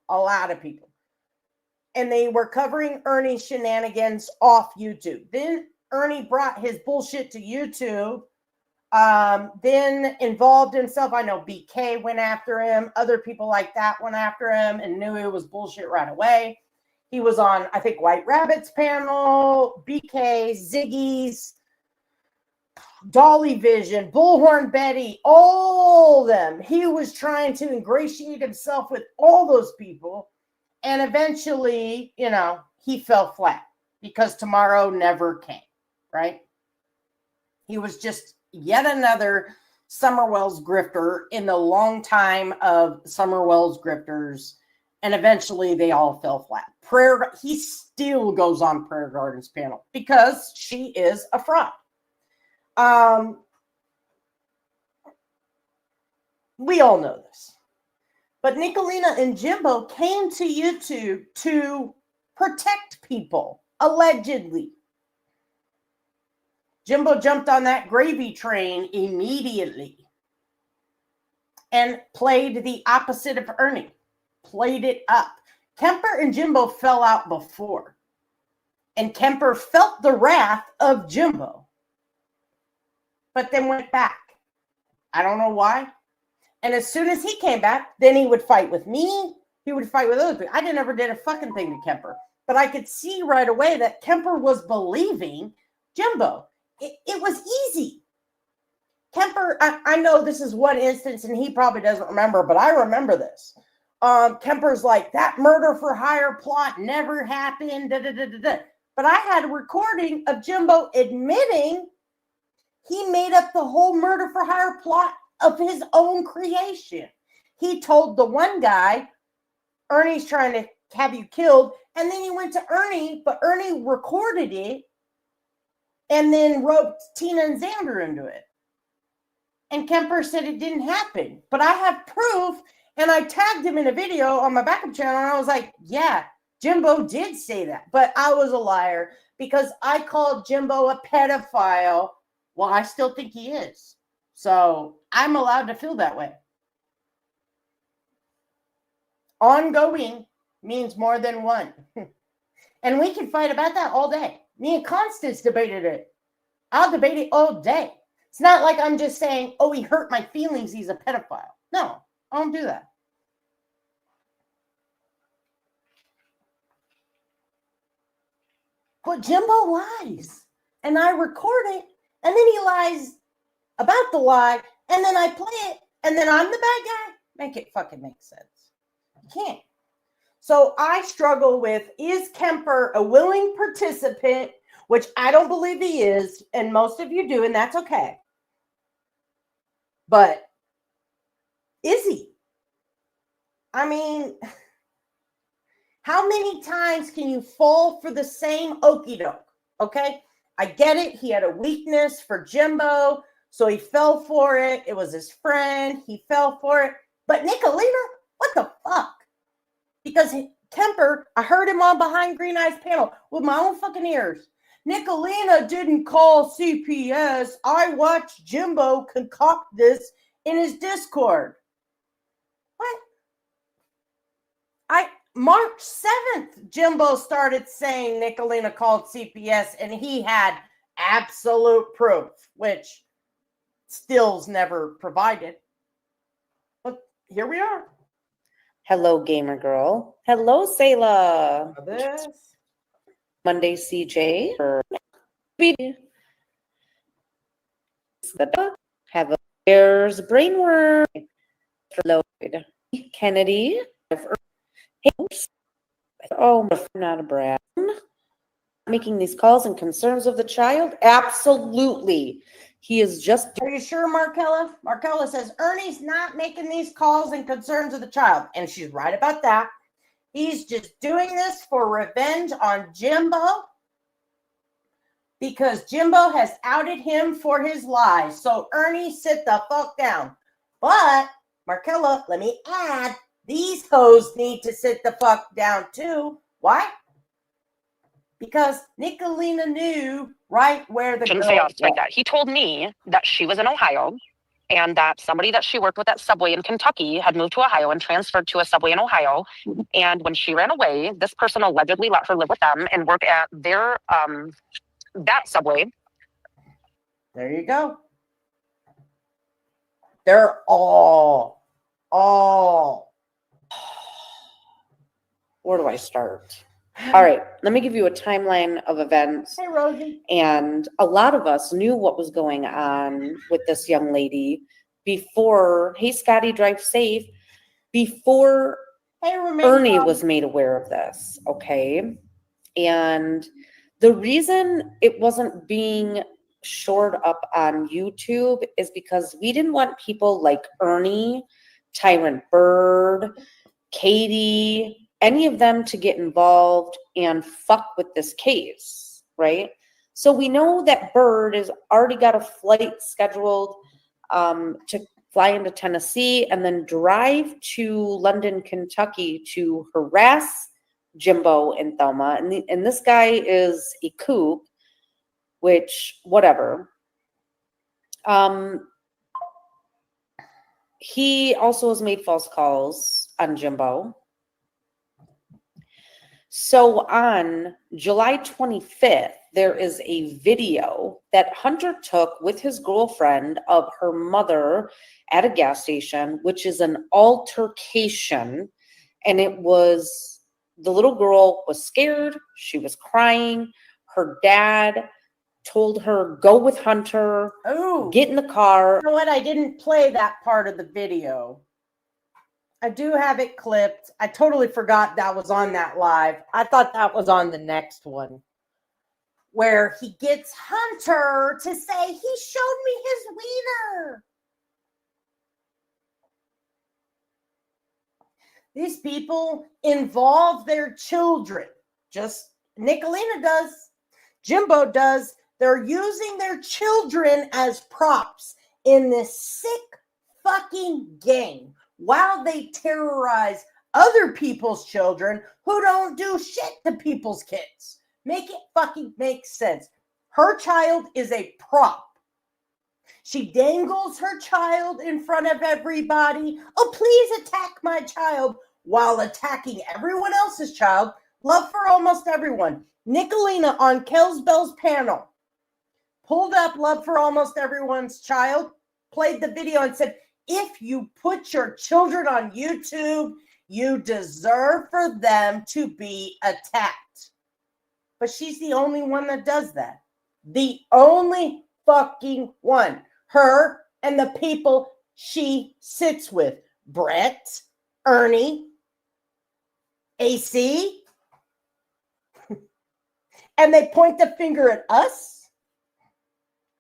And they were covering Ernie's shenanigans off YouTube. Then Ernie brought his bullshit to YouTube. Then involved himself. I know BK went after him. Other people like that went after him and knew it was bullshit right away. He was on, I think, White Rabbit's panel, BK, Ziggy's, Dolly Vision, Bullhorn Betty, all of them. He was trying to ingratiate himself with all those people. And eventually, he fell flat because tomorrow never came, right? He was just yet another Summerwell's grifter in the long time of Summerwell's grifters. And eventually they all fell flat. He still goes on Prayer Garden's panel because she is a fraud. We all know this. But Nickalina and Jimbo came to YouTube to protect people, allegedly. Jimbo jumped on that gravy train immediately and played the opposite of Ernie. Played it up. Kemper and Jimbo fell out before. And Kemper felt the wrath of Jimbo. But then went back. I don't know why. And as soon as he came back, then he would fight with me. He would fight with other people. I never did a fucking thing to Kemper. But I could see right away that Kemper was believing Jimbo. It was easy. Kemper, I know this is one instance, and he probably doesn't remember, but I remember this. Kemper's like, that murder for hire plot never happened. But I had a recording of Jimbo admitting he made up the whole murder for hire plot of his own creation. He told the one guy, Ernie's trying to have you killed. And then he went to Ernie, but Ernie recorded it and then roped Tina and Xander into it. And Kemper said it didn't happen. But I have proof, and I tagged him in a video on my backup channel, and I was like, yeah, Jimbo did say that. But I was a liar because I called Jimbo a pedophile. Well, I still think he is. So I'm allowed to feel that way. Ongoing, means more than one. And we can fight about that all day. Me and Constance debated it. I'll debate it all day. It's not like I'm just saying, oh, he hurt my feelings, he's a pedophile. No, I don't do that. But Jimbo lies. And I record it. And then he lies about the lie. And then I play it. And then I'm the bad guy. Make it fucking make sense. You can't. So I struggle with, is Kemper a willing participant, which I don't believe he is, and most of you do, and that's okay. But is he? I mean, how many times can you fall for the same okie doke? Okay, I get it. He had a weakness for Jimbo, so he fell for it. It was his friend. He fell for it. But Nickalina, what the fuck? Because Kemper, I heard him on Behind Green Eyes panel with my own fucking ears. Nickalina didn't call CPS. I watched Jimbo concoct this in his Discord. What? March 7th, Jimbo started saying Nickalina called CPS, and he had absolute proof, which Stills never provided. But here we are. Hello, gamer girl. Hello, Sayla. This. Monday, CJ. Have a there's brainworm. Loaded. Kennedy. Oh, not a brat. Making these calls and concerns of the child? Absolutely. He is just. Are you sure, Markella? Markella says Ernie's not making these calls and concerns of the child. And she's right about that. He's just doing this for revenge on Jimbo because Jimbo has outed him for his lies. So Ernie, sit the fuck down. But, Markella, let me add, these hoes need to sit the fuck down too. Why? Because Nickalina knew right where the Shouldn't girl say us like was. that. He told me that she was in Ohio and that somebody that she worked with at Subway in Kentucky had moved to Ohio and transferred to a Subway in Ohio. And when she ran away, this person allegedly let her live with them and work at their that Subway. There you go. They're all. Where do I start? All right, let me give you a timeline of events. Hey, Rosie. And a lot of us knew what was going on with this young lady before, hey, Scotty, drive safe, before Hey, Ernie was made aware of this, okay? And the reason it wasn't being shored up on YouTube is because we didn't want people like Ernie, Tyrant Bird, Katie, any of them to get involved and fuck with this case, right? So we know that Bird has already got a flight scheduled to fly into Tennessee and then drive to London, Kentucky to harass Jimbo and Thelma. And this guy is a kook, which, whatever. He also has made false calls on Jimbo. So on July 25th, there is a video that Hunter took with his girlfriend of her mother at a gas station, which is an altercation. And it was, the little girl was scared. She was crying. Her dad told her, go with Hunter, get in the car. You know what? I didn't play that part of the video. I do have it clipped. I totally forgot that was on that live. I thought that was on the next one, where he gets Hunter to say, he showed me his wiener. These people involve their children. Just Nickalina does. Jimbo does. They're using their children as props in this sick fucking game while they terrorize other people's children who don't do shit to people's kids. Make it fucking make sense. Her child is a prop. She dangles her child in front of everybody. Oh, please attack my child. while attacking everyone else's child. Love for almost everyone. Nickalina on Kel's Bell's panel pulled up Love for Almost Everyone's Child, played the video and said, if you put your children on YouTube, you deserve for them to be attacked. But she's the only one that does that. The only fucking one. Her and the people she sits with. Brett, Ernie, AC. And they point the finger at us.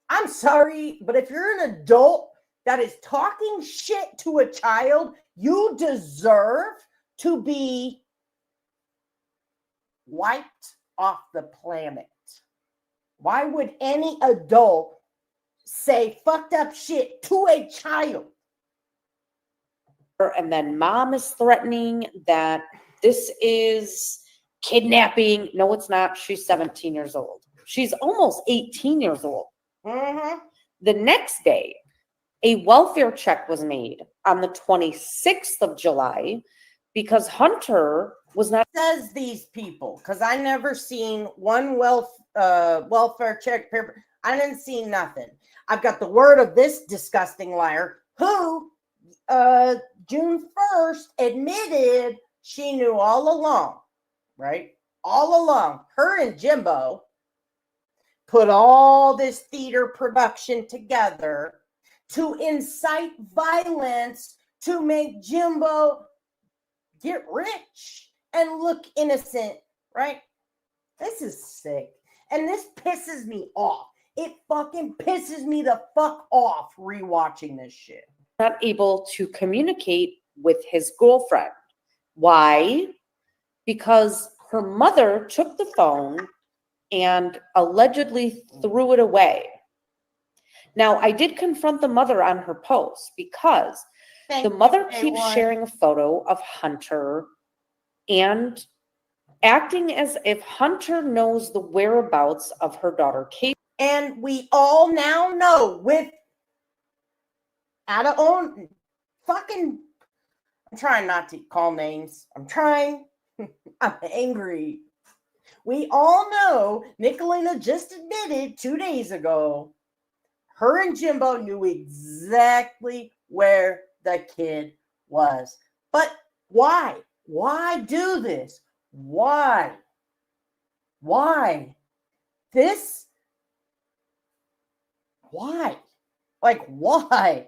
I'm sorry, but if you're an adult that is talking shit to a child, you deserve to be wiped off the planet. Why would any adult say fucked up shit to a child? And then mom is threatening that this is kidnapping. No, it's not. She's 17 years old. She's almost 18 years old. Mm-hmm. The next day, a welfare check was made on the 26th of July because Hunter was not. Says these people, because I never seen one welfare check paper. I didn't see nothing. I've got the word of this disgusting liar who June 1st admitted she knew all along, right? All along. Her and Jimbo put all this theater production together to incite violence to make Jimbo get rich and look innocent, right? This is sick. And this pisses me off. It fucking pisses me the fuck off rewatching this shit. Not able to communicate with his girlfriend. Why? Because her mother took the phone and allegedly threw it away. Now, I did confront the mother on her post because the mother keeps sharing a photo of Hunter and acting as if Hunter knows the whereabouts of her daughter, Kacy. And we all now know with out of own fucking, I'm trying not to call names. I'm trying. I'm angry. We all know Nickalina just admitted 2 days ago her and Jimbo knew exactly where the kid was. But why? Why do this? Why? Why? This? Why? Like, why?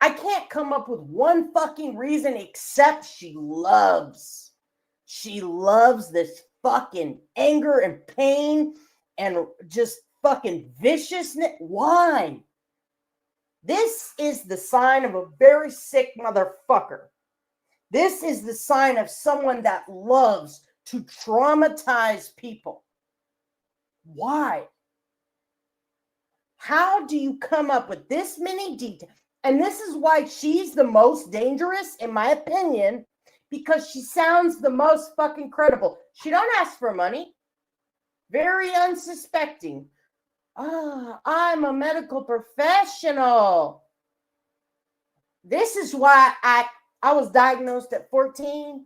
I can't come up with one fucking reason except she loves this fucking anger and pain and just fucking viciousness. Why? This is the sign of a very sick motherfucker. This is the sign of someone that loves to traumatize people. Why? How do you come up with this many details? And this is why she's the most dangerous, in my opinion, because she sounds the most fucking credible. She don't ask for money. Very unsuspecting. I'm a medical professional. This is why I was diagnosed at 14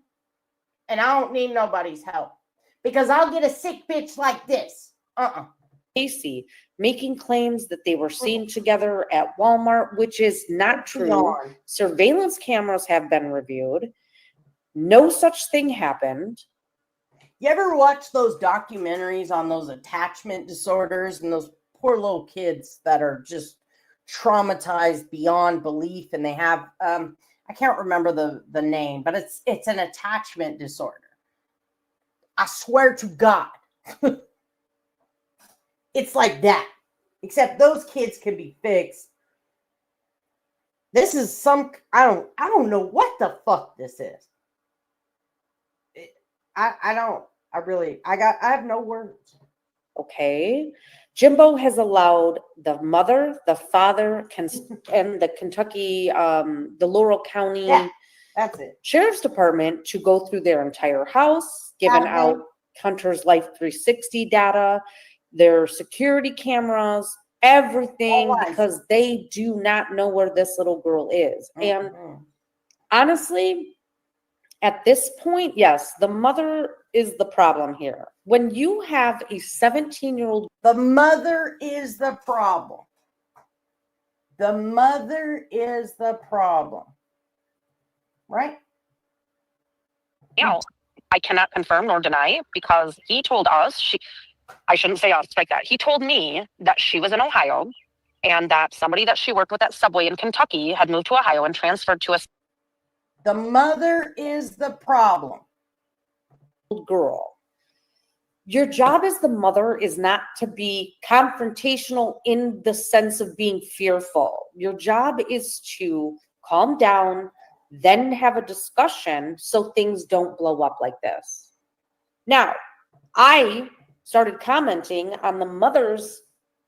and I don't need nobody's help because I'll get a sick bitch like this. Kacy making claims that they were seen together at Walmart, which is not true. Surveillance cameras have been reviewed. No such thing happened. You ever watch those documentaries on those attachment disorders and those poor little kids that are just traumatized beyond belief, and they have I can't remember the name, but it's an attachment disorder. I swear to God. It's like that, except those kids can be fixed. This is I don't know what the fuck this is. I have no words. Okay. Jimbo has allowed the mother, the father, and the Kentucky, the Laurel County that's it. Sheriff's Department to go through their entire house, giving out Hunter's Life 360 data, their security cameras, everything, because they do not know where this little girl is. And honestly, At this point, yes, the mother is the problem here. When you have a 17-year-old, The mother is the problem. The mother is the problem. Right? I cannot confirm nor deny because he told us, I shouldn't say us like that. He told me that she was in Ohio and that somebody that she worked with at Subway in Kentucky had moved to Ohio and transferred to a. The mother is the problem. girl. Your job as the mother is not to be confrontational in the sense of being fearful. Your job is to calm down, then have a discussion so things don't blow up like this. Now, I started commenting on the mother's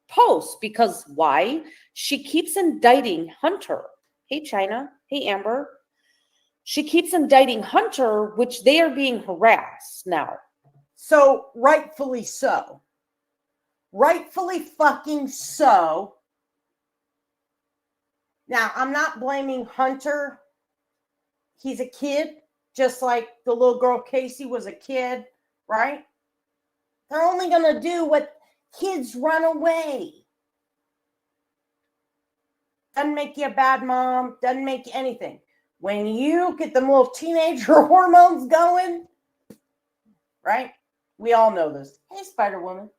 post because why? She keeps indicting Hunter. Hey, China. Hey, Amber. She keeps indicting Hunter, which they are being harassed now. So rightfully so. Rightfully fucking so. Now, I'm not blaming Hunter. He's a kid, just like the little girl Kacy was a kid, right? They're only going to do what kids run away. Doesn't make you a bad mom, doesn't make you anything. When you get them little teenager hormones going, right? We all know this. Hey, Spider-Woman.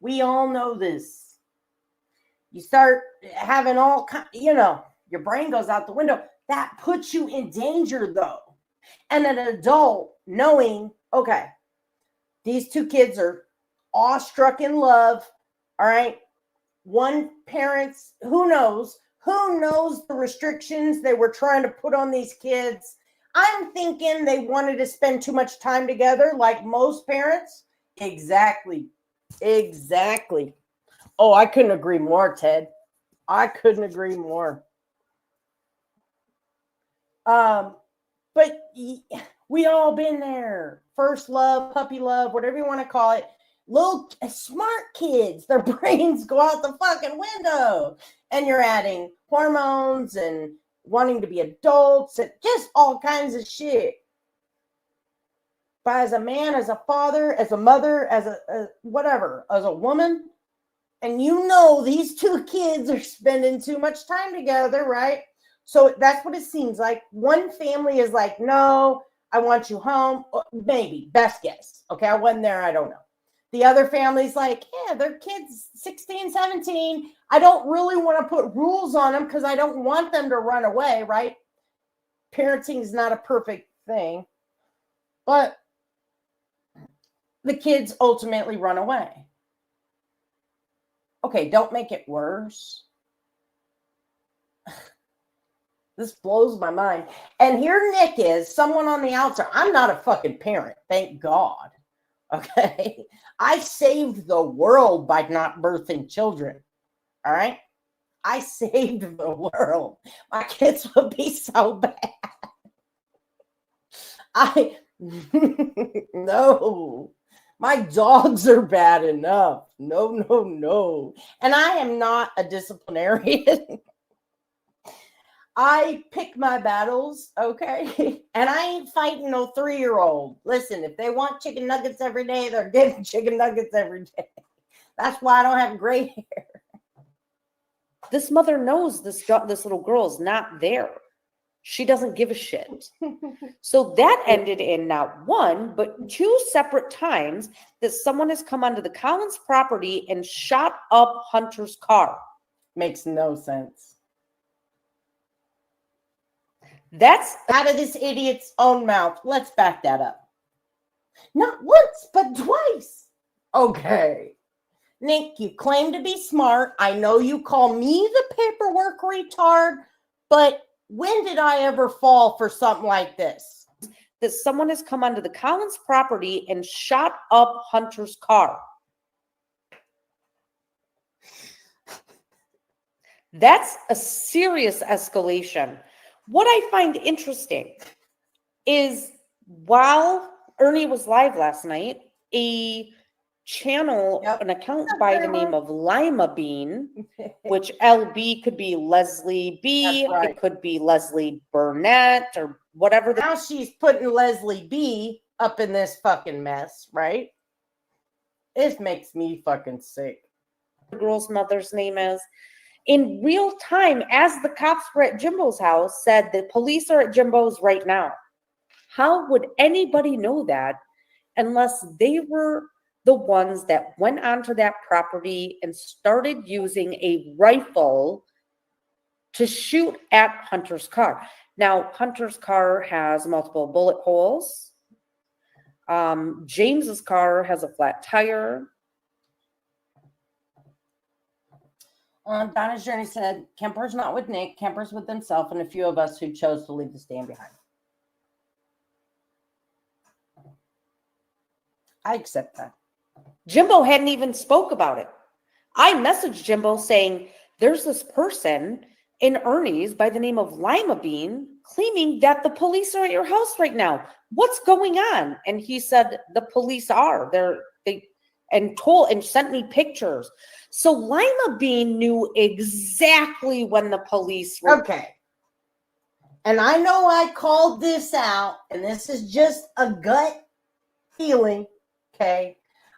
We all know this. You start having all kind, your brain goes out the window. That puts you in danger, though. And an adult knowing, okay, these two kids are awestruck in love, all right? One parent's, who knows the restrictions they were trying to put on these kids. I'm thinking they wanted to spend too much time together like most parents. Exactly. Oh, I couldn't agree more, Ted. I couldn't agree more. But we all been there. First love, puppy love, whatever you want to call it. Little smart kids, their brains go out the fucking window. And you're adding hormones and wanting to be adults and just all kinds of shit. But as a man, as a father, as a mother, as a whatever, as a woman, and these two kids are spending too much time together, right? So that's what it seems like. One family is like, no, I want you home. Maybe, best guess. Okay, I wasn't there. I don't know. The other family's like, yeah, their kids 16, 17. I don't really want to put rules on them because I don't want them to run away, right? Parenting is not a perfect thing. But the kids ultimately run away. Okay, don't make it worse. This blows my mind. And here Nick is, someone on the outside. I'm not a fucking parent, thank God. Okay? I saved the world by not birthing children. All right? I saved the world. My kids would be so bad. No. My dogs are bad enough. No. And I am not a disciplinarian. I pick my battles, okay? And I ain't fighting no 3-year-old. Listen, if they want chicken nuggets every day, they're getting chicken nuggets every day. That's why I don't have gray hair. This mother knows this little girl is not there. She doesn't give a shit. So that ended in not one, but 2 separate times that someone has come onto the Collins property and shot up Hunter's car. Makes no sense. That's out of this idiot's own mouth. Let's back that up. Not once, but twice. Okay. Nick, you claim to be smart. I know you call me the paperwork retard, but when did I ever fall for something like this? That someone has come onto the Collins property and shot up Hunter's car. That's a serious escalation. What I find interesting is while Ernie was live last night, a channel, an account by the name of Lima Bean, which LB could be Leslie B, That's right. It could be Leslie Burnett or whatever the Now she's putting Leslie B up in this fucking mess, right? It makes me fucking sick. girl's mother's name is, in real time, as the cops were at Jimbo's house, said the police are at Jimbo's right now. How would anybody know that unless they were the ones that went onto that property and started using a rifle to shoot at Hunter's car? Now, Hunter's car has multiple bullet holes. James's car has a flat tire. Donna's Journey said, Kemper's not with Nick, Kemper's with himself and a few of us who chose to leave the stand behind. I accept that. Jimbo hadn't even spoke about it. I messaged Jimbo saying, there's this person in Ernie's by the name of Lima Bean claiming that the police are at your house right now. What's going on? And he said, the police are. They sent me pictures. So Lima Bean knew exactly when the police were. Okay. And I know I called this out, and this is just a gut feeling, okay?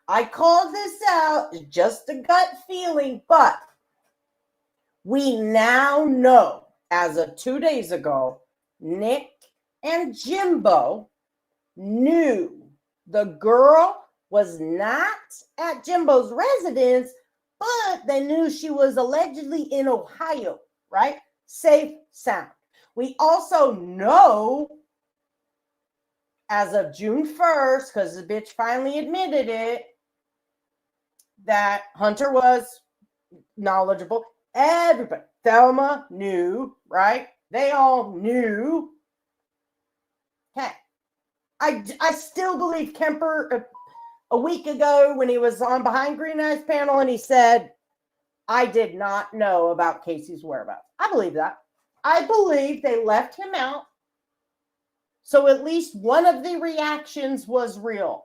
I called this out, it's just a gut feeling, but we now know, as of 2 days ago, Nick and Jimbo knew the girl was not at Jimbo's residence, but they knew she was allegedly in Ohio, right? Safe, sound. We also know, as of June 1st, because the bitch finally admitted it, that Hunter was knowledgeable. Everybody, Thelma knew, right? They all knew. Okay. I still believe Kemper a week ago when he was on Behind Green Eyes panel and he said, I did not know about Kacy's whereabouts. I believe that. I believe they left him out. So at least one of the reactions was real.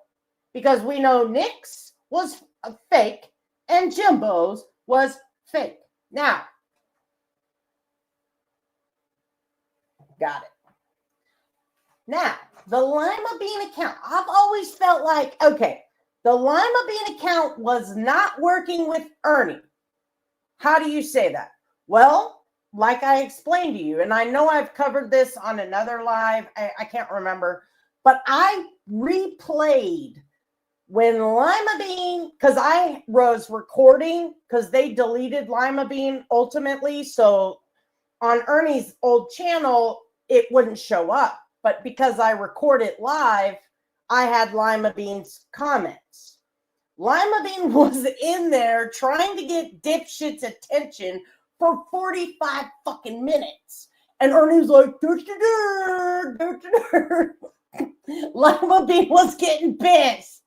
Because we know Nick's was fake and Jimbo's was fake. Now, got it. Now, the Lima Bean account, I've always felt like, okay, the Lima Bean account was not working with Ernie. How do you say that? Well, like I explained to you, and I know I've covered this on another live, I can't remember, but I replayed when Lima Bean, because I was recording, because they deleted Lima Bean ultimately, so on Ernie's old channel, it wouldn't show up. But because I record it live, I had Lima Bean's comments. Lima Bean was in there trying to get dipshit's attention for 45 fucking minutes. And Ernie's like, Lima Bean was getting pissed.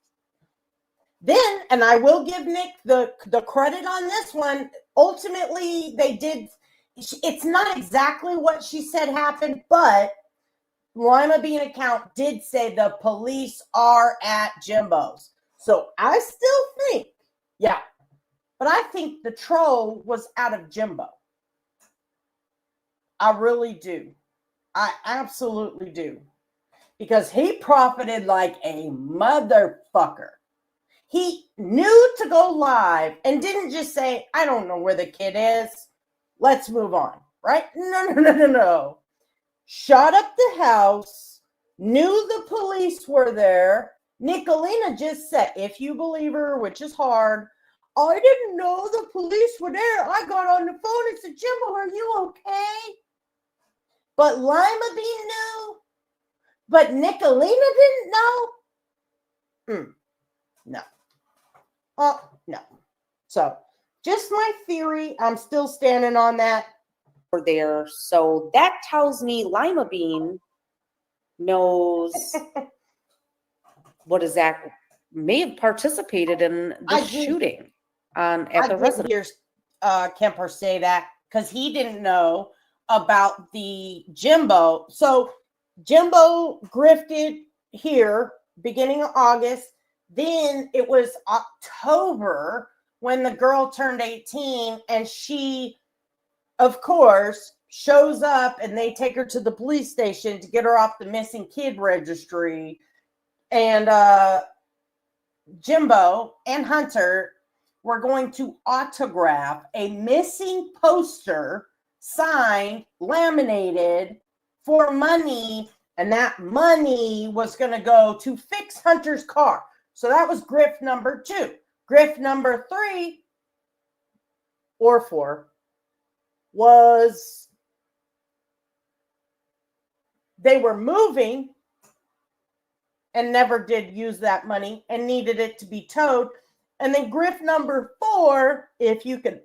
Then, and I will give Nick the credit on this one, ultimately they did, it's not exactly what she said happened, but Lima Bean account did say the police are at Jimbo's. So I still think, yeah, but I think the troll was out of Jimbo. I really do. I absolutely do. Because he profited like a motherfucker. He knew to go live and didn't just say, I don't know where the kid is. Let's move on, right? No. Shot up the house, knew the police were there. Nickalina just said, if you believe her, which is hard, I didn't know the police were there. I got on the phone and said, Jimbo, are you okay? But Lima Bean knew, but Nickalina didn't know. No. No. So, just my theory. I'm still standing on that. There. So that tells me Lima Bean knows what is that, may have participated in the shooting at the residence. Kemper say that because he didn't know about the Jimbo. So Jimbo grifted here beginning of August. Then it was October when the girl turned 18 and she, of course, shows up and they take her to the police station to get her off the missing kid registry. And Jimbo and Hunter were going to autograph a missing poster, signed, laminated, for money. And that money was going to go to fix Hunter's car. So that was grift number 2. Grift number 3 or 4 was they were moving and never did use that money and needed it to be towed. And then grift number 4, if you could,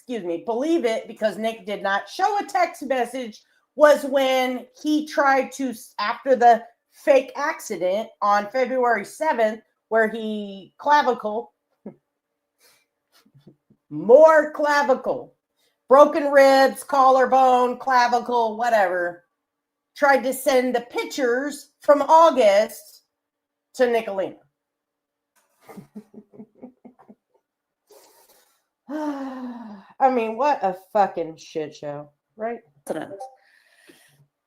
believe it, because Nick did not show a text message, was when he tried to, after the fake accident on February 7th, where he more clavicle, broken ribs, collarbone, clavicle, whatever, tried to send the pictures from August to Nickalina. I mean, what a fucking shit show, right?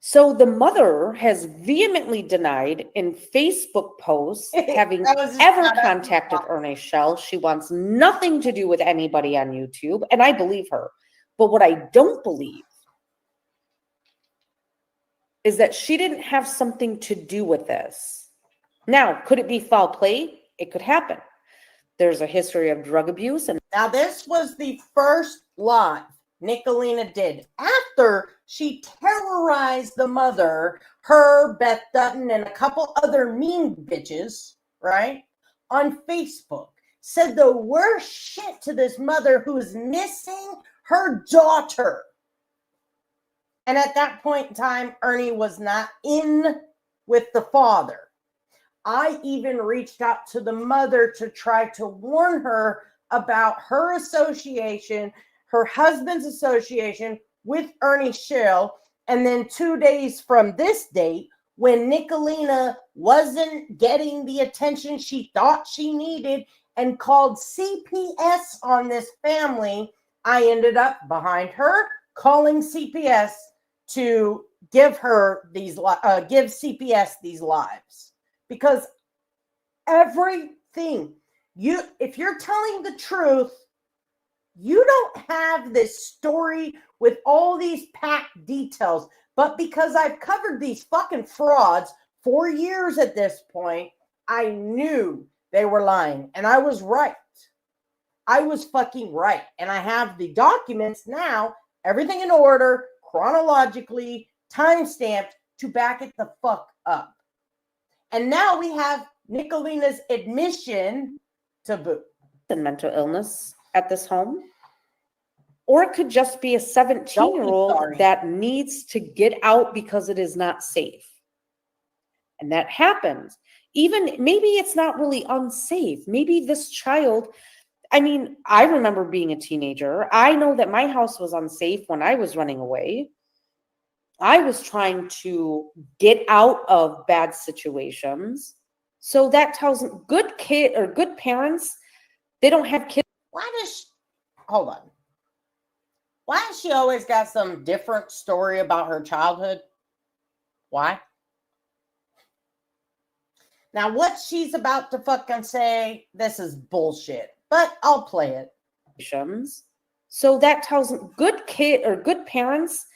So the mother has vehemently denied in Facebook posts having ever contacted Ernie Shell. She wants nothing to do with anybody on YouTube, and I believe her. But what I don't believe is that she didn't have something to do with this. Now, could it be foul play? It could happen. There's a history of drug abuse. And now this was the first live Nickalina did after she terrorized the mother, her, Beth Dutton, and a couple other mean bitches, right, on Facebook. Said the worst shit to this mother who is missing her daughter. And at that point in time, Ernie was not in with the father. I even reached out to the mother to try to warn her about her association, her husband's association with Ernie Shell. And then 2 days from this date, when Nickalina wasn't getting the attention she thought she needed and called CPS on this family, I ended up behind her calling CPS to give her these, give CPS these lives. Because everything, if you're telling the truth, you don't have this story with all these packed details. But because I've covered these fucking frauds 4 years at this point, I knew they were lying. And I was right. I was fucking right. And I have the documents now, everything in order, chronologically, time-stamped, to back it the fuck up. And now we have Nickalina's admission to boot. And mental illness at this home. Or it could just be a 17-year-old that needs to get out because it is not safe. And that happens. Even maybe it's not really unsafe. Maybe this child, I mean, I remember being a teenager. I know that my house was unsafe when I was running away. I was trying to get out of bad situations. So that tells good kid or good parents, they don't have kids. Hold on. Why has she always got some different story about her childhood? Why? Now, what she's about to fucking say, this is bullshit, but I'll play it. So that tells good kid or good parents,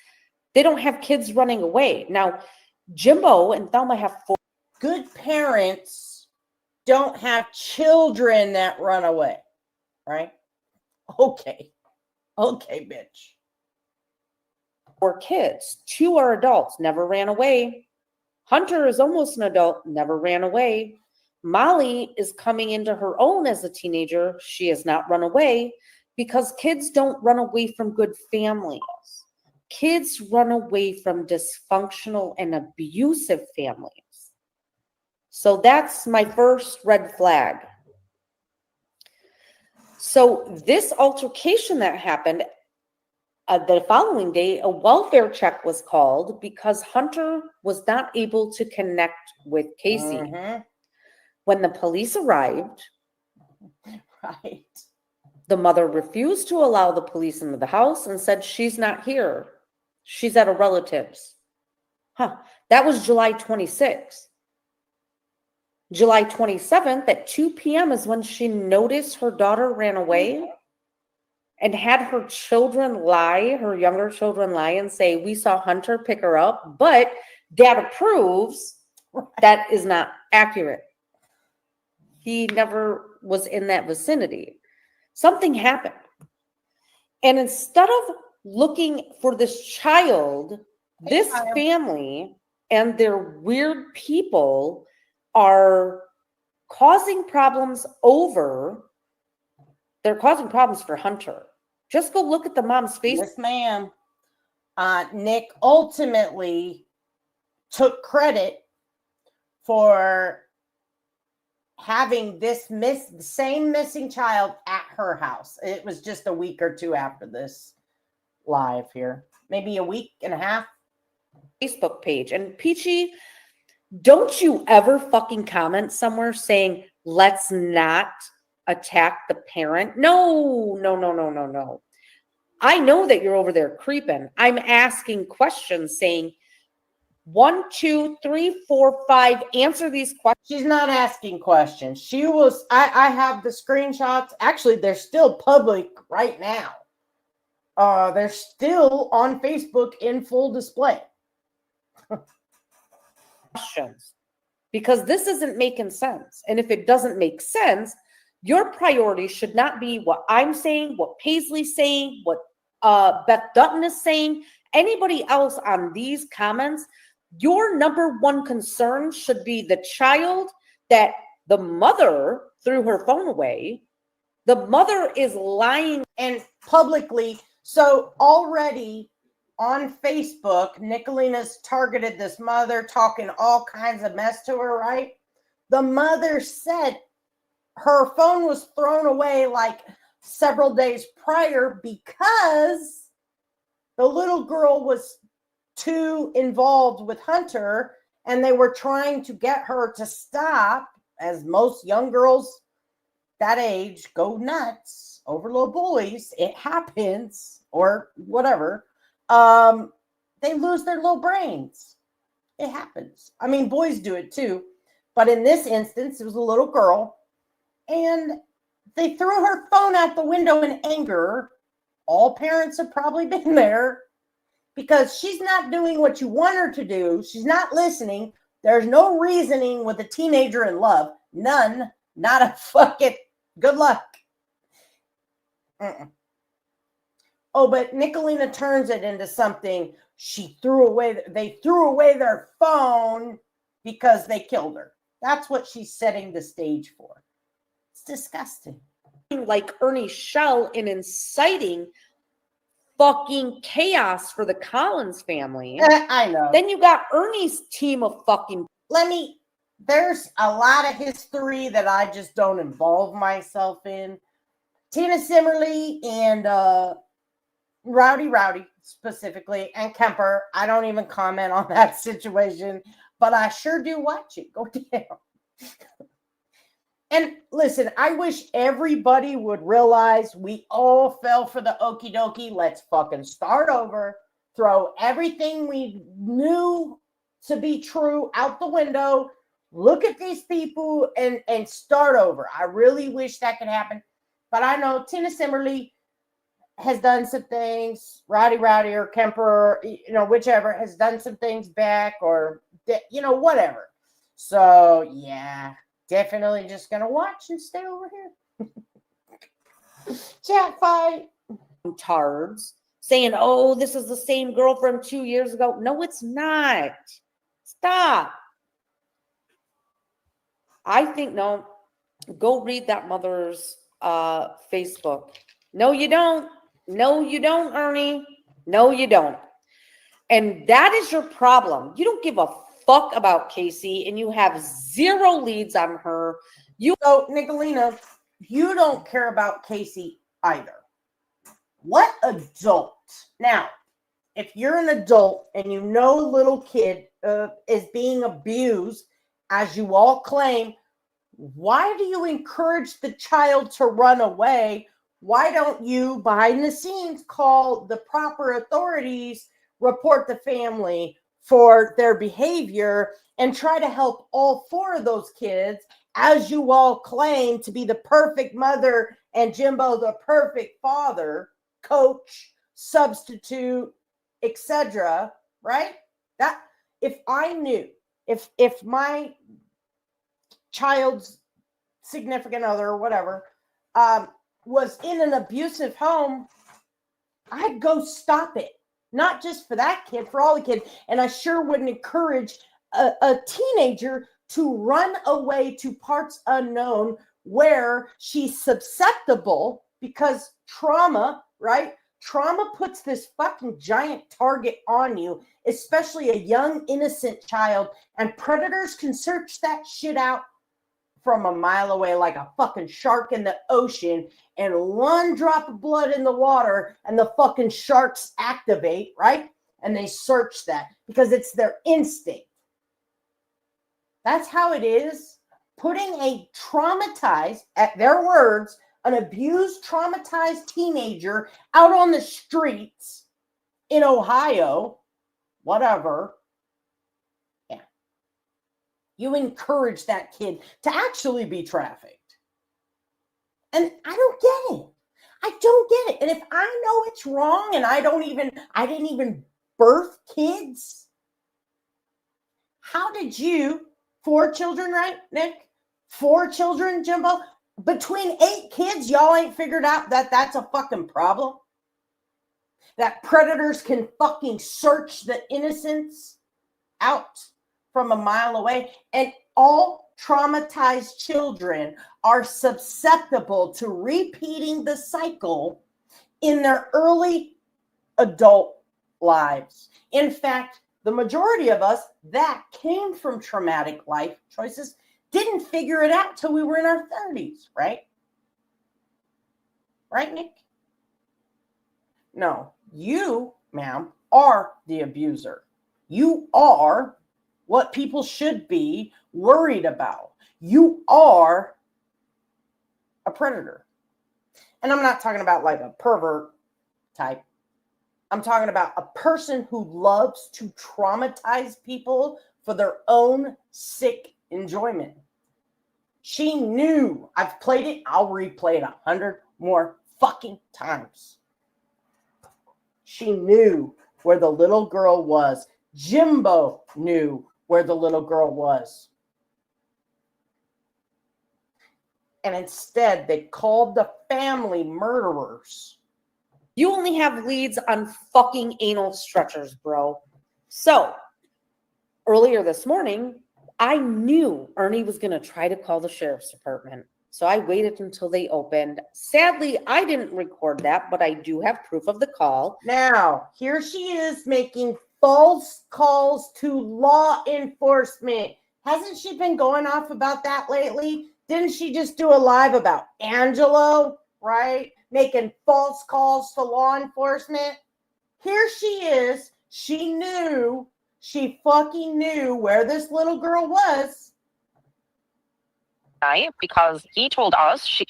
they don't have kids running away. Now, Jimbo and Thelma have 4. Good parents don't have children that run away, right? Okay, bitch. 4 kids. 2 are adults, never ran away. Hunter is almost an adult, never ran away. Molly is coming into her own as a teenager. She has not run away because kids don't run away from good families. Kids run away from dysfunctional and abusive families. So that's my first red flag. So this altercation that happened, the following day, a welfare check was called because Hunter was not able to connect with Kacy. Mm-hmm. When the police arrived, right, the mother refused to allow the police into the house and said she's not here. She's at a relative's. Huh. That was July 26th. July 27th at 2 p.m. is when she noticed her daughter ran away and had her children lie, her younger children lie and say, we saw Hunter pick her up, but dad approves. That is not accurate. He never was in that vicinity. Something happened. And instead of looking for this child, this family and their weird people are causing problems they're causing problems for Hunter. Just go look at the mom's face. Yes, ma'am. Nick ultimately took credit for having this same missing child at her house. It was just a week or two after this live here. Maybe a week and a half. Facebook page. And Peachy, don't you ever fucking comment somewhere saying, let's not attack the parent. No. I know that you're over there creeping. I'm asking questions saying 1, 2, 3, 4, 5, answer these questions. She's not asking questions. She was, I have the screenshots. Actually, they're still public right now. They're still on Facebook in full display. Questions. Because this isn't making sense. And if it doesn't make sense, your priority should not be what I'm saying, what Paisley's saying, what Beth Dutton is saying, anybody else on these comments. Your number one concern should be the child that the mother threw her phone away. The mother is lying and publicly. So already on Facebook, Nickalina's targeted this mother, talking all kinds of mess to her, right? The mother said her phone was thrown away like several days prior because the little girl was too involved with Hunter and they were trying to get her to stop, as most young girls that age go nuts over little bullies. It happens, or whatever. They lose their little brains. It happens. I mean, boys do it too. But in this instance, it was a little girl. And they threw her phone out the window in anger. All parents have probably been there. Because she's not doing what you want her to do. She's not listening. There's no reasoning with a teenager in love. None. Not a fucking good luck. Oh, but Nickalina turns it into something. They threw away their phone because they killed her. That's what she's setting the stage for. It's disgusting. Like Ernie Shell in inciting fucking chaos for the Collins family. I know. Then you got Ernie's team of fucking. There's a lot of history that I just don't involve myself in. Tina Simmerly and Rowdy specifically, and Kemper. I don't even comment on that situation, but I sure do watch it go down. And listen, I wish everybody would realize we all fell for the okie dokie. Let's fucking start over. Throw everything we knew to be true out the window. Look at these people and start over. I really wish that could happen. But I know Tina Simmerly has done some things. Rowdy or Kemper, whichever, has done some things back or, whatever. So, yeah. Definitely just gonna watch and stay over here. Chat fight. Tards saying, oh, this is the same girl from 2 years ago. No, it's not. Stop. I think, no, go read that mother's Facebook. No, you don't. No, you don't, Ernie. No, you don't. And that is your problem. You don't give a fuck about Kacy, and you have zero leads on her. So, Nickalina, you don't care about Kacy either. What adult? Now, if you're an adult and you know a little kid is being abused, as you all claim, why do you encourage the child to run away? Why don't you, behind the scenes, call the proper authorities report the family for their behavior and try to help all 4 of those kids, as you all claim to be the perfect mother and Jimbo the perfect father, coach, substitute, etc., right? That if I knew, if my child's significant other or whatever was in an abusive home, I'd go stop it. Not just for that kid, for all the kids. And I sure wouldn't encourage a teenager to run away to parts unknown where she's susceptible, because trauma, right? Trauma puts this fucking giant target on you, especially a young, innocent child. And predators can search that shit out from a mile away like a fucking shark in the ocean, and 1 drop of blood in the water and the fucking sharks activate, right? And they search that because it's their instinct. That's how it is. Putting a traumatized, at their words, an abused, traumatized teenager out on the streets in Ohio, whatever. Yeah. You encourage that kid to actually be trafficked. And I don't get it. I don't get it. And if I know it's wrong and I didn't even birth kids, how did you, 4 children, right, Nick? 4 children, Jimbo? Between 8 kids, y'all ain't figured out that that's a fucking problem? That predators can fucking search the innocents out from a mile away, and all traumatized children are susceptible to repeating the cycle in their early adult lives. In fact, the majority of us that came from traumatic life choices didn't figure it out till we were in our 30s, right? Right, Nick? No, you, ma'am, are the abuser. You are what people should be worried about. You are a predator. And I'm not talking about like a pervert type. I'm talking about a person who loves to traumatize people for their own sick enjoyment. She knew. I've played it. I'll replay it 100 more fucking times. She knew where the little girl was. Jimbo knew where the little girl was. And instead, they called the family murderers. You only have leads on fucking anal stretchers, bro. So, earlier this morning, I knew Ernie was going to try to call the sheriff's department. So I waited until they opened. Sadly, I didn't record that, but I do have proof of the call. Now, here she is making false calls to law enforcement. Hasn't she been going off about that lately? Didn't she just do a live about Angelo, right? Making false calls to law enforcement. Here she is. She fucking knew where this little girl was. Because he told us,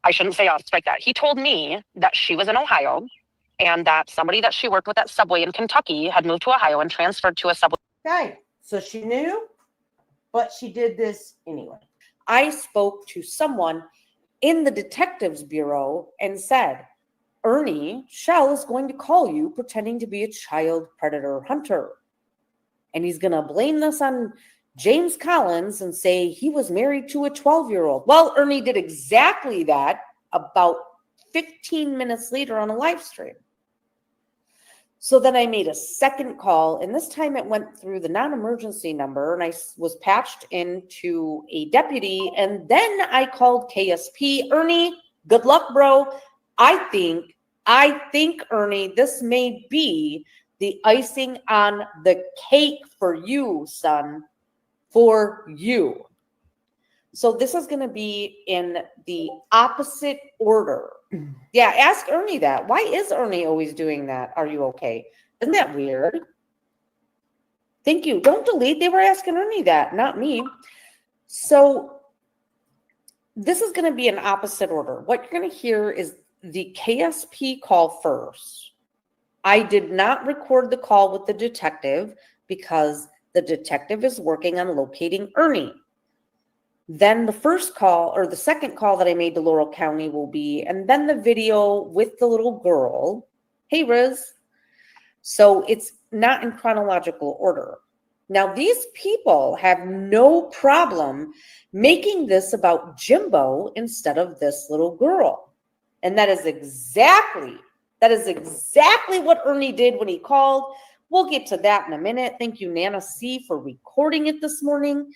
I shouldn't say us like that. He told me that she was in Ohio and that somebody that she worked with at Subway in Kentucky had moved to Ohio and transferred to a Subway. Okay, so she knew, but she did this anyway. I spoke to someone in the detectives bureau and said, Ernie Shell is going to call you pretending to be a child predator hunter. And he's going to blame this on James Collins and say he was married to a 12-year-old. Well, Ernie did exactly that about 15 minutes later on a live stream. So then I made a second call, and this time it went through the non-emergency number, and I was patched into a deputy, and then I called KSP. Ernie, good luck, bro. I think, Ernie, this may be the icing on the cake for you, son. For you. So this is going to be in the opposite order. Yeah, ask Ernie that. Why is Ernie always doing that? Are you okay? Isn't that weird? Thank you. Don't delete. They were asking Ernie that, not me. So this is going to be in opposite order. What you're going to hear is the KSP call first. I did not record the call with the detective because the detective is working on locating Ernie. Then the first call or the second call that I made to Laurel County will be, and then the video with the little girl. Hey, Riz. So it's not in chronological order. Now, these people have no problem making this about Jimbo instead of this little girl. And that is exactly what Ernie did when he called. We'll get to that in a minute. Thank you, Nana C, for recording it this morning.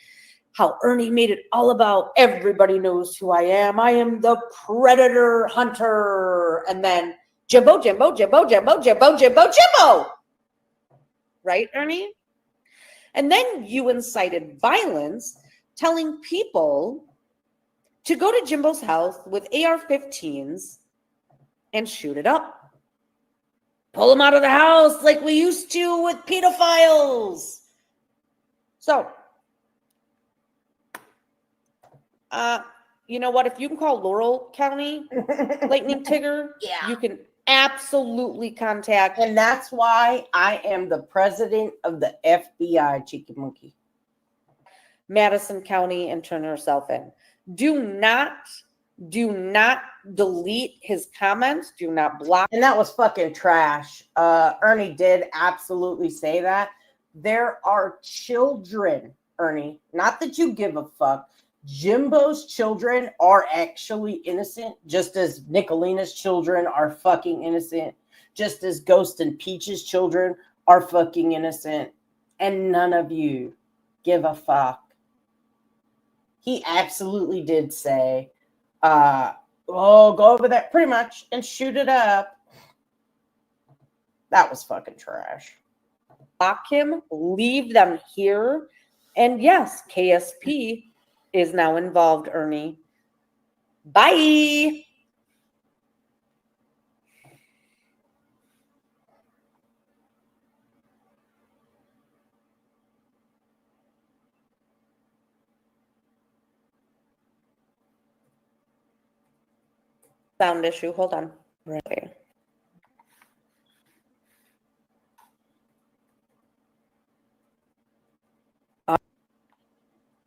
How Ernie made it all about everybody knows who I am. I am the predator hunter. And then Jimbo, Jimbo, Jimbo, Jimbo, Jimbo, Jimbo, Jimbo. Right, Ernie? And then you incited violence, telling people to go to Jimbo's house with AR-15s and shoot it up. Pull them out of the house like we used to with pedophiles. So, you know what? If you can call Laurel County Lightning Tigger, Yeah. you can absolutely contact. And that's why I am the president of the FBI, Cheeky Monkey. Madison County and turn herself in. Do not delete his comments. Do not block. And that was fucking trash. Ernie did absolutely say that. There are children, Ernie, not that you give a fuck. Jimbo's children are actually innocent, just as Nickalina's children are fucking innocent, just as Ghost and Peach's children are fucking innocent, and none of you give a fuck. He absolutely did say, oh, go over there pretty much and shoot it up. That was fucking trash. Block him, leave them here. And yes, KSP is now involved, Ernie. Bye. Sound issue. Hold on. Right. All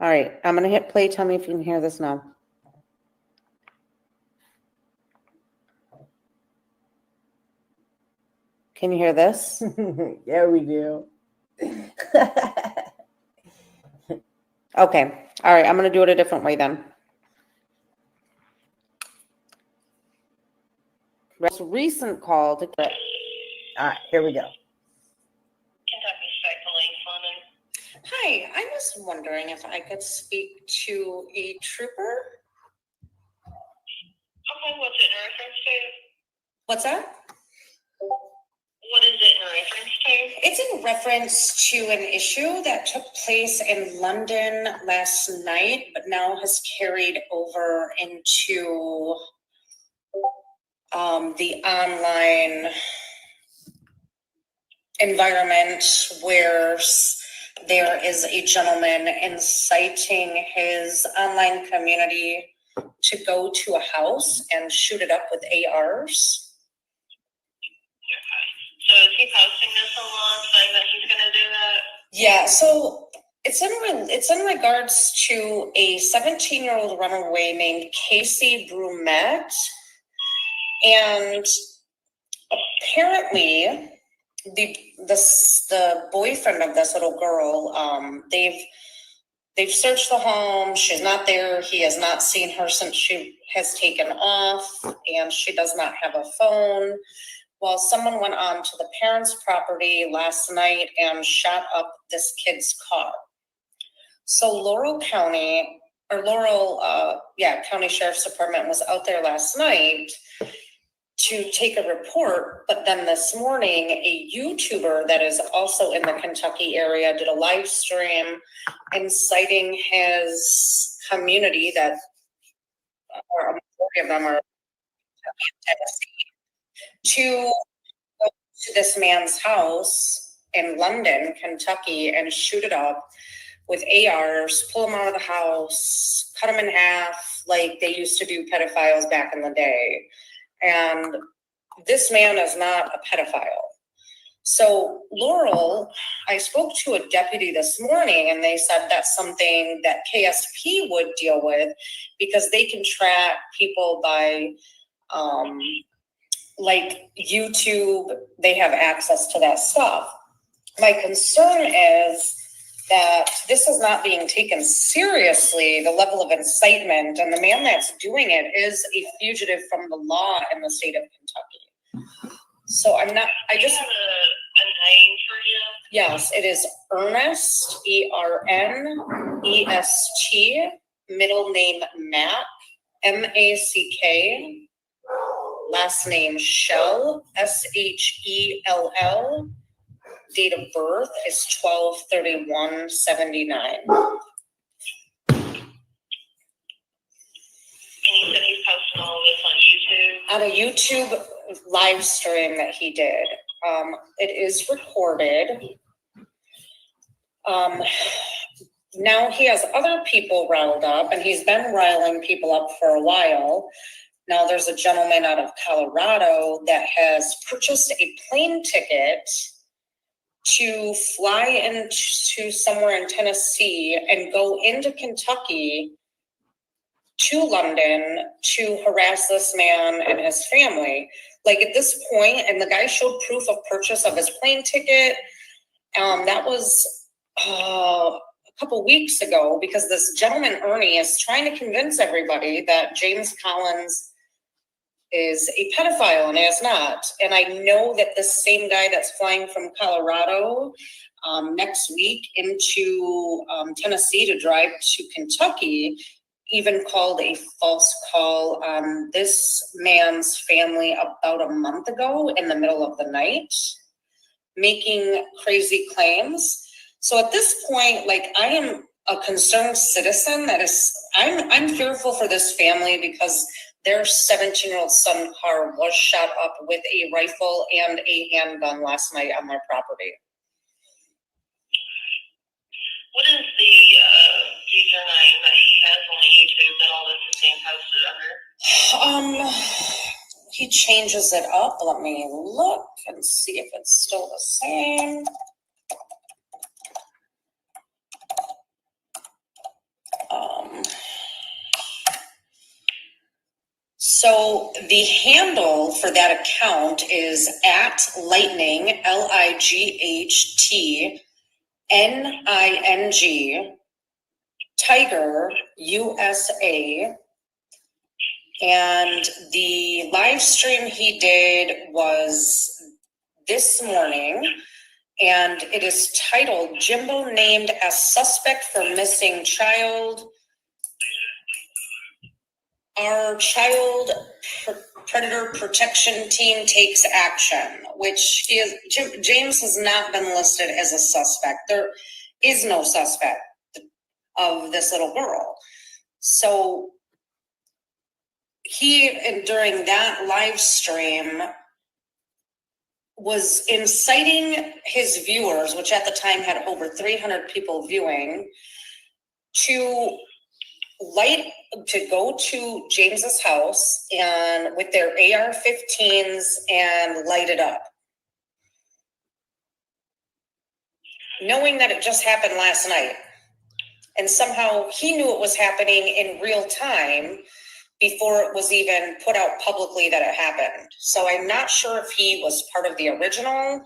right. I'm going to hit play. Tell me if you can hear this now. Can you hear this? Yeah, we do. Okay. All right. I'm going to do it a different way then. Most recent call to All right, here we go. Hi, I was wondering if I could speak to a trooper. Okay, what's it in reference to? What's that? What is it in reference to? It's in reference to an issue that took place in London last night, but now has carried over into the online environment where there is a gentleman inciting his online community to go to a house and shoot it up with ARs. So is he posting this online saying that he's going to do that? Yeah, so it's in regards to a 17-year-old runaway named Kacy Brummet, and apparently the boyfriend of this little girl, they've searched the home. She's not there. He has not seen her since she has taken off, and she does not have a phone. Well, someone went on to the parents' property last night and shot up this kid's car. So Laurel County Sheriff's Department was out there last night to take a report, but then this morning, a YouTuber that is also in the Kentucky area did a live stream inciting his community that, or a majority of them are in Tennessee, to go to this man's house in London, Kentucky, and shoot it up with ARs, pull him out of the house, cut him in half like they used to do pedophiles back in the day. And this man is not a pedophile. So Laurel, I spoke to a deputy this morning and they said that's something that KSP would deal with because they can track people by like YouTube, they have access to that stuff. My concern is that this is not being taken seriously, the level of incitement, and the man that's doing it is a fugitive from the law in the state of Kentucky. So I just have a name for you? Yes, it is Ernest, ERNEST, middle name Mack, MACK, last name Shell, SHELL. Date of birth is 12/31/79. And you said he's posting all this on YouTube? On a YouTube live stream that he did. It is recorded. Now he has other people riled up, and he's been riling people up for a while. Now there's a gentleman out of Colorado that has purchased a plane ticket to fly into somewhere in Tennessee and go into Kentucky to London to harass this man and his family. Like at this point, and the guy showed proof of purchase of his plane ticket. That was a couple weeks ago because this gentleman, Ernie, is trying to convince everybody that James Collins is a pedophile and is not. And I know that this same guy that's flying from Colorado next week into Tennessee to drive to Kentucky even called a false call on this man's family about a month ago in the middle of the night, making crazy claims. So at this point, like I am a concerned citizen that is, I'm fearful for this family because their 17-year-old son, Carr, was shot up with a rifle and a handgun last night on their property. What is the username that he has on YouTube that all this is being posted under? He changes it up. Let me look and see if it's still the same. So the handle for that account is at lightning, LIGHTNING, Tiger, USA. And the live stream he did was this morning, and it is titled Jimbo Named as Suspect for Missing Child. Our child predator protection team takes action, which is James has not been listed as a suspect. There is no suspect of this little girl. So he, during that live stream, was inciting his viewers, which at the time had over 300 people viewing, to go to James's house and with their AR-15s and light it up. Knowing that it just happened last night. And somehow he knew it was happening in real time before it was even put out publicly that it happened. So I'm not sure if he was part of the original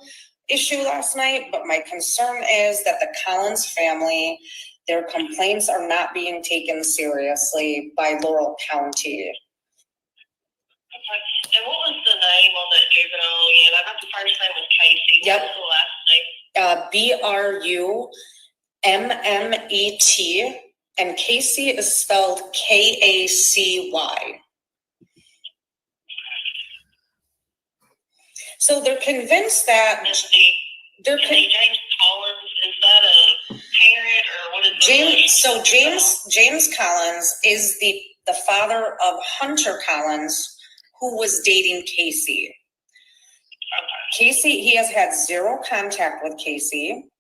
issue last night, but my concern is that the Collins family, their complaints are not being taken seriously by Laurel County. Okay. And what was the name on that juvenile again? I got the first name was Kacy. Yep. What was the last name? BRUMMET, and Kacy is spelled KACY. So they're convinced that James Collins, is that a parent or what is James Collins is the father of Hunter Collins, who was dating Kacy. Okay. Kacy, he has had zero contact with Kacy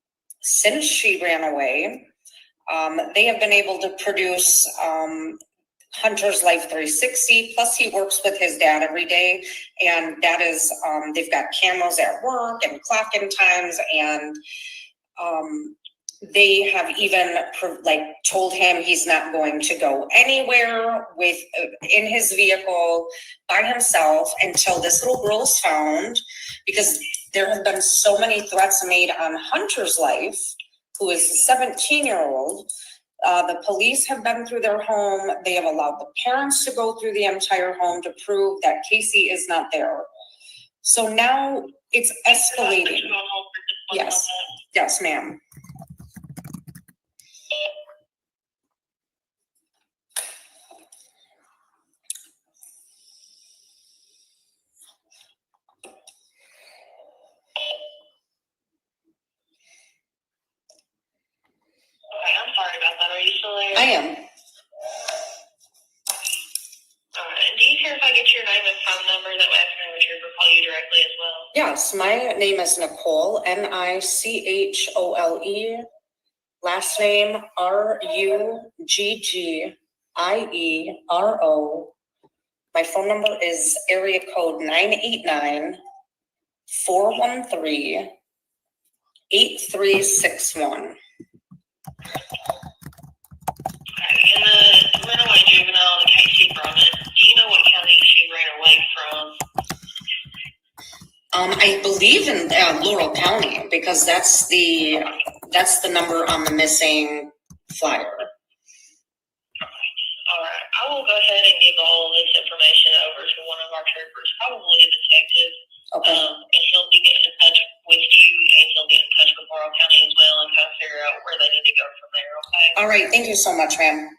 since she ran away. They have been able to produce Hunter's Life 360. Plus, he works with his dad every day, and that is they've got cameras at work and clock-in times, and they have even told him he's not going to go anywhere with in his vehicle by himself until this little girl is found, because there have been so many threats made on Hunter's Life, who is a 17-year-old. The police have been through their home. They have allowed the parents to go through the entire home to prove that Kacy is not there. So now it's escalating. Yes, yes, ma'am. Okay, I'm sorry about that. Are you still there? I am. Alright, do you care if I get your name and phone number? That way I can retriever call you directly as well. Yes, my name is Nichole, Nichole. Last name Ruggiero. My phone number is area code 989-413-8361. Okay, and the runaway juvenile, the Kacy Brummet, do you know what county she ran away from? I believe in Laurel County, because that's the number on the missing flyer. Alright, I will go ahead and give all of this information over to one of our troopers, probably a detective. Okay. And he'll be getting in touch with you, and he'll get in touch with Laurel County as well, and kind of figure out where they need to go from there, okay? All right, thank you so much, ma'am.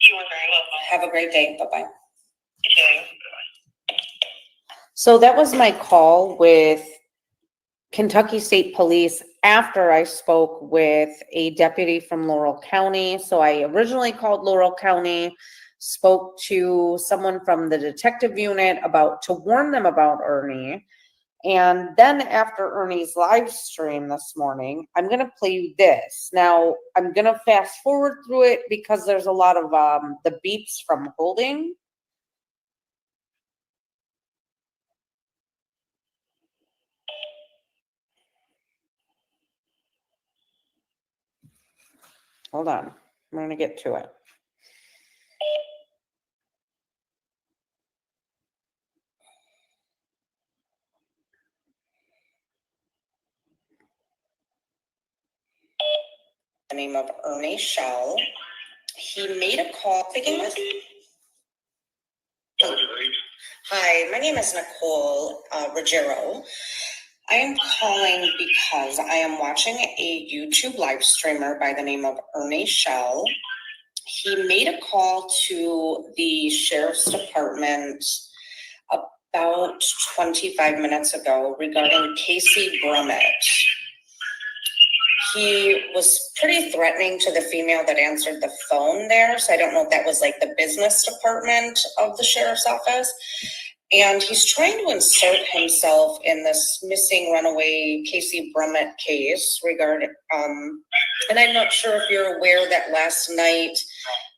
You are very welcome. Have a great day. Bye-bye. You too. So that was my call with Kentucky State Police after I spoke with a deputy from Laurel County. So I originally called Laurel County, spoke to someone from the detective unit to warn them about Ernie. And then after Ernie's live stream this morning, I'm going to play you this. Now, I'm going to fast forward through it because there's a lot of the beeps from holding. Hold on. I'm going to get to it. The name of Ernie Shell. He made a call. Hi, my name is Nichole Ruggiero. I am calling because I am watching a YouTube live streamer by the name of Ernie Shell. He made a call to the sheriff's department about 25 minutes ago regarding Kacy Brummet. He was pretty threatening to the female that answered the phone there. So I don't know if that was like the business department of the sheriff's office. And he's trying to insert himself in this missing runaway Kacy Brummet case regarding, and I'm not sure if you're aware that last night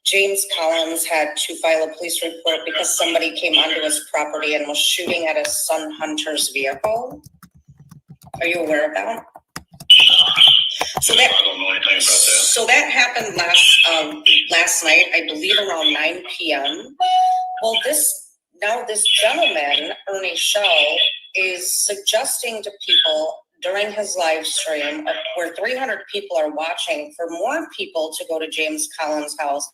James Collins had to file a police report because somebody came onto his property and was shooting at his son Hunter's vehicle. Are you aware of that? So that, I don't know anything about that. So that happened last night, I believe around 9 p.m. Well, this gentleman, Ernie Shell, is suggesting to people during his live stream where 300 people are watching for more people to go to James Collins' house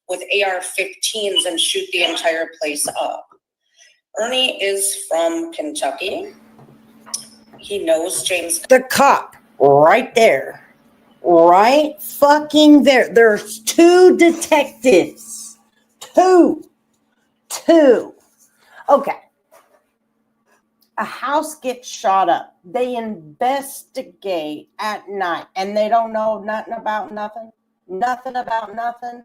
with AR-15s and shoot the entire place up. Ernie is from Kentucky. He knows James. The cop right there. Right fucking there. There's two detectives. Two. Okay. A house gets shot up. They investigate at night and they don't know nothing about nothing. Nothing about nothing.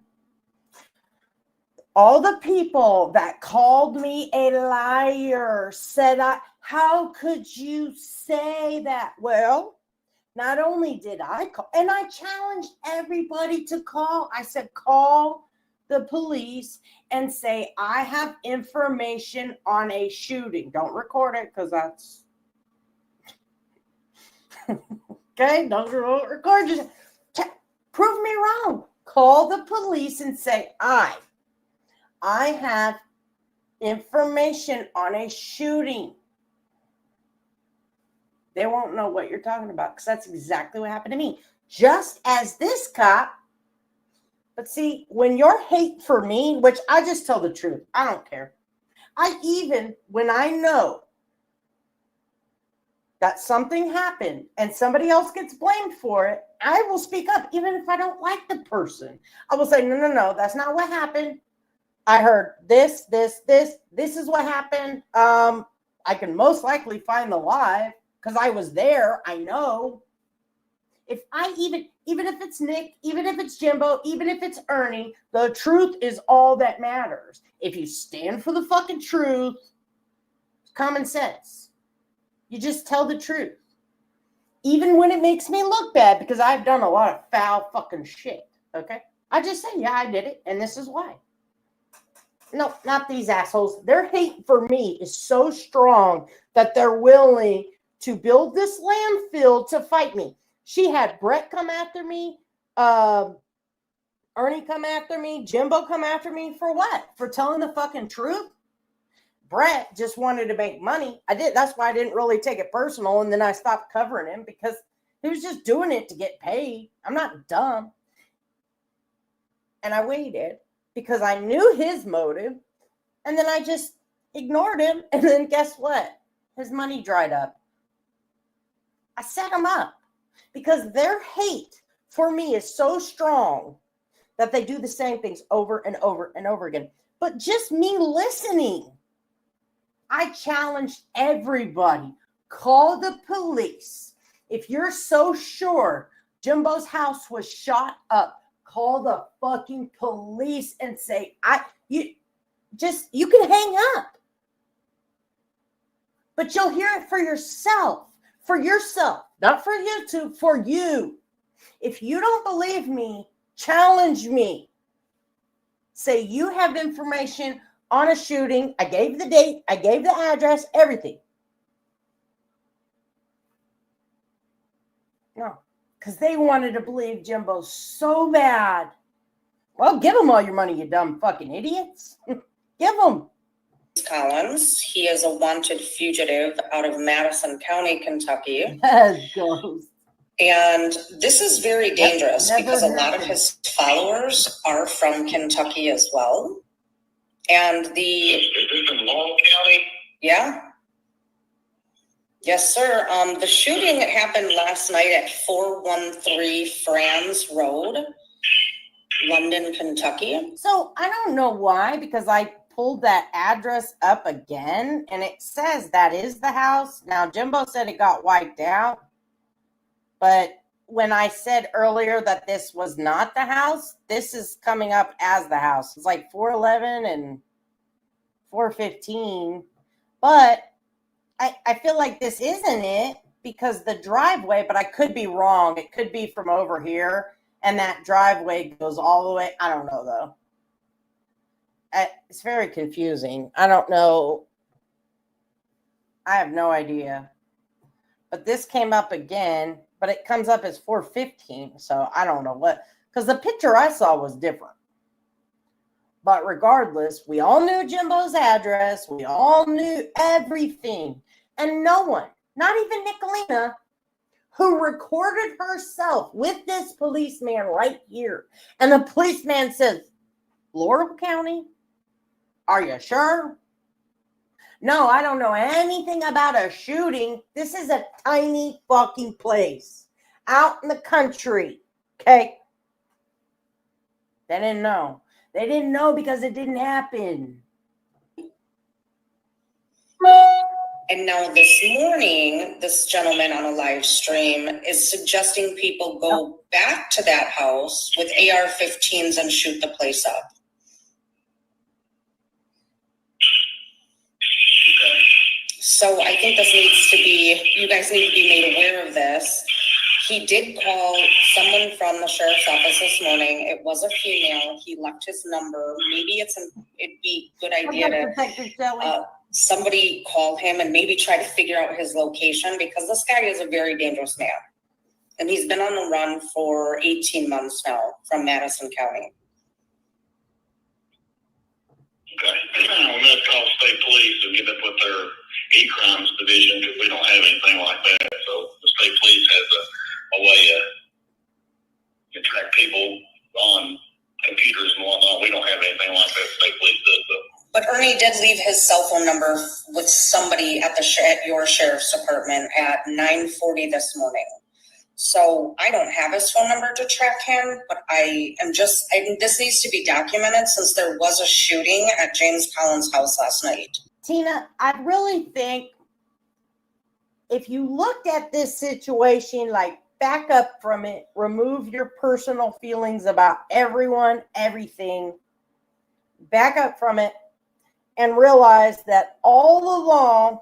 All the people that called me a liar said, how could you say that? Well, not only did I call, and I challenged everybody to call. I said, call the police and say, I have information on a shooting. Don't record it because that's okay. Don't record it. Prove me wrong. Call the police and say, I have information on a shooting. They won't know what you're talking about because that's exactly what happened to me. Just as this cop. But see, when your hate for me, which I just tell the truth, I don't care. When I know that something happened and somebody else gets blamed for it, I will speak up, even if I don't like the person. I will say, no, that's not what happened. I heard this is what happened. I can most likely find the lie because I was there. I know. If I even if it's Nick, even if it's Jimbo, even if it's Ernie, the truth is all that matters. If you stand for the fucking truth, common sense. You just tell the truth. Even when it makes me look bad, because I've done a lot of foul fucking shit. Okay? I just say, yeah, I did it, and this is why. No, not these assholes. Their hate for me is so strong that they're willing to build this landfill to fight me. She had Brett come after me, Ernie come after me, Jimbo come after me for what? For telling the fucking truth? Brett just wanted to make money. That's why I didn't really take it personal, and then I stopped covering him because he was just doing it to get paid. I'm not dumb. And I waited because I knew his motive, and then I just ignored him, and then guess what? His money dried up. I set him up. Because their hate for me is so strong that they do the same things over and over and over again. But just me listening, I challenged everybody. Call the police. If you're so sure Jimbo's house was shot up, call the fucking police and say, you can hang up. But you'll hear it for yourself. For yourself, not for YouTube, for you. If you don't believe me, challenge me. Say you have information on a shooting. I gave the date, I gave the address, everything. No, because they wanted to believe Jimbo so bad. Well, give them all your money, you dumb fucking idiots. Give them. Collins. He is a wanted fugitive out of Madison County, Kentucky. Yes, ghost. And this is very dangerous because a lot of happened. his followers are from Kentucky as well. And Is this in Long County? yeah. Yes, sir. The shooting happened last night at 413 Franz Road, London, Kentucky. So I don't know why, because I pulled that address up again and it says that is the house. Now, Jimbo said it got wiped out, but when I said earlier that this was not the house, this is coming up as the house. It's like 411 and 415, but I feel like this isn't it because the driveway, but I could be wrong. It could be from over here and that driveway goes all the way. I don't know though. It's very confusing. I don't know. I have no idea. But this came up again, but it comes up as 415. So I don't know what, because the picture I saw was different. But regardless, we all knew Jimbo's address. We all knew everything. And no one, not even Nickalina, who recorded herself with this policeman right here. And the policeman says, Laurel County? Are you sure? No, I don't know anything about a shooting. This is a tiny fucking place out in the country. Okay? They didn't know. They didn't know because it didn't happen. And now this morning, this gentleman on a live stream is suggesting people go back to that house with AR-15s and shoot the place up. So I think this needs to be, you guys need to be made aware of this. He did call someone from the sheriff's office this morning. It was a female. He left his number. Maybe it'd be a good idea to somebody call him and maybe try to figure out his location, because this guy is a very dangerous man. And he's been on the run for 18 months now from Madison County. Okay. Well, let's call state police and get up with their e-crimes division, because we don't have anything like that. So the state police has a way to track people on computers and whatnot. We don't have anything like that. State police does, though. But Ernie did leave his cell phone number with somebody at your sheriff's department at 9:40 this morning. So I don't have his phone number to track him, but this needs to be documented, since there was a shooting at James Collins' house last night. Tina, I really think if you looked at this situation, like, back up from it, remove your personal feelings about everyone, everything, back up from it, and realize that all along,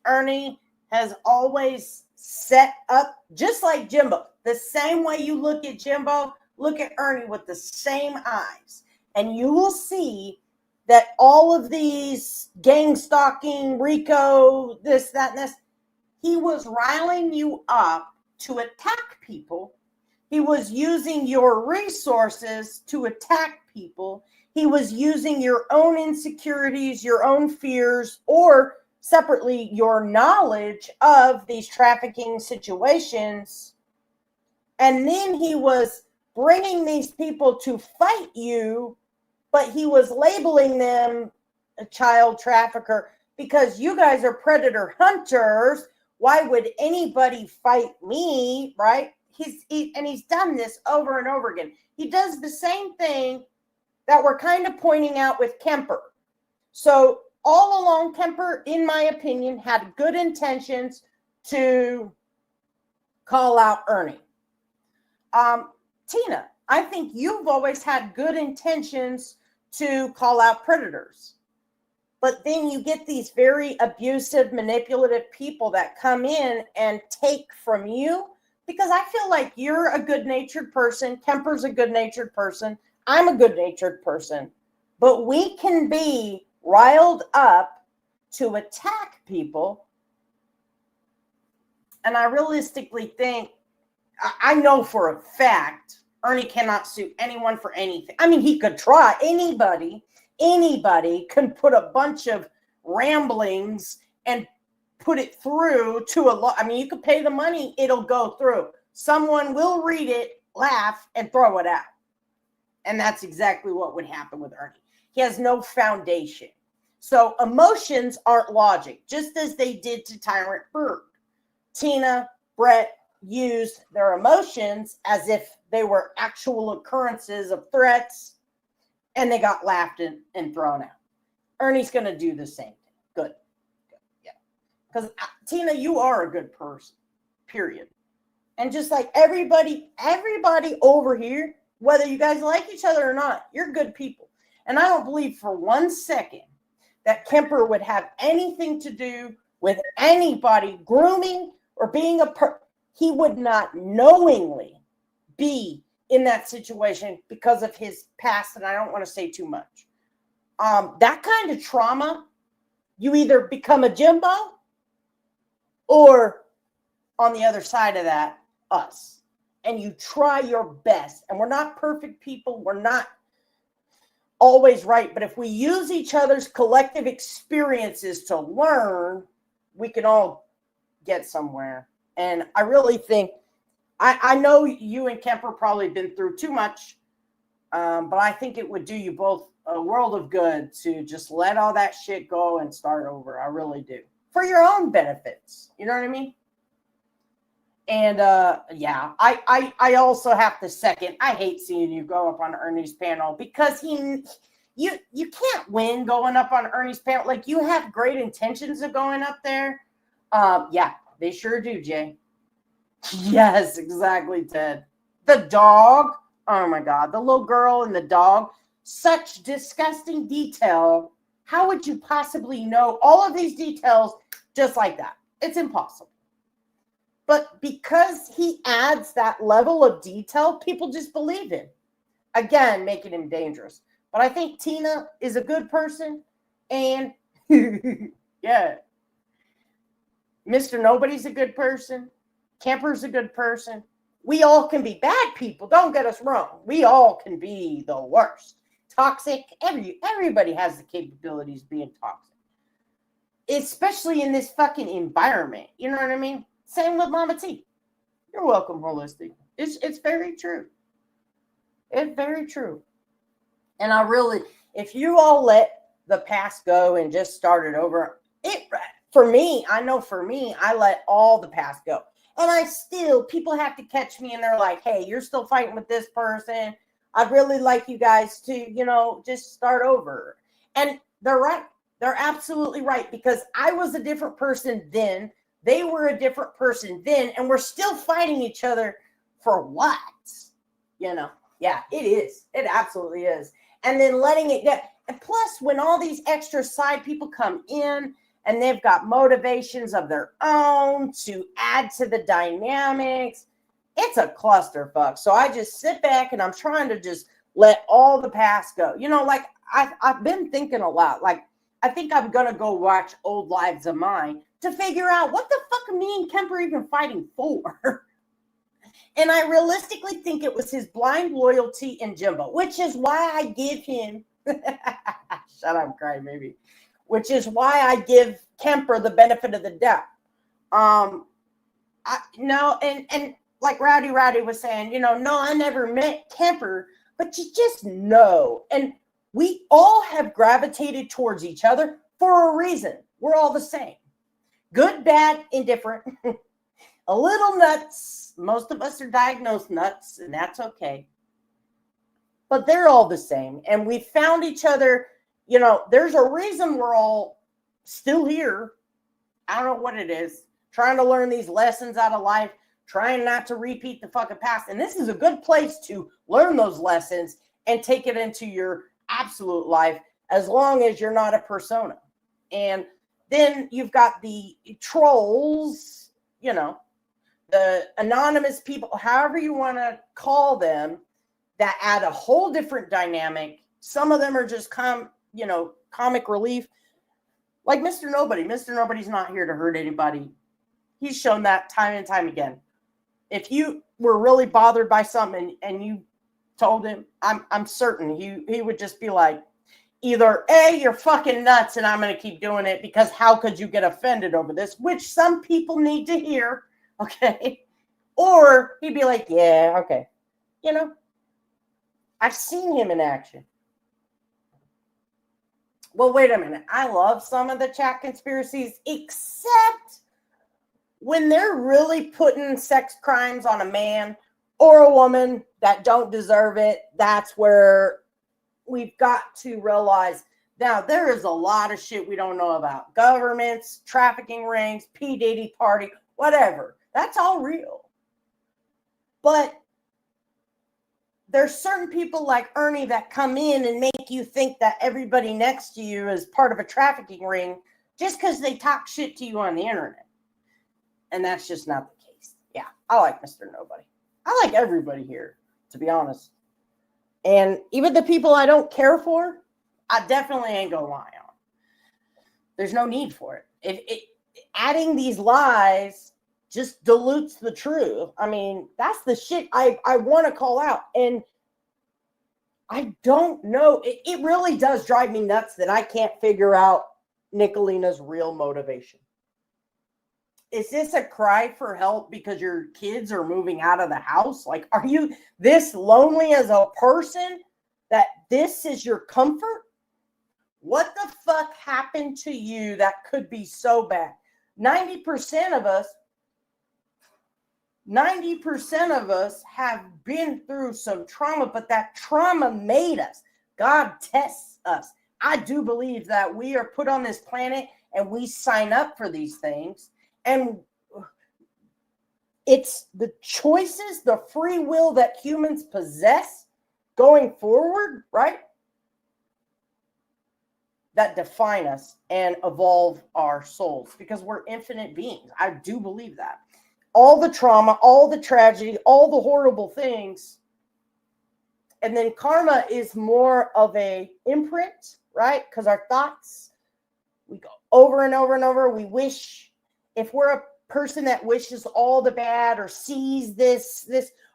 Ernie has always set up, just like Jimbo. The same way you look at Jimbo, look at Ernie with the same eyes. And you will see that all of these gang stalking, Rico, this, that, and this, he was riling you up to attack people. He was using your resources to attack people. He was using your own insecurities, your own fears, or separately, your knowledge of these trafficking situations. And then he was bringing these people to fight you, but he was labeling them a child trafficker because you guys are predator hunters. Why would anybody fight me, right? He's done this over and over again. He does the same thing that we're kind of pointing out with Kemper. So all along, Kemper, in my opinion, had good intentions to call out Ernie. Tina, I think you've always had good intentions to call out predators. But then you get these very abusive, manipulative people that come in and take from you, because I feel like you're a good-natured person. Kemper's a good-natured person. I'm a good-natured person. But we can be riled up to attack people. And I realistically think, I know for a fact, Ernie cannot sue anyone for anything. I mean, he could try. Anybody can put a bunch of ramblings and put it through to a law. I mean, you could pay the money, it'll go through. Someone will read it, laugh, and throw it out. And that's exactly what would happen with Ernie. He has no foundation. So emotions aren't logic, just as they did to Tyrant Berg. Tina, Brett used their emotions as if they were actual occurrences of threats, and they got laughed and thrown out. Ernie's going to do the same thing. Good. Yeah. Because Tina, you are a good person, period. And just like everybody over here, whether you guys like each other or not, you're good people. And I don't believe for 1 second that Kemper would have anything to do with anybody grooming or being he would not knowingly be in that situation because of his past, and I don't want to say too much. That kind of trauma, you either become a Jimbo or on the other side of that, us. And you try your best. And we're not perfect people. We're not always right. But if we use each other's collective experiences to learn, we can all get somewhere. And I really think, I know you and Kemper probably been through too much, but I think it would do you both a world of good to just let all that shit go and start over. I really do. For your own benefits. You know what I mean? And yeah, I also have to second, I hate seeing you go up on Ernie's panel because you can't win going up on Ernie's panel. Like, you have great intentions of going up there. Yeah, they sure do, Jay. Yes, exactly, Ted. The dog. Oh my God, the little girl and the dog. Such disgusting detail. How would you possibly know all of these details just like that? It's impossible. But because he adds that level of detail, people just believe him. Again, making him dangerous. But I think Tina is a good person. And yeah, Mr. Nobody's a good person. Kemper's a good person. We all can be bad people. Don't get us wrong. We all can be the worst. Toxic. Everybody has the capabilities of being toxic. Especially in this fucking environment. You know what I mean? Same with Mama T. You're welcome, Holistic. It's very true. It's very true. And I really, if you all let the past go and just started over, for me, I let all the past go. And people have to catch me and they're like, hey, you're still fighting with this person. I'd really like you guys to, just start over. And they're right. They're absolutely right, because I was a different person then. They were a different person then, and we're still fighting each other for what? Yeah, it is. It absolutely is. And then letting it get, and plus when all these extra side people come in and they've got motivations of their own to add to the dynamics, it's a clusterfuck. So I just sit back and I'm trying to just let all the past go. Like I've been thinking a lot. Like, I think I'm going to go watch old lives of mine to figure out what the fuck are me and Kemper even fighting for. And I realistically think it was his blind loyalty in Jimbo, which is why I give him, shut up, cry maybe, which is why I give Kemper the benefit of the doubt. And like Rowdy was saying, no, I never met Kemper, but you just know. And we all have gravitated towards each other for a reason. We're all the same. Good, bad, indifferent. A little nuts. Most of us are diagnosed nuts, and that's okay. But they're all the same. And we found each other. There's a reason we're all still here. I don't know what it is. Trying to learn these lessons out of life. Trying not to repeat the fucking past. And this is a good place to learn those lessons and take it into your absolute life, as long as you're not a persona. And then you've got the trolls, the anonymous people, however you want to call them, that add a whole different dynamic. Some of them are just comic relief, like Mr. Nobody. Mr. Nobody's not here to hurt anybody. He's shown that time and time again. If you were really bothered by something and you told him, I'm certain he would just be like, either A, you're fucking nuts and I'm going to keep doing it, because how could you get offended over this, which some people need to hear, okay? Or he'd be like, yeah, okay. I've seen him in action. Well, wait a minute. I love some of the chat conspiracies, except when they're really putting sex crimes on a man or a woman that don't deserve it. That's where we've got to realize now there is a lot of shit we don't know about. Governments, trafficking rings, P. Diddy party, whatever. That's all real. But there's certain people like Ernie that come in and make you think that everybody next to you is part of a trafficking ring just because they talk shit to you on the internet. And that's just not the case. Yeah, I like Mr. Nobody. I like everybody here, to be honest. And even the people I don't care for, I definitely ain't gonna lie on. There's no need for it. Adding these lies just dilutes the truth. I mean, that's the shit I want to call out. And I don't know. It really does drive me nuts that I can't figure out Nickalina's real motivation. Is this a cry for help because your kids are moving out of the house? Like, are you this lonely as a person that this is your comfort? What the fuck happened to you that could be so bad? 90% of us have been through some trauma, but that trauma made us. God tests us. I do believe that we are put on this planet and we sign up for these things. And it's the choices, the free will that humans possess going forward, right? That define us and evolve our souls, because we're infinite beings. I do believe that. all the trauma, all the tragedy, all the horrible things. And then karma is more of a imprint, right? Because our thoughts, we go over and over and over. We wish, if we're a person that wishes all the bad or sees this,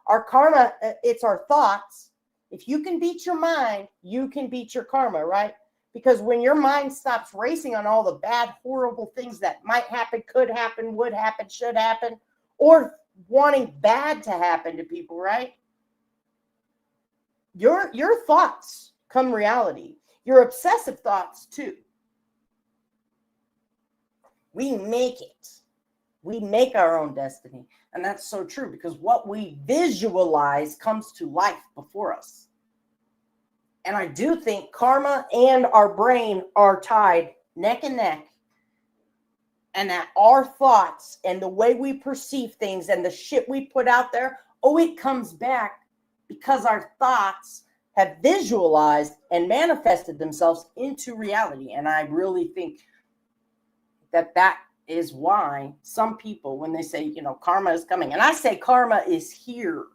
our karma, it's our thoughts. If you can beat your mind, you can beat your karma, right? Because when your mind stops racing on all the bad, horrible things that might happen, could happen, would happen, should happen, or wanting bad to happen to people, right? Your thoughts come reality. Your obsessive thoughts too. We make it. We make our own destiny. And that's so true because what we visualize comes to life before us. And I do think karma and our brain are tied neck and neck. And that our thoughts and the way we perceive things and the shit we put out there, it comes back because our thoughts have visualized and manifested themselves into reality. And I really think that is why some people, when they say, karma is coming, and I say karma is here,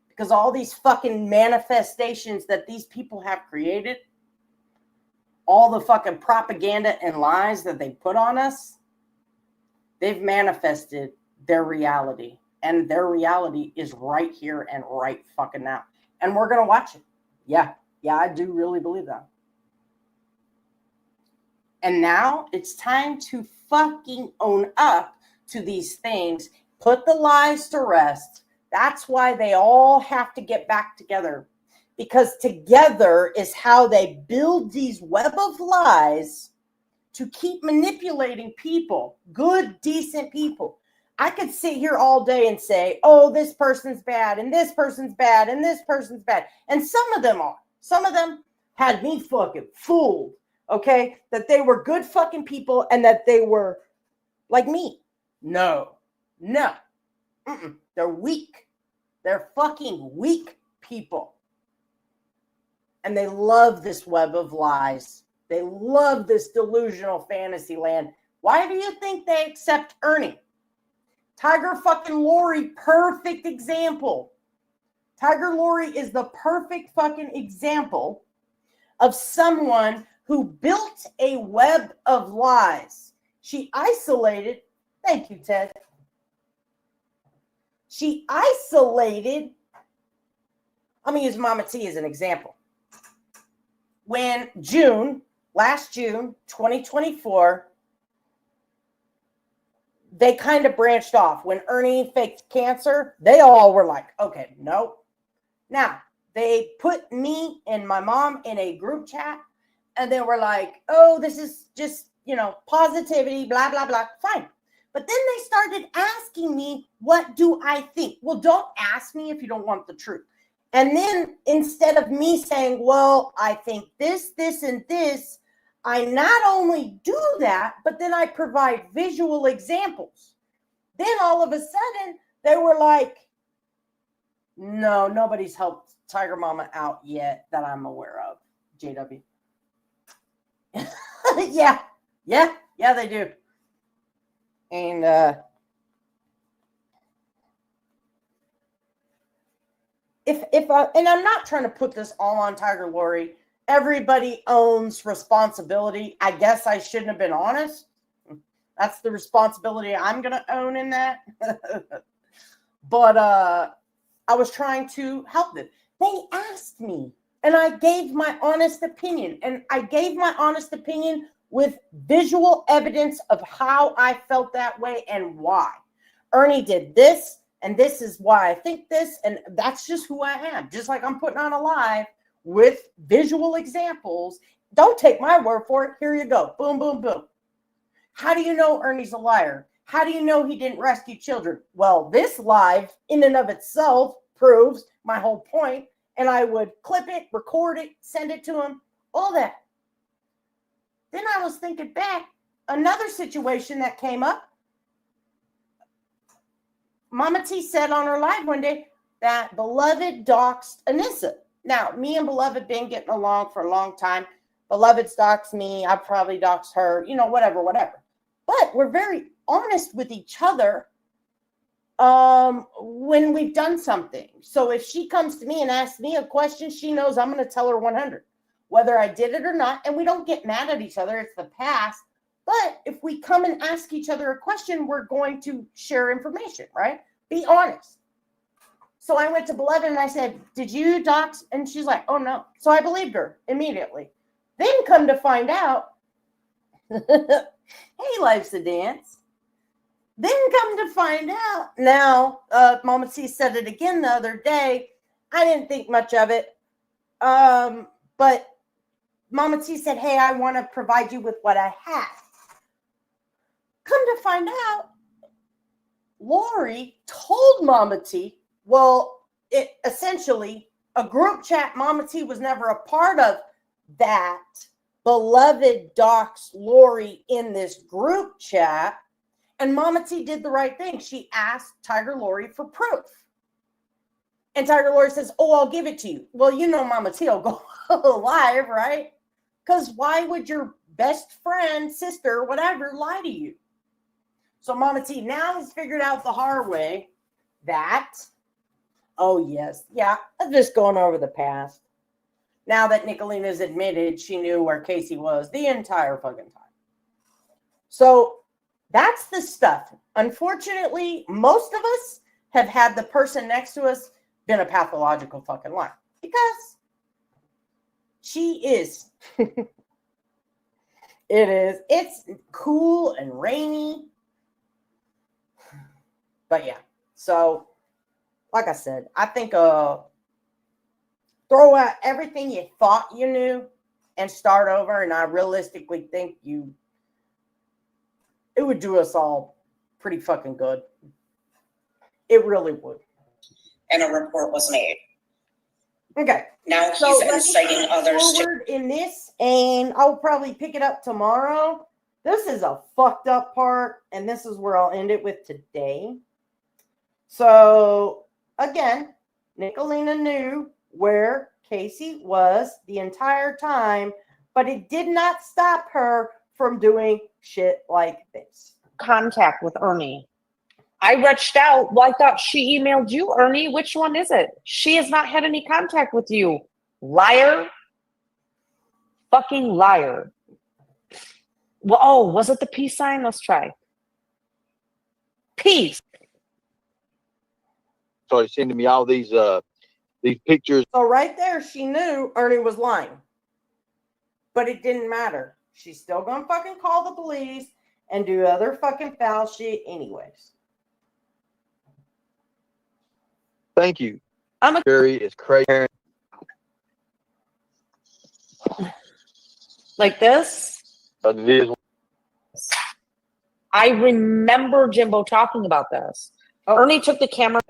because all these fucking manifestations that these people have created, all the fucking propaganda and lies that they put on us, they've manifested their reality. And their reality is right here and right fucking now. And we're going to watch it. Yeah, I do really believe that. And now it's time to fucking own up to these things. Put the lies to rest. That's why they all have to get back together. Because together is how they build these web of lies to keep manipulating people, good, decent people. I could sit here all day and say, this person's bad, and this person's bad, and this person's bad. And some of them are. Some of them had me fucking fooled, okay? That they were good fucking people and that they were like me. No. They're weak. They're fucking weak people. And they love this web of lies. They love this delusional fantasy land. Why do you think they accept Ernie? Tiger fucking Lori, perfect example. Tiger Lori is the perfect fucking example of someone who built a web of lies. She isolated, thank you, Ted. She isolated, I'm going to use Mama T as an example. When last June, 2024, they kind of branched off. When Ernie faked cancer, they all were like, okay, nope. Now, they put me and my mom in a group chat, and they were like, this is just, positivity, blah, blah, blah. Fine. But then they started asking me, what do I think? Well, don't ask me if you don't want the truth. And then instead of me saying, well, I think this, and this, I not only do that, but then I provide visual examples. Then all of a sudden, they were like, no, nobody's helped Tiger Mama out yet that I'm aware of, JW. Yeah, they do. And and I'm not trying to put this all on Tiger Lori. Everybody owns responsibility. I guess I shouldn't have been honest. That's the responsibility I'm going to own in that. But I was trying to help them. They asked me, and I gave my honest opinion. And I gave my honest opinion with visual evidence of how I felt that way and why. Ernie did this, and this is why I think this, and that's just who I am. Just like I'm putting on a live with visual examples. Don't take my word for it. Here you go. Boom, boom, boom. How do you know Ernie's a liar? How do you know he didn't rescue children? Well, this live in and of itself proves my whole point. And I would clip it, record it, send it to him, all that. Then I was thinking back, another situation that came up. Mama T said on her live one day that Beloved doxed Anissa. Now, me and Beloved been getting along for a long time. Beloved's doxed me. I probably doxed her, whatever. But we're very honest with each other when we've done something. So if she comes to me and asks me a question, she knows I'm going to tell her 100, whether I did it or not. And we don't get mad at each other. It's the past. But if we come and ask each other a question, we're going to share information, right? Be honest. So I went to Beloved and I said, did you dox? And she's like, oh no. So I believed her immediately. Then come to find out, hey, life's a dance. Then come to find out, now, Mama C said it again the other day. I didn't think much of it. But Mama T said, hey, I want to provide you with what I have. Come to find out, Lori told Mama T, well, it essentially, a group chat, Mama T was never a part of that. Beloved docs Lori in this group chat. And Mama T did the right thing. She asked Tiger Lori for proof. And Tiger Lori says, oh, I'll give it to you. Well, you know Mama T will go live, right? Because why would your best friend, sister, whatever, lie to you? So Mama T now has figured out the hard way that, oh, yes, yeah, I'm just going over the past. Now that Nickalina's admitted she knew where Kacy was the entire fucking time. So that's the stuff. Unfortunately, most of us have had the person next to us been a pathological fucking liar because she is. It is. It's cool and rainy. But yeah. So, like I said, I think throw out everything you thought you knew and start over. And I realistically think it would do us all pretty fucking good. It really would. And a report was made. Okay. Now he's inciting others forward in this, and I'll probably pick it up tomorrow. This is a fucked up part, and this is where I'll end it with today. So, again, Nickalina knew where Kacy was the entire time, but it did not stop her from doing shit like this. Contact with Ernie. I reached out. Well, I thought she emailed you, Ernie. Which one is it? She has not had any contact with you. Liar. Fucking liar. Well, oh, was it the peace sign? Let's try. Peace. Started sending me all these pictures. So right there, she knew Ernie was lying. But it didn't matter. She's still gonna fucking call the police and do other fucking foul shit anyways. Thank you. Jerry is crazy. Like this? But it is. I remember Jimbo talking about this. Oh. Ernie took the camera.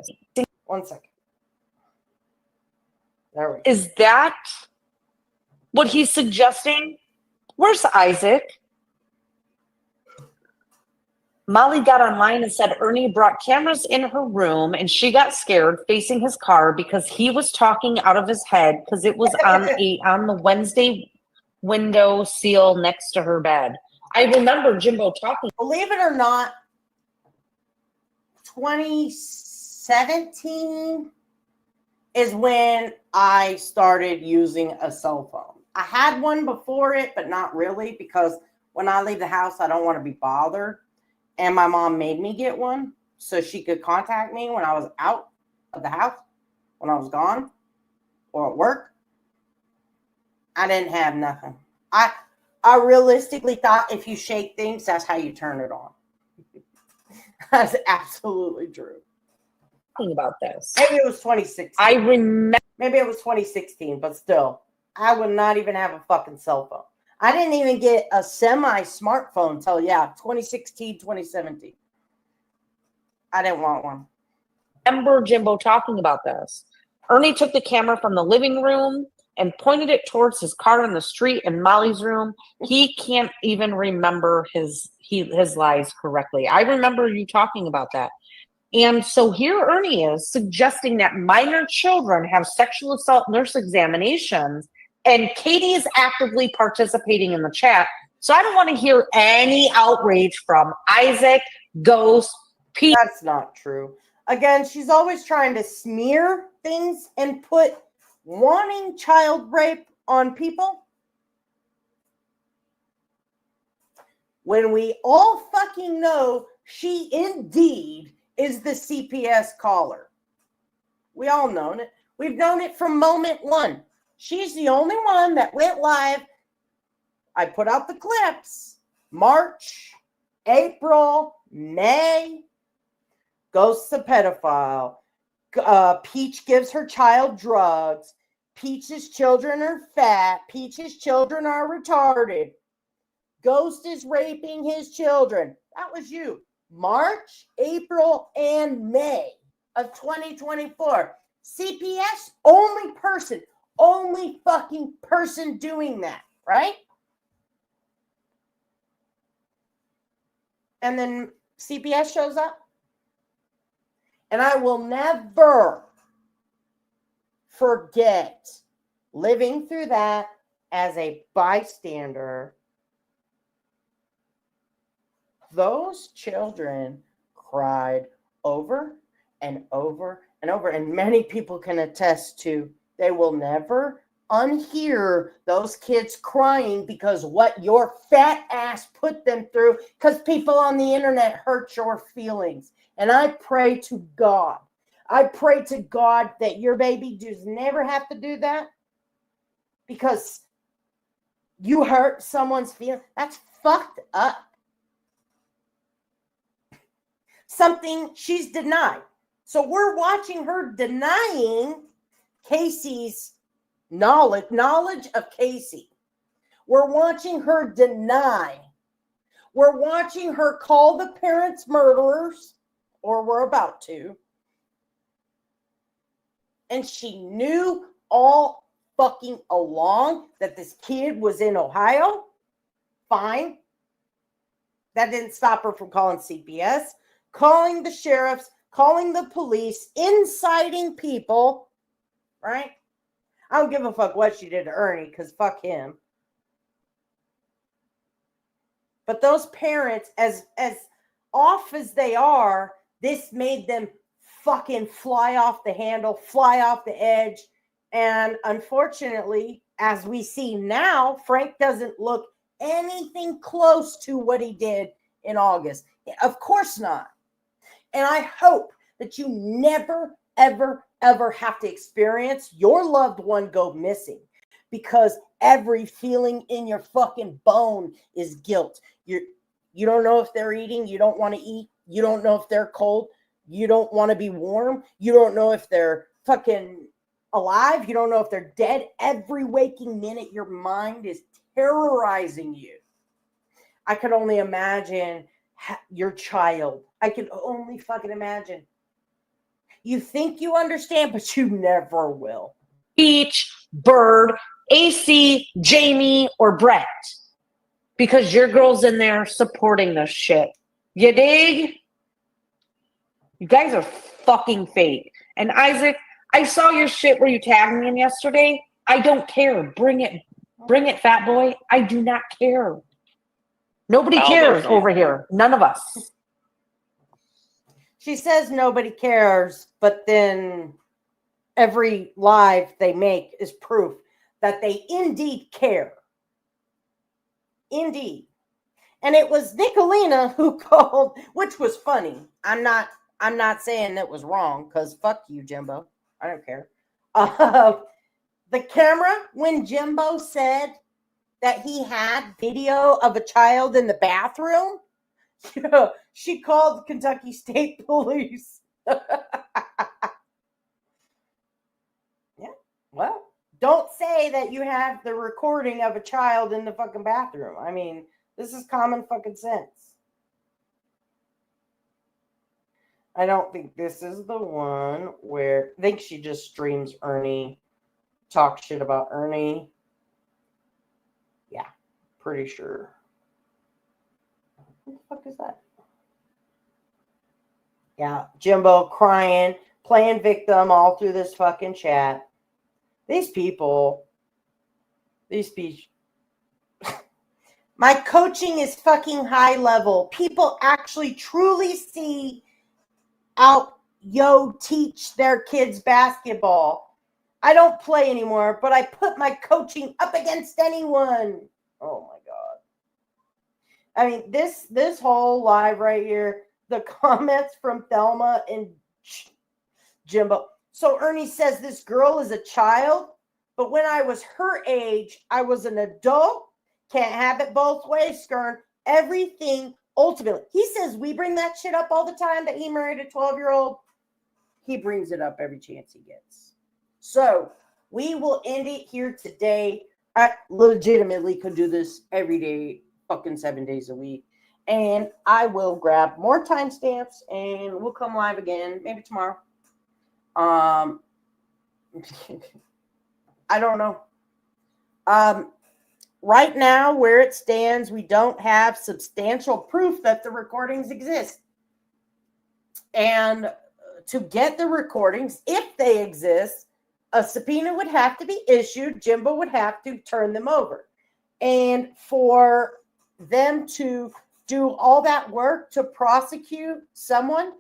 1 second. There we go. Is that what he's suggesting? Where's Isaac? Molly got online and said Ernie brought cameras in her room and she got scared facing his car because he was talking out of his head because it was on the Wednesday window seal next to her bed. I remember Jimbo talking. Believe it or not, 2017 is when I started using a cell phone. I had one before it, but not really, because when I leave the house, I don't want to be bothered. And my mom made me get one so she could contact me when I was out of the house, when I was gone or at work. I didn't have nothing. I realistically thought if you shake things, that's how you turn it on. That's absolutely true. Talking about this. Maybe it was 2016. I remember. Maybe it was 2016, but still, I would not even have a fucking cell phone. I didn't even get a semi-smartphone until, 2016, 2017. I didn't want one. Remember Jimbo talking about this. Ernie took the camera from the living room and pointed it towards his car in the street in Molly's room. He can't even remember his lies correctly. I remember you talking about that. And so here Ernie is suggesting that minor children have sexual assault nurse examinations, and Katie is actively participating in the chat. So I don't want to hear any outrage from Isaac, Ghost, Pete. That's not true. Again, she's always trying to smear things and put wanting child rape on people when we all fucking know she indeed is the CPS caller. We all known it. We've known it from moment one. She's the only one that went live. I put out the clips. March, April, May. Ghosts a pedophile. Peach gives her child drugs. Peach's children are fat. Peach's children are retarded. Ghost is raping his children. That was you. March, April, and May of 2024. CPS, only fucking person doing that, right? And then CPS shows up. And I will never forget living through that as a bystander. Those children cried over and over and over. And many people can attest to they will never unhear those kids crying because what your fat ass put them through, because people on the internet hurt your feelings. And I pray to God that your baby does never have to do that because you hurt someone's feelings. That's fucked up. Something she's denied. So we're watching her denying Kacy's knowledge of Kacy. We're watching her deny. We're watching her call the parents murderers, or we're about to. And she knew all fucking along that this kid was in Ohio. Fine. That didn't stop her from calling CPS, calling the sheriffs, calling the police, inciting people, right? I don't give a fuck what she did to Ernie, because fuck him. But those parents, as off as they are, this made them fucking fly off the handle, fly off the edge. And unfortunately, as we see now, Frank doesn't look anything close to what he did in August. Of course not. And I hope that you never, ever, ever have to experience your loved one go missing, because every feeling in your fucking bone is guilt. You don't know if they're eating. You don't want to eat. You don't know if they're cold. You don't want to be warm. You don't know if they're fucking alive. You don't know if they're dead. Every waking minute, your mind is terrorizing you. I could only imagine your child. I can only fucking imagine. You think you understand, but you never will. Peach, Bird, AC, Jamie, or Brett. Because your girl's in there supporting this shit. You dig? You guys are fucking fake. And Isaac, I saw your shit where you tagged me in yesterday. I don't care. Bring it. Bring it, fat boy. I do not care. Nobody cares over here. None of us. She says nobody cares, but then every live they make is proof that they indeed care. Indeed. And it was Nickalina who called, which was funny. I'm not saying it was wrong, because fuck you, Jimbo. I don't care. The camera, when Jimbo said that he had video of a child in the bathroom, she called Kentucky State Police. Yeah, well, don't say that you have the recording of a child in the fucking bathroom. I mean, this is common fucking sense. I don't think this is the one where I think she just streams Ernie, talk shit about Ernie. Yeah, pretty sure. What the fuck is that? Yeah, Jimbo crying, playing victim all through this fucking chat. These people. My coaching is fucking high level. People actually truly see out teach their kids basketball. I don't play anymore, but I put my coaching up against anyone. Oh my God. I mean, this whole live right here, the comments from Thelma and Jimbo. So Ernie says this girl is a child, but when I was her age, I was an adult. Can't have it both ways, Skern. Everything ultimately. He says we bring that shit up all the time that he married a 12-year-old. He brings it up every chance he gets. So we will end it here today. I legitimately could do this every day, fucking 7 days a week. And I will grab more timestamps and we'll come live again, maybe tomorrow. I don't know. Right now, where it stands, we don't have substantial proof that the recordings exist. And to get the recordings, if they exist, a subpoena would have to be issued. Jimbo would have to turn them over. And for them to do all that work to prosecute someone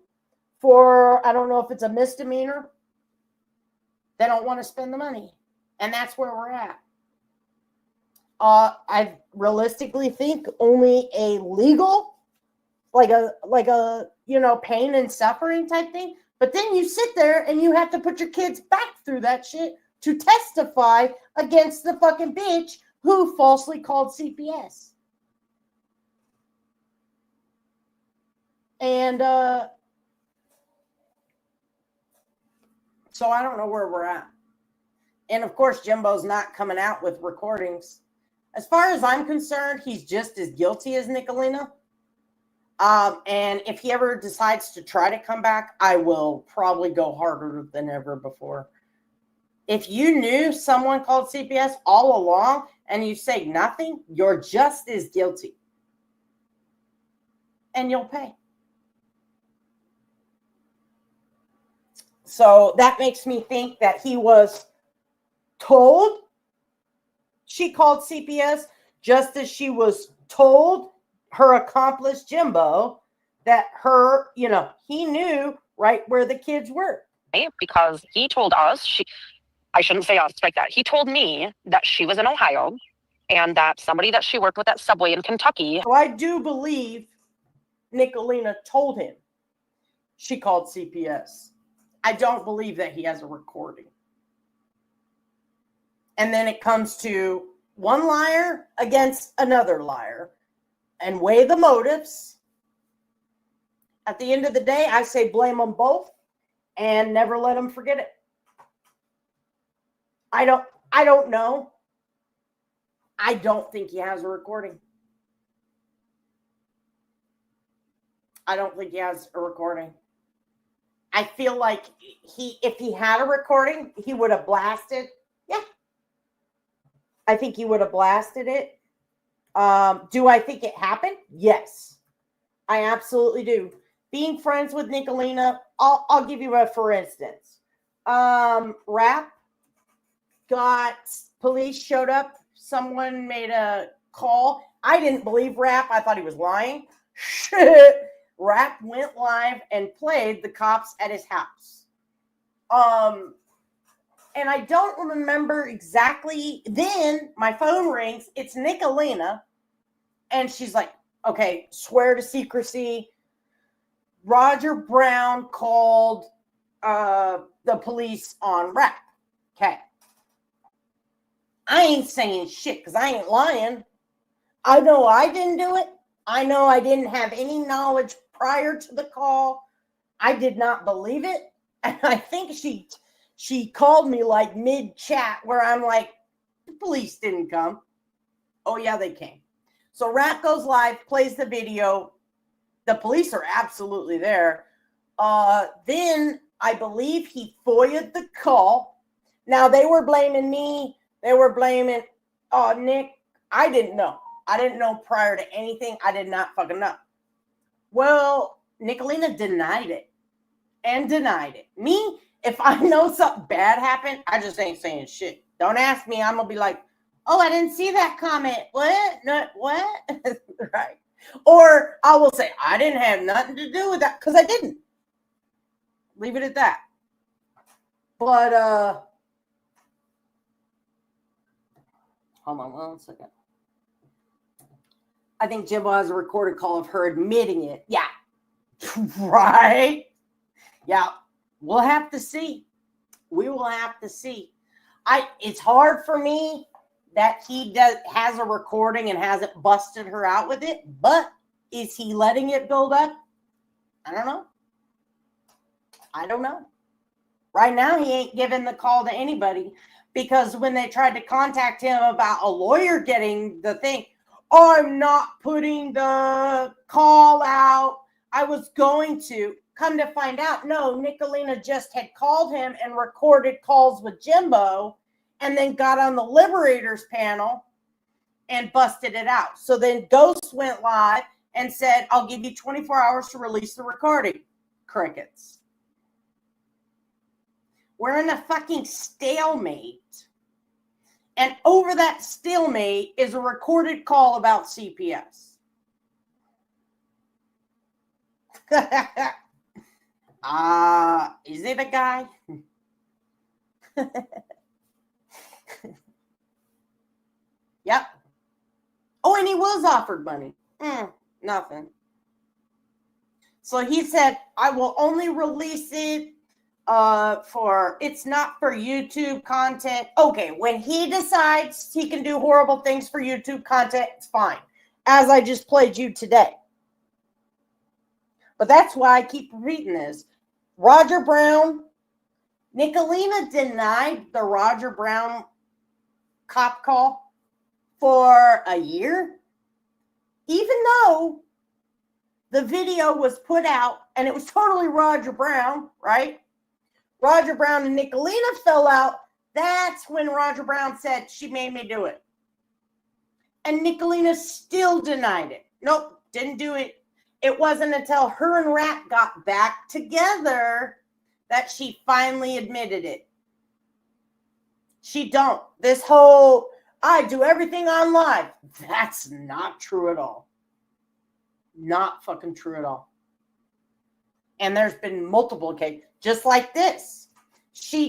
for, I don't know if it's a misdemeanor, they don't want to spend the money. And that's where we're at. I realistically think only a legal, like a pain and suffering type thing. But then you sit there and you have to put your kids back through that shit to testify against the fucking bitch who falsely called CPS. And so I don't know where we're at. And of course, Jimbo's not coming out with recordings. As far as I'm concerned, he's just as guilty as Nickalina. And if he ever decides to try to come back, I will probably go harder than ever before. If you knew someone called CPS all along and you say nothing, you're just as guilty. And you'll pay. So that makes me think that he was told she called CPS, just as she was told her accomplice Jimbo that he knew right where the kids were. Because he told us, I shouldn't say us like that. He told me that she was in Ohio and that somebody that she worked with at Subway in Kentucky. So I do believe Nickalina told him she called CPS. I don't believe that he has a recording. And then it comes to one liar against another liar and weigh the motives. At the end of the day, I say blame them both and never let them forget it. I don't know. I don't think he has a recording. I don't think he has a recording. I feel like if he had a recording, he would have blasted. Yeah. I think he would have blasted it. Do I think it happened? Yes. I absolutely do. Being friends with Nickalina, I'll give you a for instance. Rap got, police showed up. Someone made a call. I didn't believe Rap. I thought he was lying. Shit. Rap went live and played the cops at his house. And I don't remember exactly. Then my phone rings. It's Nickalina. And she's like, okay, swear to secrecy. Roger Brown called the police on Rap. Okay. I ain't saying shit because I ain't lying. I know I didn't do it. I know I didn't have any knowledge prior to the call. I did not believe it. And I think she called me like mid-chat where I'm like, the police didn't come. Oh, yeah, they came. So Rat goes live, plays the video. The police are absolutely there. Then I believe he FOIA'd the call. Now, they were blaming me. They were blaming, Nick. I didn't know. I didn't know prior to anything. I did not fucking know. Well, Nickalina denied it and denied it. Me, if I know something bad happened, I just ain't saying shit. Don't ask me. I'm going to be like, oh, I didn't see that comment. What? No, what? Right. Or I will say, I didn't have nothing to do with that because I didn't. Leave it at that. But hold on 1 second. I think Jimbo has a recorded call of her admitting it. Yeah. Right? Yeah. We'll have to see. We will have to see. It's hard for me that he has a recording and hasn't busted her out with it, but is he letting it build up? I don't know. I don't know. Right now, he ain't giving the call to anybody, because when they tried to contact him about a lawyer getting the thing, I'm not putting the call out. I was going to. Come to find out, no, Nickalina just had called him and recorded calls with Jimbo and then got on the Liberators panel and busted it out. So then Ghost went live and said, I'll give you 24 hours to release the recording. Crickets. We're in a fucking stalemate. And over that stalemate is a recorded call about CPS. Is it a guy? Yep. Oh, and he was offered money. Nothing. So he said, I will only release it it's not for YouTube content. Okay, when he decides he can do horrible things for YouTube content, it's fine. As I just played you today. But that's why I keep reading this. Roger Brown, Nickalina denied the Roger Brown cop call for a year, even though the video was put out and it was totally Roger Brown, right? Roger Brown and Nickalina fell out. That's when Roger Brown said, she made me do it. And Nickalina still denied it. Nope, didn't do it. It wasn't until her and Rat got back together that she finally admitted it. She don't. This whole, I do everything on live. That's not true at all. Not fucking true at all. And there's been multiple cases, just like this. She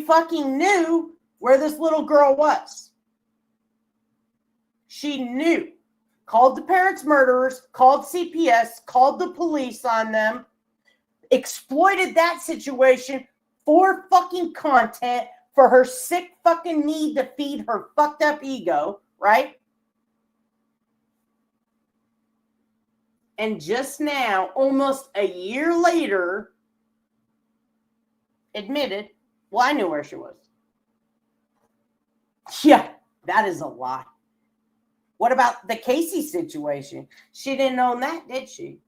fucking knew where this little girl was. She knew. Called the parents murderers, called CPS, called the police on them, exploited that situation for fucking content, for her sick fucking need to feed her fucked up ego, right? And just now, almost a year later, admitted, well, I knew where she was. Yeah, that is a lie. What about the Kacy situation? She didn't own that, did she?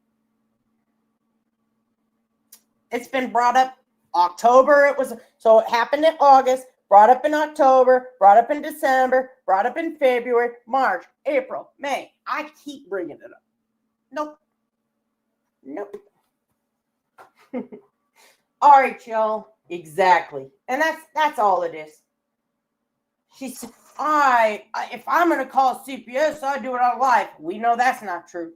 It's been brought up October. So it happened in August, brought up in October, brought up in December, brought up in February, March, April, May. I keep bringing it up. Nope. All right, y'all. Exactly. And that's all it is. She said, if I'm going to call CPS, I do it on live. We know that's not true.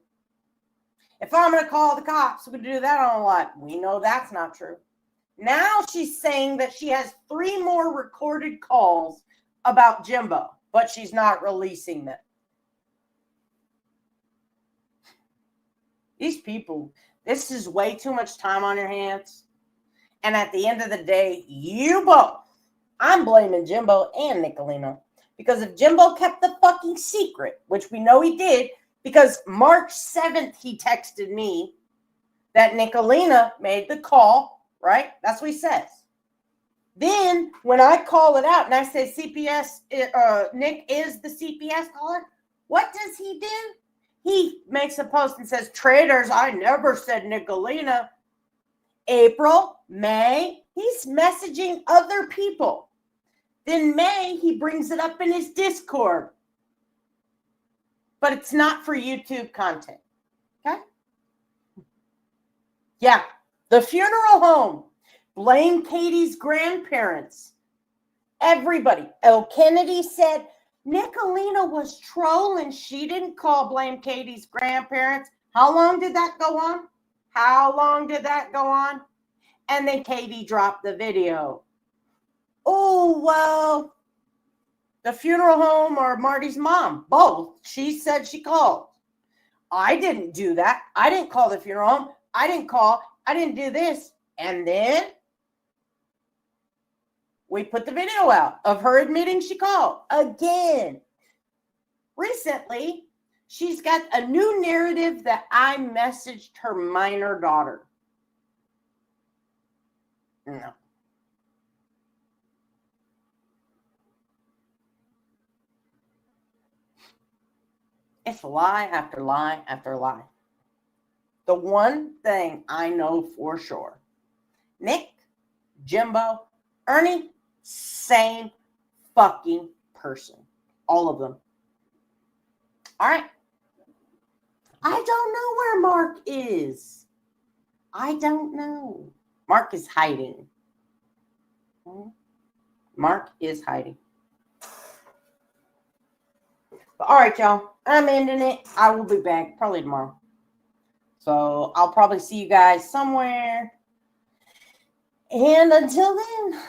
If I'm going to call the cops, we do that on live. We know that's not true. Now she's saying that she has 3 more recorded calls about Jimbo, but she's not releasing them. These people, this is way too much time on your hands. And at the end of the day, you both, I'm blaming Jimbo and Nickalina. Because if Jimbo kept the fucking secret, which we know he did, because March 7th he texted me that Nickalina made the call, right? That's what he says. Then when I call it out and I say CPS, Nick is the CPS caller, what does he do? He makes a post and says, traitors, I never said Nickalina. April, May, he's messaging other people. Then May, he brings it up in his Discord. But it's not for YouTube content. Okay? Yeah. The funeral home. Blame Katie's grandparents. Everybody. El Kennedy said, Nickalina was trolling. She didn't call blame Katie's grandparents. How long did that go on? How long did that go on? And then Katie dropped the video. Oh, well, the funeral home or Marty's mom, both. She said she called. I didn't do that. I didn't call the funeral home. I didn't call. I didn't do this. And then we put the video out of her admitting she called again. Recently, she's got a new narrative that I messaged her minor daughter. No. It's lie after lie after lie. The one thing I know for sure, Nick, Jimbo, Ernie, same fucking person. All of them. All right. I don't know where Mark is. I don't know. Mark is hiding. Mark is hiding. But all right, y'all. I'm ending it. I will be back probably tomorrow. So I'll probably see you guys somewhere. And until then,